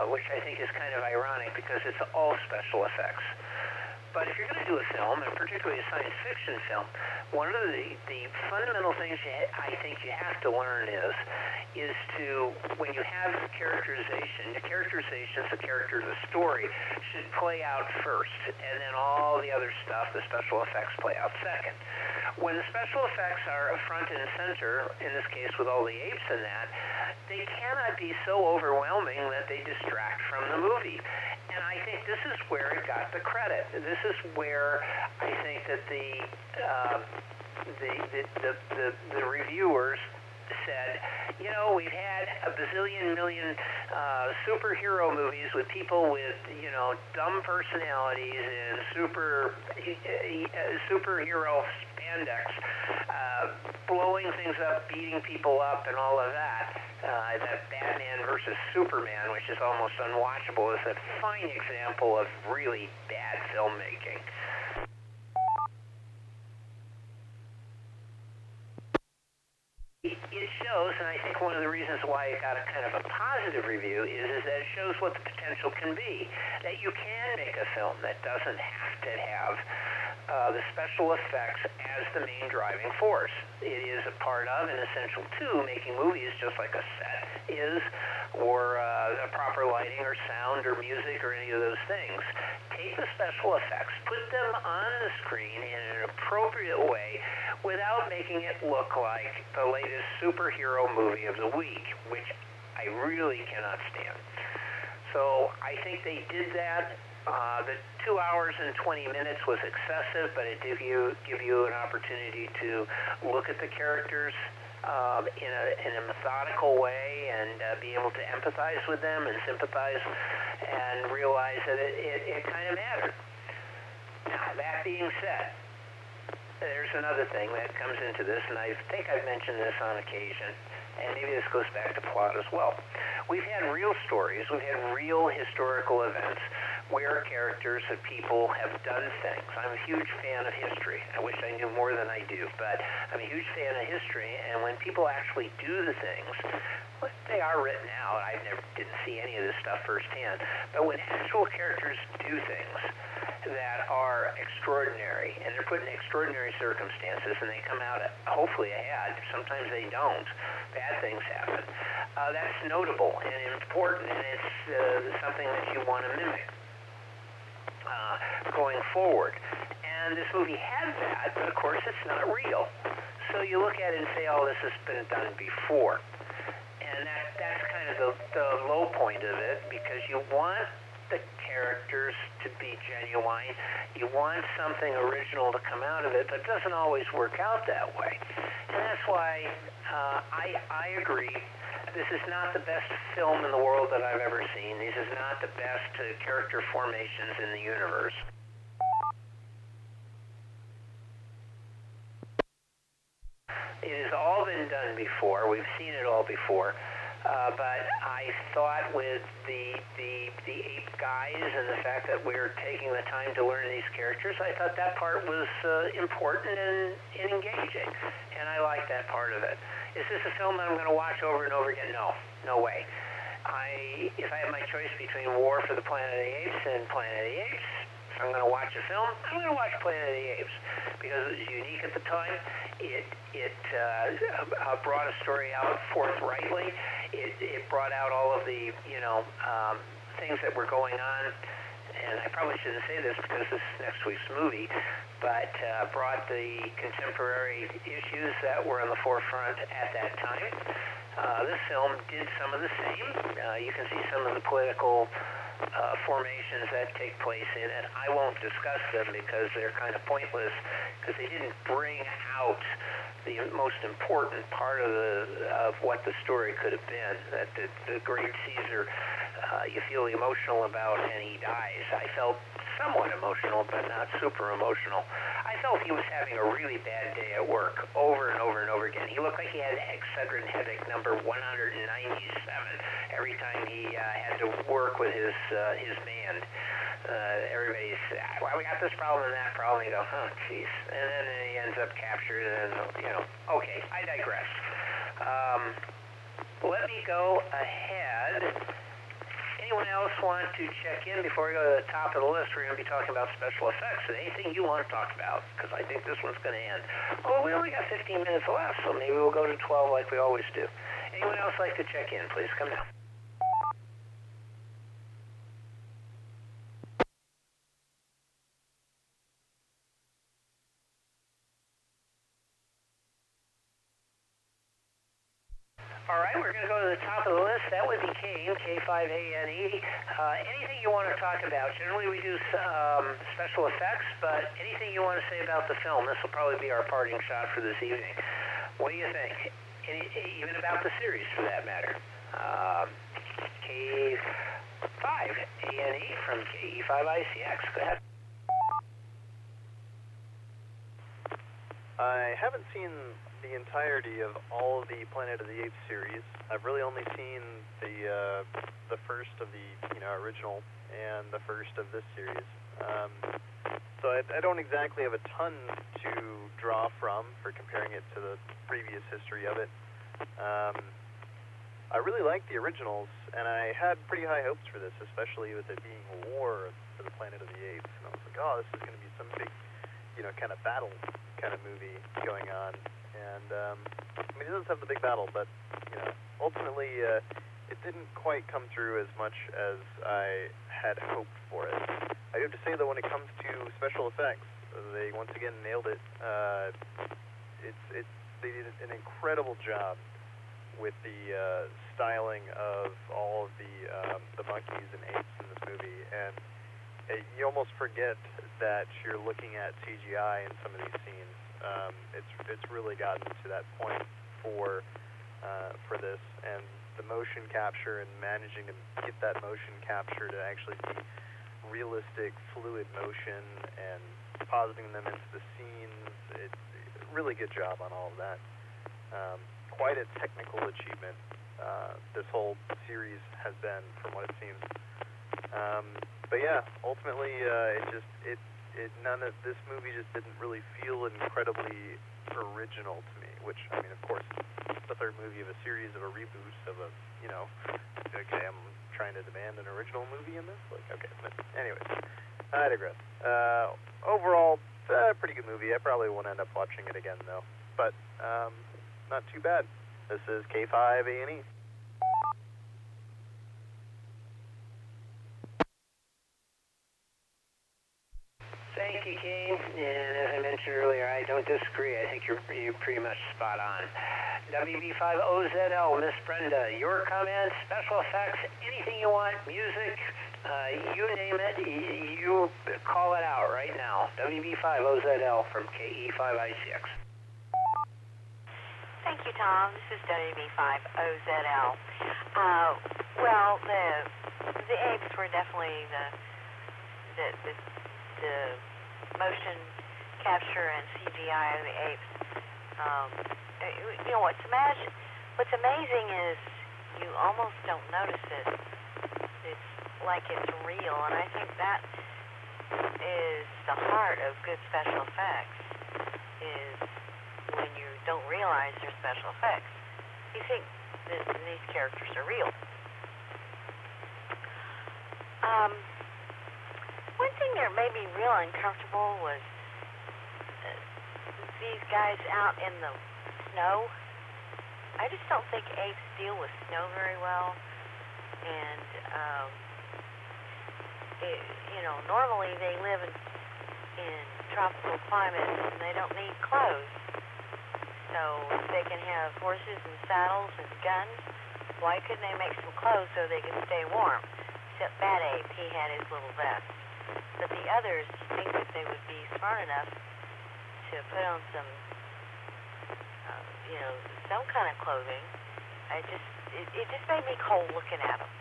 which I think is kind of ironic because it's all special effects. But if you're going to do a film, and particularly a science fiction film, one of the fundamental things I think you have to learn is to, when you have characterization, the characterizations, the character, the story, should play out first, and then all the other stuff, the special effects, play out second. When the special effects are front and center, in this case with all the apes and that, they cannot be so overwhelming that they distract from the movie. And I think this is where it got the credit. This is where I think that the reviewers said, we've had a bazillion million superhero movies with people with, dumb personalities and superhero spandex, blowing things up, beating people up, and all of that. That Batman versus Superman, which is almost unwatchable, is a fine example of really bad filmmaking. It shows, and I think one of the reasons why it got a kind of a positive review is that it shows what the potential can be. That you can make a film that doesn't have to have the special effects as the main driving force. It is a part of and essential to making movies, just like a set is, or proper lighting or sound or music or any of those things. Take the special effects, put them on the screen in an appropriate way without making it look like the latest superhero movie of the week, which I really cannot stand. So I think they did that. The 2 hours and 20 minutes was excessive, but it did give you an opportunity to look at the characters in a methodical way and be able to empathize with them and sympathize and realize that it kind of mattered. Now, that being said, there's another thing that comes into this, and I think I've mentioned this on occasion, and maybe this goes back to plot as well. We've had real stories, we've had real historical events where characters and people have done things. I'm a huge fan of history. I wish I knew more than I do, but I'm a huge fan of history, and when people actually do the things, they are written out. I didn't see any of this stuff firsthand, but when actual characters do things that are extraordinary, and they're put in extraordinary circumstances, and they come out hopefully ahead, sometimes they don't, bad things happen, that's notable and important, and it's something that you want to mimic going forward. And this movie has that, but of course it's not real. So you look at it and say, oh, this has been done before. And that's kind of the low point of it, because you want the characters to be genuine. You want something original to come out of it, but it doesn't always work out that way. And that's why I agree. This is not the best film in the world that I've ever seen. This is not the best character formations in the universe. It has all been done before. We've seen it all before. But I thought with the ape guys and the fact that we're taking the time to learn these characters, I thought that part was important and engaging. And I like that part of it. Is this a film that I'm going to watch over and over again? No. No way. If I have my choice between War for the Planet of the Apes and Planet of the Apes, if I'm going to watch a film, I'm going to watch Planet of the Apes because it was unique at the time. It brought a story out forthrightly. It brought out all of the things that were going on. And I probably shouldn't say this because this is next week's movie, but brought the contemporary issues that were on the forefront at that time. This film did some of the same. You can see some of the political formations that take place in it. I won't discuss them because they're kind of pointless, because they didn't bring out the most important part of what the story could have been. That the great Caesar, you feel emotional about, and he dies. I felt somewhat emotional, but not super emotional. I felt he was having a really bad day at work over and over and over again. He looked like he had Excedrin headache number 197 every time he had to work with his band. Everybody's, well, we got this problem and that problem. You go, oh, jeez. And then he ends up captured, and, okay, I digress. Let me go ahead. Anyone else want to check in before we go to the top of the list? We're going to be talking about special effects and anything you want to talk about, because I think this one's going to end. Oh, we only got 15 minutes left, so maybe we'll go to 12 like we always do. Anyone else like to check in? Please come down. All right, we're going to go to the top of the list. That would be Kane, K5ANE. Anything you want to talk about? Generally, we do special effects, but anything you want to say about the film? This will probably be our parting shot for this evening. What do you think? Even about the series, for that matter. K5ANE from KE5ICX. Go ahead.
I haven't seen the entirety of all of the Planet of the Apes series. I've really only seen the first of the original and the first of this series. So I don't exactly have a ton to draw from for comparing it to the previous history of it. I really liked the originals, and I had pretty high hopes for this, especially with it being war for the Planet of the Apes. And I was like, oh, this is going to be some big, kind of battle kind of movie going on. And, I mean, it does have the big battle, but, ultimately, it didn't quite come through as much as I had hoped for it. I have to say, though, when it comes to special effects, they once again nailed it. They did an incredible job with the styling of all of the monkeys and apes in this movie, and you almost forget that you're looking at CGI in some of these scenes. It's really gotten to that point for this, and the motion capture and managing to get that motion capture to actually be realistic, fluid motion, and positing them into the scenes. It's a really good job on all of that. Quite a technical achievement this whole series has been, from what it seems. But yeah, ultimately, this movie just didn't really feel incredibly original to me. Which, I mean, of course, it's the third movie of a series of a reboot of a, okay, I'm trying to demand an original movie in this. Like, okay, but anyways, I digress. Overall, pretty good movie. I probably won't end up watching it again though. But not too bad. This is K5A&E.
Thank you, Kane. And as I mentioned earlier, I don't disagree. I think you're pretty much spot on. WB5OZL, Miss Brenda, your comments, special effects, anything you want, music, you name it, you call it out right now. WB5OZL from KE5ICX.
Thank you, Tom. This is WB5OZL. Well, the apes were definitely the motion capture and CGI of the apes. What's amazing is you almost don't notice it. It's like it's real, and I think that is the heart of good special effects, is when you don't realize they're special effects. You think that these characters are real. One thing that made me real uncomfortable was these guys out in the snow. I just don't think apes deal with snow very well, and normally they live in tropical climates and they don't need clothes. So if they can have horses and saddles and guns, why couldn't they make some clothes so they could stay warm? Except that ape, he had his little vest. But the others, you think that they would be smart enough to put on some kind of clothing. It just made me cold looking at them.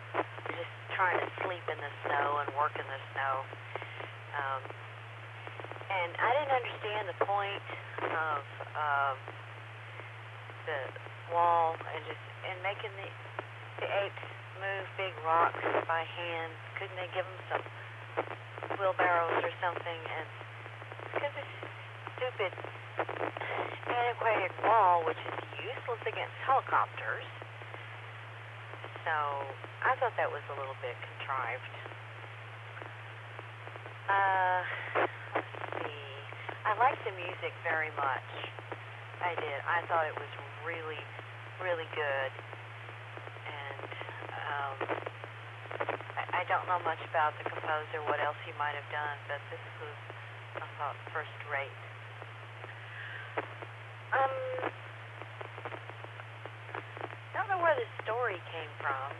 Just trying to sleep in the snow and work in the snow. And I didn't understand the point of the wall and making the apes move big rocks by hand. Couldn't they give them some wheelbarrows or something? And because this stupid antiquated wall, which is useless against helicopters. So I thought that was a little bit contrived. Let's see. I liked the music very much. I did. I thought it was really, really good. And I don't know much about the composer, what else he might have done, but this was, I thought, first rate. Don't know where the story came from.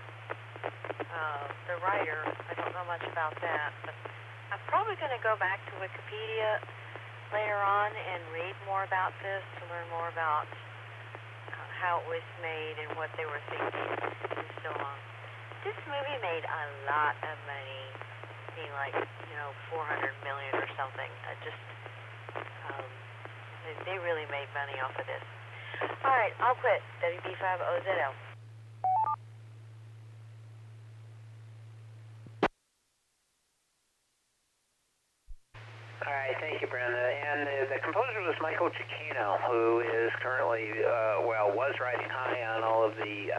The writer, I don't know much about that, but I'm probably going to go back to Wikipedia later on and read more about this to learn more about how it was made and what they were thinking and so on. This movie made a lot of money, like, $400 million or something. They really made money off of this. All right, I'll quit. WB5OZL.
All right, thank you, Brenda. And the the composer was Michael Giacchino, who is currently, was riding high on all of the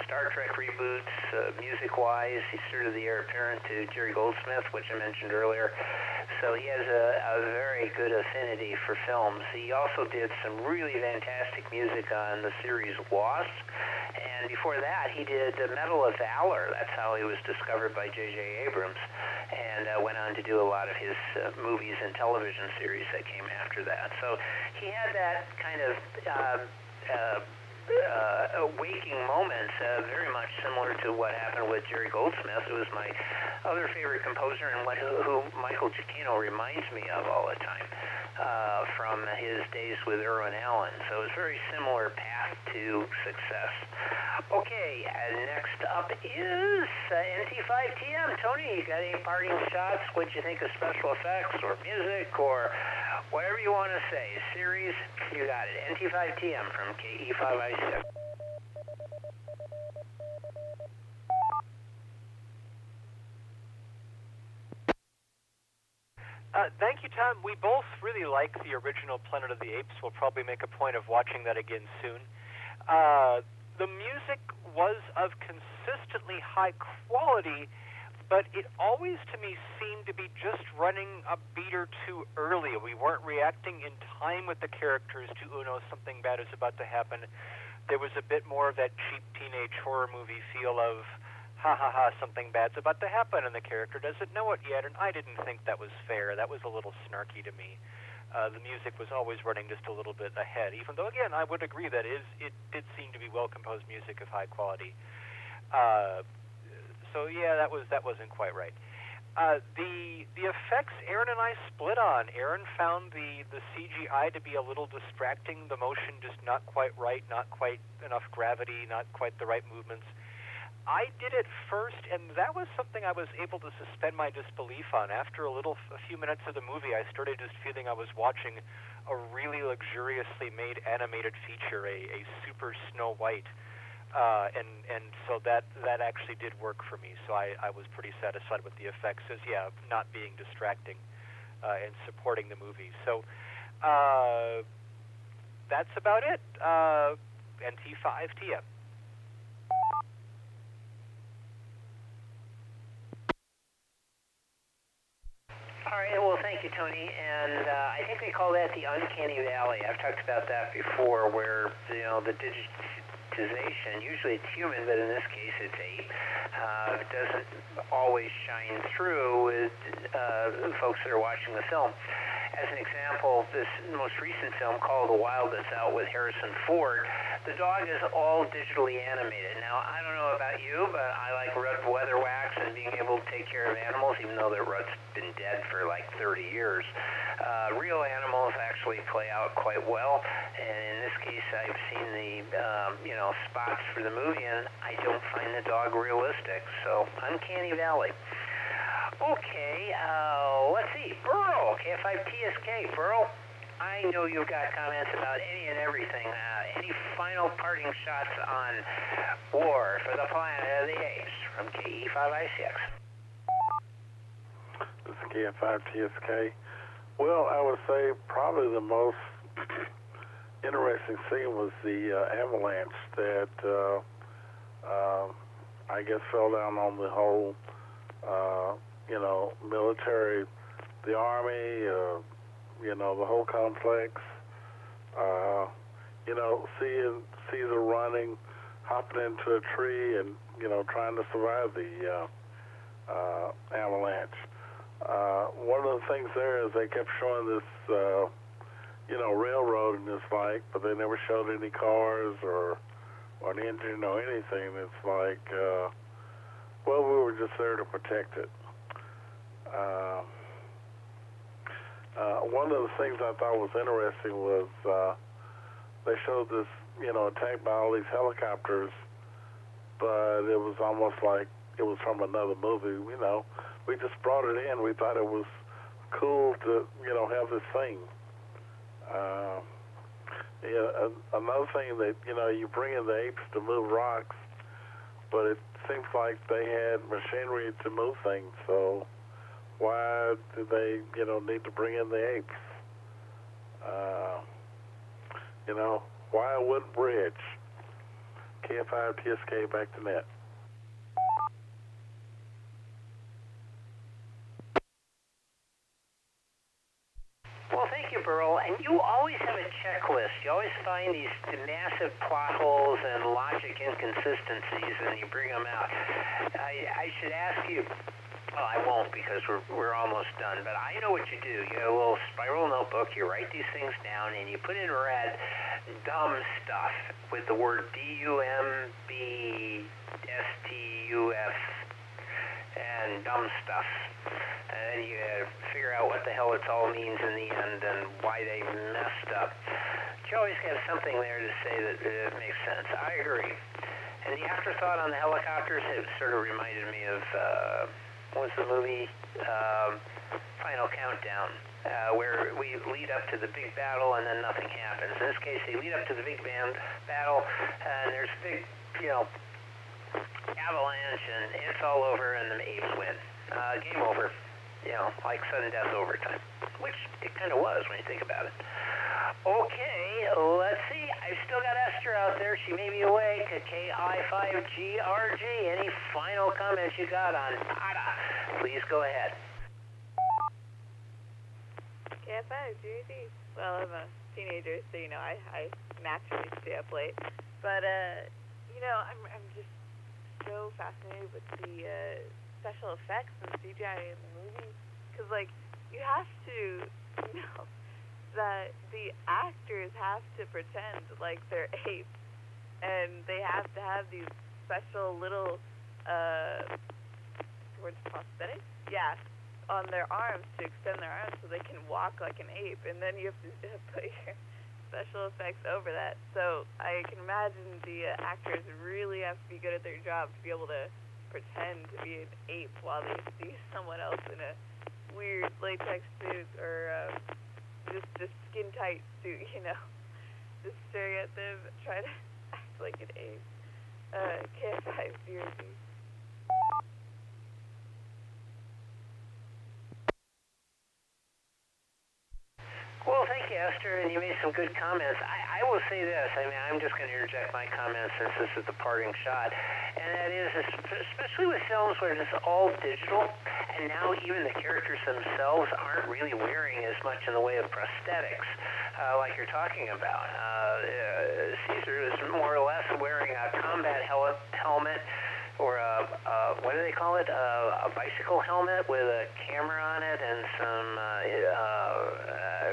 Star Trek reboots, music-wise. He's sort of the heir apparent to Jerry Goldsmith, which I mentioned earlier. So he has a very good affinity for films. He also did some really fantastic music on the series Lost. And before that, he did Medal of Valor. That's how he was discovered by J.J. Abrams, and went on to do a lot of his movies and television series that came after that. So he had that kind of waking moments, very much similar to what happened with Jerry Goldsmith, who was my other favorite composer and who Michael Giacchino reminds me of all the time, from his days with Irwin Allen. So it's a very similar path to success. Okay, next up is NT5TM. Tony, you got any parting shots? What'd you think of special effects or music or whatever you want to say? Series, you got it. NT5TM from KE5I6.
Thank you, Tom. We both really like the original Planet of the Apes. We'll probably make a point of watching that again soon. The music was of consistently high quality, but it always, to me, seemed to be just running a beat or two early. We weren't reacting in time with the characters to, oh no, something bad is about to happen. There was a bit more of that cheap teenage horror movie feel of, ha ha ha, something bad's about to happen, and the character doesn't know it yet, and I didn't think that was fair. That was a little snarky to me. The music was always running just a little bit ahead, even though, again, I would agree that it did seem to be well-composed music of high quality. So, yeah, that wasn't quite right. The effects Aaron and I split on. Aaron found the CGI to be a little distracting, the motion just not quite right, not quite enough gravity, not quite the right movements. I did it first, and that was something I was able to suspend my disbelief on. After a few minutes of the movie, I started just feeling I was watching a really luxuriously made animated feature, a super Snow White, and so that actually did work for me. So I was pretty satisfied with the effects as, not being distracting and supporting the movie. So that's about it. NT5TM.
All right, well, thank you, Tony. And I think they call that the uncanny valley. I've talked about that before, where, the digitization, usually it's human, but in this case it's ape, doesn't always shine through with folks that are watching the film. As an example, this most recent film called The Wild That's Out with Harrison Ford, the dog is all digitally animated. Now, I don't know about you, but I like Rudd Weatherwax and being able to take care of animals, even though that Rudd's been dead for like 30 years. Real animals actually play out quite well, and in this case, I've seen the spots for the movie, and I don't find the dog realistic. So, uncanny valley. Okay, let's see. Burl, KF5TSK. Burl, I know you've got comments about any and everything. Any final parting shots on War for the Planet of the Apes from KE5I6?
This is KF5TSK. Well, I would say probably the most interesting scene was the avalanche that I guess fell down on the whole military, the army, the whole complex. Seeing Caesar running, hopping into a tree, and trying to survive the avalanche. One of the things there is they kept showing this, railroad and it's like, but they never showed any cars or an engine or anything. It's like, we were just there to protect it. One of the things I thought was interesting was they showed this, attack by all these helicopters, but it was almost like it was from another movie. We just brought it in. We thought it was cool to, have this thing. Another thing that, you bring in the apes to move rocks, but it seems like they had machinery to move things, so why did they, need to bring in the apes? Wildwood Bridge. KF5 TSK back to net.
Well, thank you, Burl. And you always have a checklist. You always find these massive plot holes and logic inconsistencies, and you bring them out. I should ask you. Well, I won't because we're almost done. But I know what you do. You have a little spiral notebook. You write these things down, and you put in red dumb stuff with the word DUMBSTUF and dumb stuff. And then you figure out what the hell it all means in the end and why they messed up. But you always have something there to say that it makes sense. I agree. And the afterthought on the helicopters, it sort of reminded me of, what was the movie? Final Countdown, where we lead up to the big battle and then nothing happens. In this case, they lead up to the big battle and there's a big, avalanche and it's all over and the apes win. Game over. Like sudden death overtime, which it kind of was when you think about it. Okay, let's see. I've still got Esther out there. She may be awake at KI5GRG. Any final comments you got on ADA? Please go ahead.
KI5GRG. Well, I'm a teenager, so, I naturally stay up late. But, I'm just so fascinated with the special effects and CGI in the movie. Because, you have to know that the actors have to pretend like they're apes. And they have to have these special little, prosthetics? Yeah, on their arms to extend their arms so they can walk like an ape. And then you have to put your special effects over that. So I can imagine the actors really have to be good at their job to be able to pretend to be an ape while they see someone else in a weird latex suit or just skin tight suit, just staring at them, try to act like an ape. KF5GRG.
Well, thank you, Esther, and you made some good comments. I will say this. I'm just going to interject my comments since this is the parting shot, and that is, especially with films where it's all digital, and now even the characters themselves aren't really wearing as much in the way of prosthetics, like you're talking about. Caesar is more or less wearing a combat helmet, or what do they call it? A bicycle helmet with a camera on it and some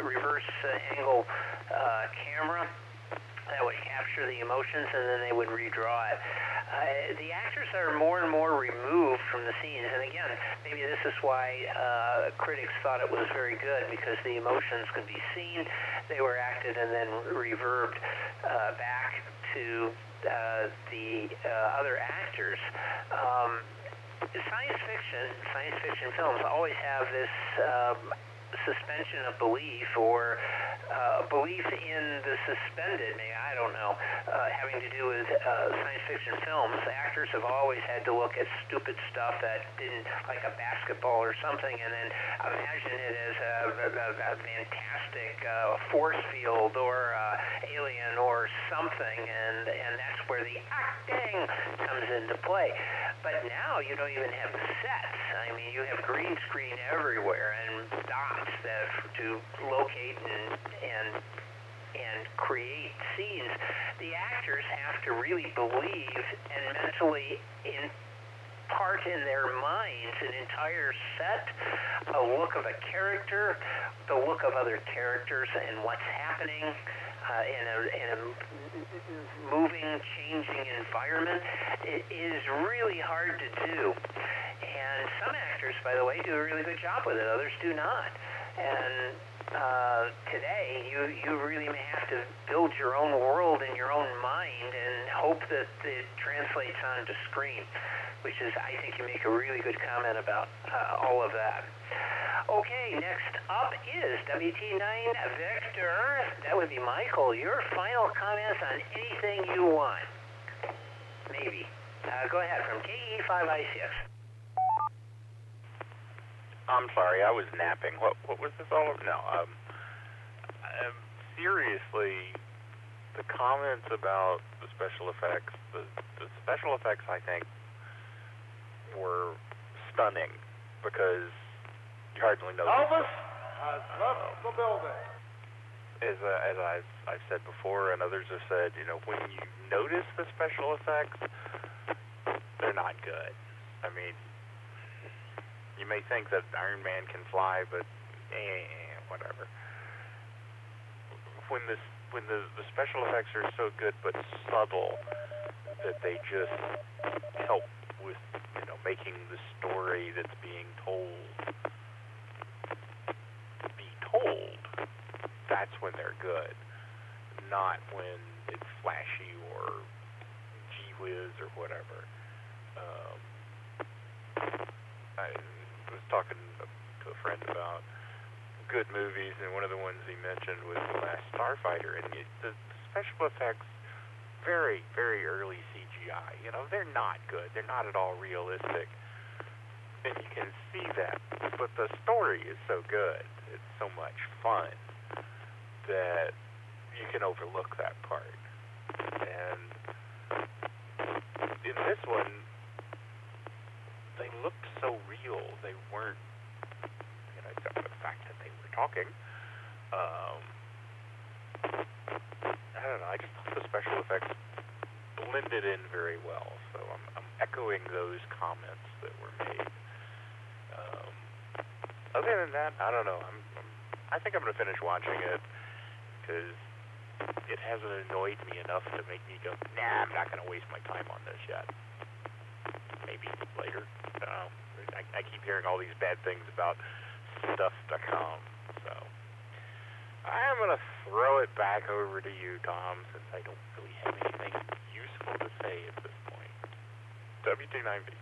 reverse angle camera that would capture the emotions, and then they would redraw it. The actors are more and more removed from the scenes, and again, maybe this is why critics thought it was very good, because the emotions could be seen, they were acted and then reverbed back to the other actors. Science fiction films always have this suspension of belief, or belief in the suspended, I don't know, having to do with science fiction films. Actors have always had to look at stupid stuff that didn't, like a basketball or something, and then imagine it as a fantastic force field or alien or something, and that's where the acting comes into play. But now you don't even have sets. You have green screen everywhere and dots to locate and create scenes. The actors have to really believe and mentally impart in their minds an entire set, a look of a character, the look of other characters, and what's happening in a moving, changing environment. It is really hard to do. And some actors, by the way, do a really good job with it. Others do not. And today, you really may have to build your own world in your own mind and hope that it translates onto screen, which is, I think you make a really good comment about all of that. Okay, next up is WT9 Victor. That would be Michael. Your final comments on anything you want. Maybe. Go ahead, from KE5I6.
I'm sorry, I was napping. What was this all of? No, seriously, the comments about the special effects, the special effects, I think, were stunning because you hardly know.
Elvis has left the building.
As I've said before, and others have said, when you notice the special effects, they're not good. I mean, you may think that Iron Man can fly, but whatever. When the special effects are so good but subtle that they just help with making the story that's being told be told, that's when they're good, not when it's flashy or gee whiz or whatever. I was talking to a friend about good movies, and one of the ones he mentioned was The Last Starfighter, and the special effects, very, very early CGI, they're not good. They're not at all realistic, and you can see that, but the story is so good, it's so much fun, that you can overlook that part. And in this one, they looked so real. They weren't, except for the fact that they were talking. I don't know. I just thought the special effects blended in very well. So I'm echoing those comments that were made. Other than that, I don't know. I think I'm going to finish watching it because it hasn't annoyed me enough to make me go, nah, I'm not going to waste my time on this yet. Maybe later. I don't know. I keep hearing all these bad things about stuff.com, so I'm going to throw it back over to you, Tom, since I don't really have anything useful to say at this point. WT9V.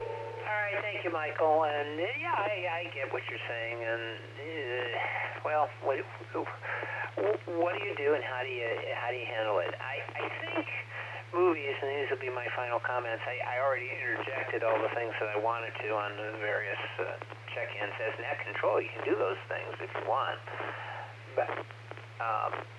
All right, thank you, Michael. And yeah, I get what you're saying. And well, what do you do, and how do you handle it? I think movies, and these will be my final comments. I already interjected all the things that I wanted to on the various check-ins. As net control, you can do those things if you want. But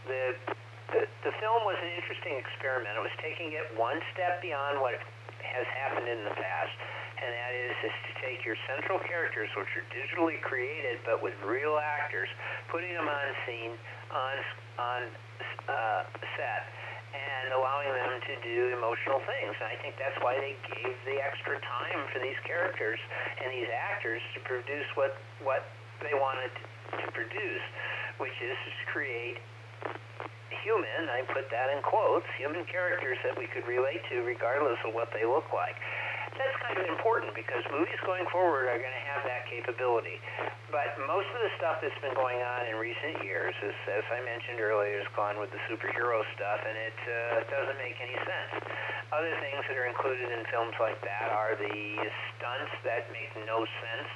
the film was an interesting experiment. It was taking it one step beyond what has happened in the past, and that is to take your central characters, which are digitally created but with real actors, putting them on scene, on set, and allowing them to do emotional things. And I think that's why they gave the extra time for these characters and these actors to produce what they wanted to produce, which is to create human, I put that in quotes, human characters that we could relate to regardless of what they look like. That's kind of important because movies going forward are going to have that capability. But most of the stuff that's been going on in recent years is, as I mentioned earlier, has gone with the superhero stuff, and it doesn't make any sense. Other things that are included in films like that are the stunts that make no sense.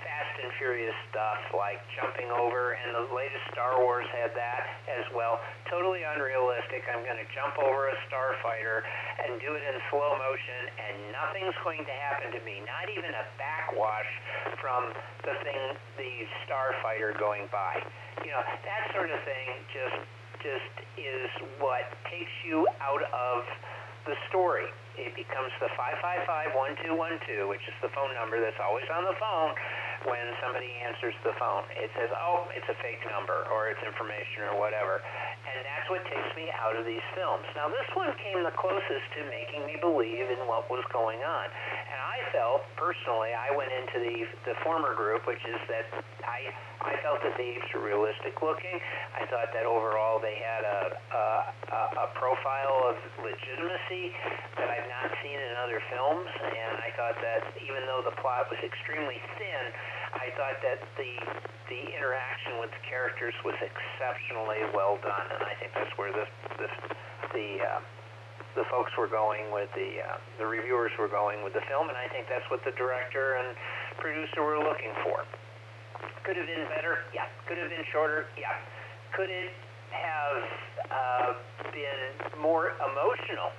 Fast and Furious stuff like jumping over, and the latest Star Wars had that as well. Totally unrealistic. I'm going to jump over a starfighter and do it in slow motion, and nothing's going to happen to me. Not even a backwash from the starfighter going by. That sort of thing just is what takes you out of the story. It becomes the 555-1212, which is the phone number that's always on the phone when somebody answers the phone. It says, oh, it's a fake number, or it's information, or whatever. And that's what takes me out of these films. Now, this one came the closest to making me believe in what was going on. And I felt, personally, I went into the former group, which is that I felt that the apes were realistic looking. I thought that overall they had a profile of legitimacy that I've not seen in other films, and I thought that even though the plot was extremely thin, I thought that the interaction with the characters was exceptionally well done, and I think that's where the folks were going with the reviewers were going with the film, and I think that's what the director and producer were looking for. Could have been better? Yeah. Could have been shorter? Yeah. Could it have been more emotional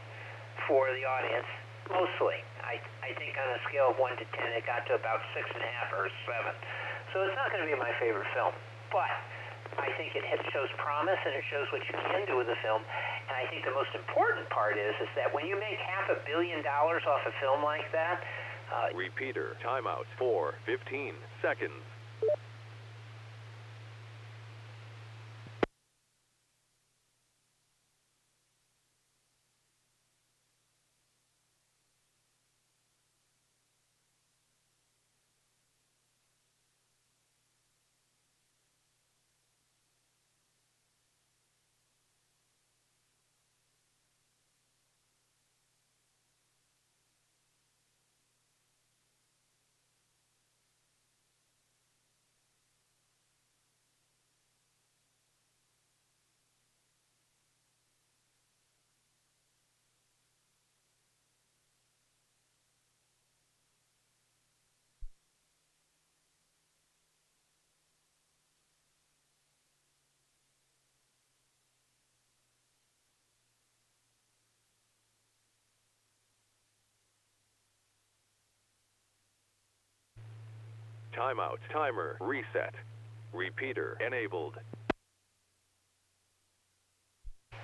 for the audience? mostly. I think on a scale of 1 to 10, it got to about 6.5 or 7. So it's not going to be my favorite film, but I think it shows promise and it shows what you can do with a film. And I think the most important part is that when you make $500 million off a film like that,
Repeater, timeout for 15 seconds. Timeout. Timer reset. Repeater enabled.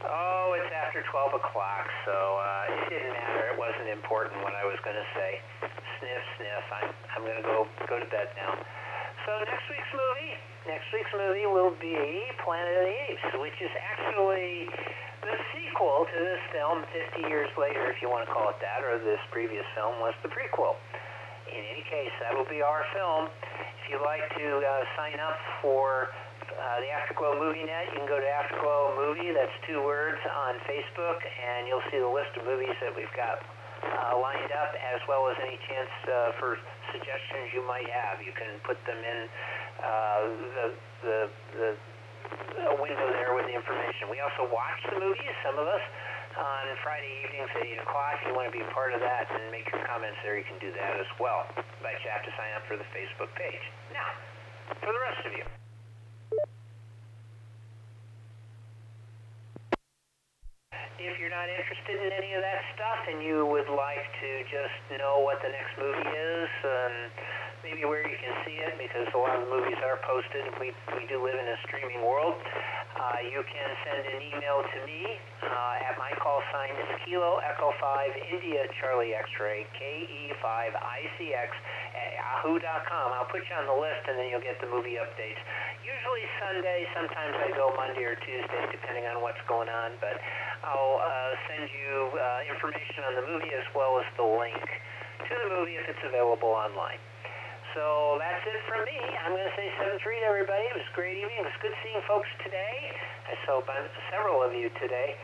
Oh, it's after 12 o'clock, so it didn't matter. It wasn't important what I was going to say. Sniff, sniff. I'm going to go to bed now. So next week's movie will be Planet of the Apes, which is actually the sequel to this film 50 years later, if you want to call it that, or this previous film was the prequel. In any case, that will be our film. If you'd like to sign up for the Afterglow Movie Net, you can go to Afterglow Movie, that's 2 words, on Facebook, and you'll see the list of movies that we've got lined up, as well as any chance for suggestions you might have. You can put them in the window there with the information. We also watch the movies, some of us, on Friday evenings at 8 o'clock. If you want to be a part of that and make your comments there, you can do that as well. But you have to sign up for the Facebook page. Now, for the rest of you. If you're not interested in any of that stuff and you would like to just know what the next movie is and maybe where you can see it, because a lot of the movies are posted, we do live in a streaming world, you can send an email to me at my call sign is Kilo Echo 5 India Charlie X-Ray KE5ICX at yahoo.com. I'll put you on the list and then you'll get the movie updates. Usually Sunday, sometimes I go Monday or Tuesday depending on what's going on, but I'll send you information on the movie as well as the link to the movie if it's available online. So that's it from me. I'm going to say 7-3 to everybody. It was a great evening. It was good seeing folks today. I saw several of you today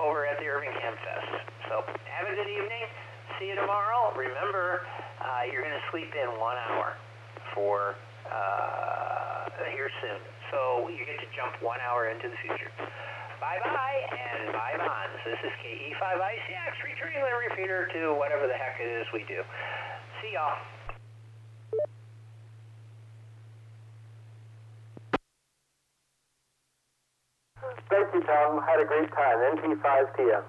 over at the Irvingham Fest. So have a good evening. See you tomorrow. Remember, you're going to sleep in 1 hour for here soon. So you get to jump 1 hour into the future. Bye-bye and bye-bonds. This is KE5ICX, returning the repeater to whatever the heck it is we do. See y'all.
Thank you, Tom. Had a great time. NT5TM.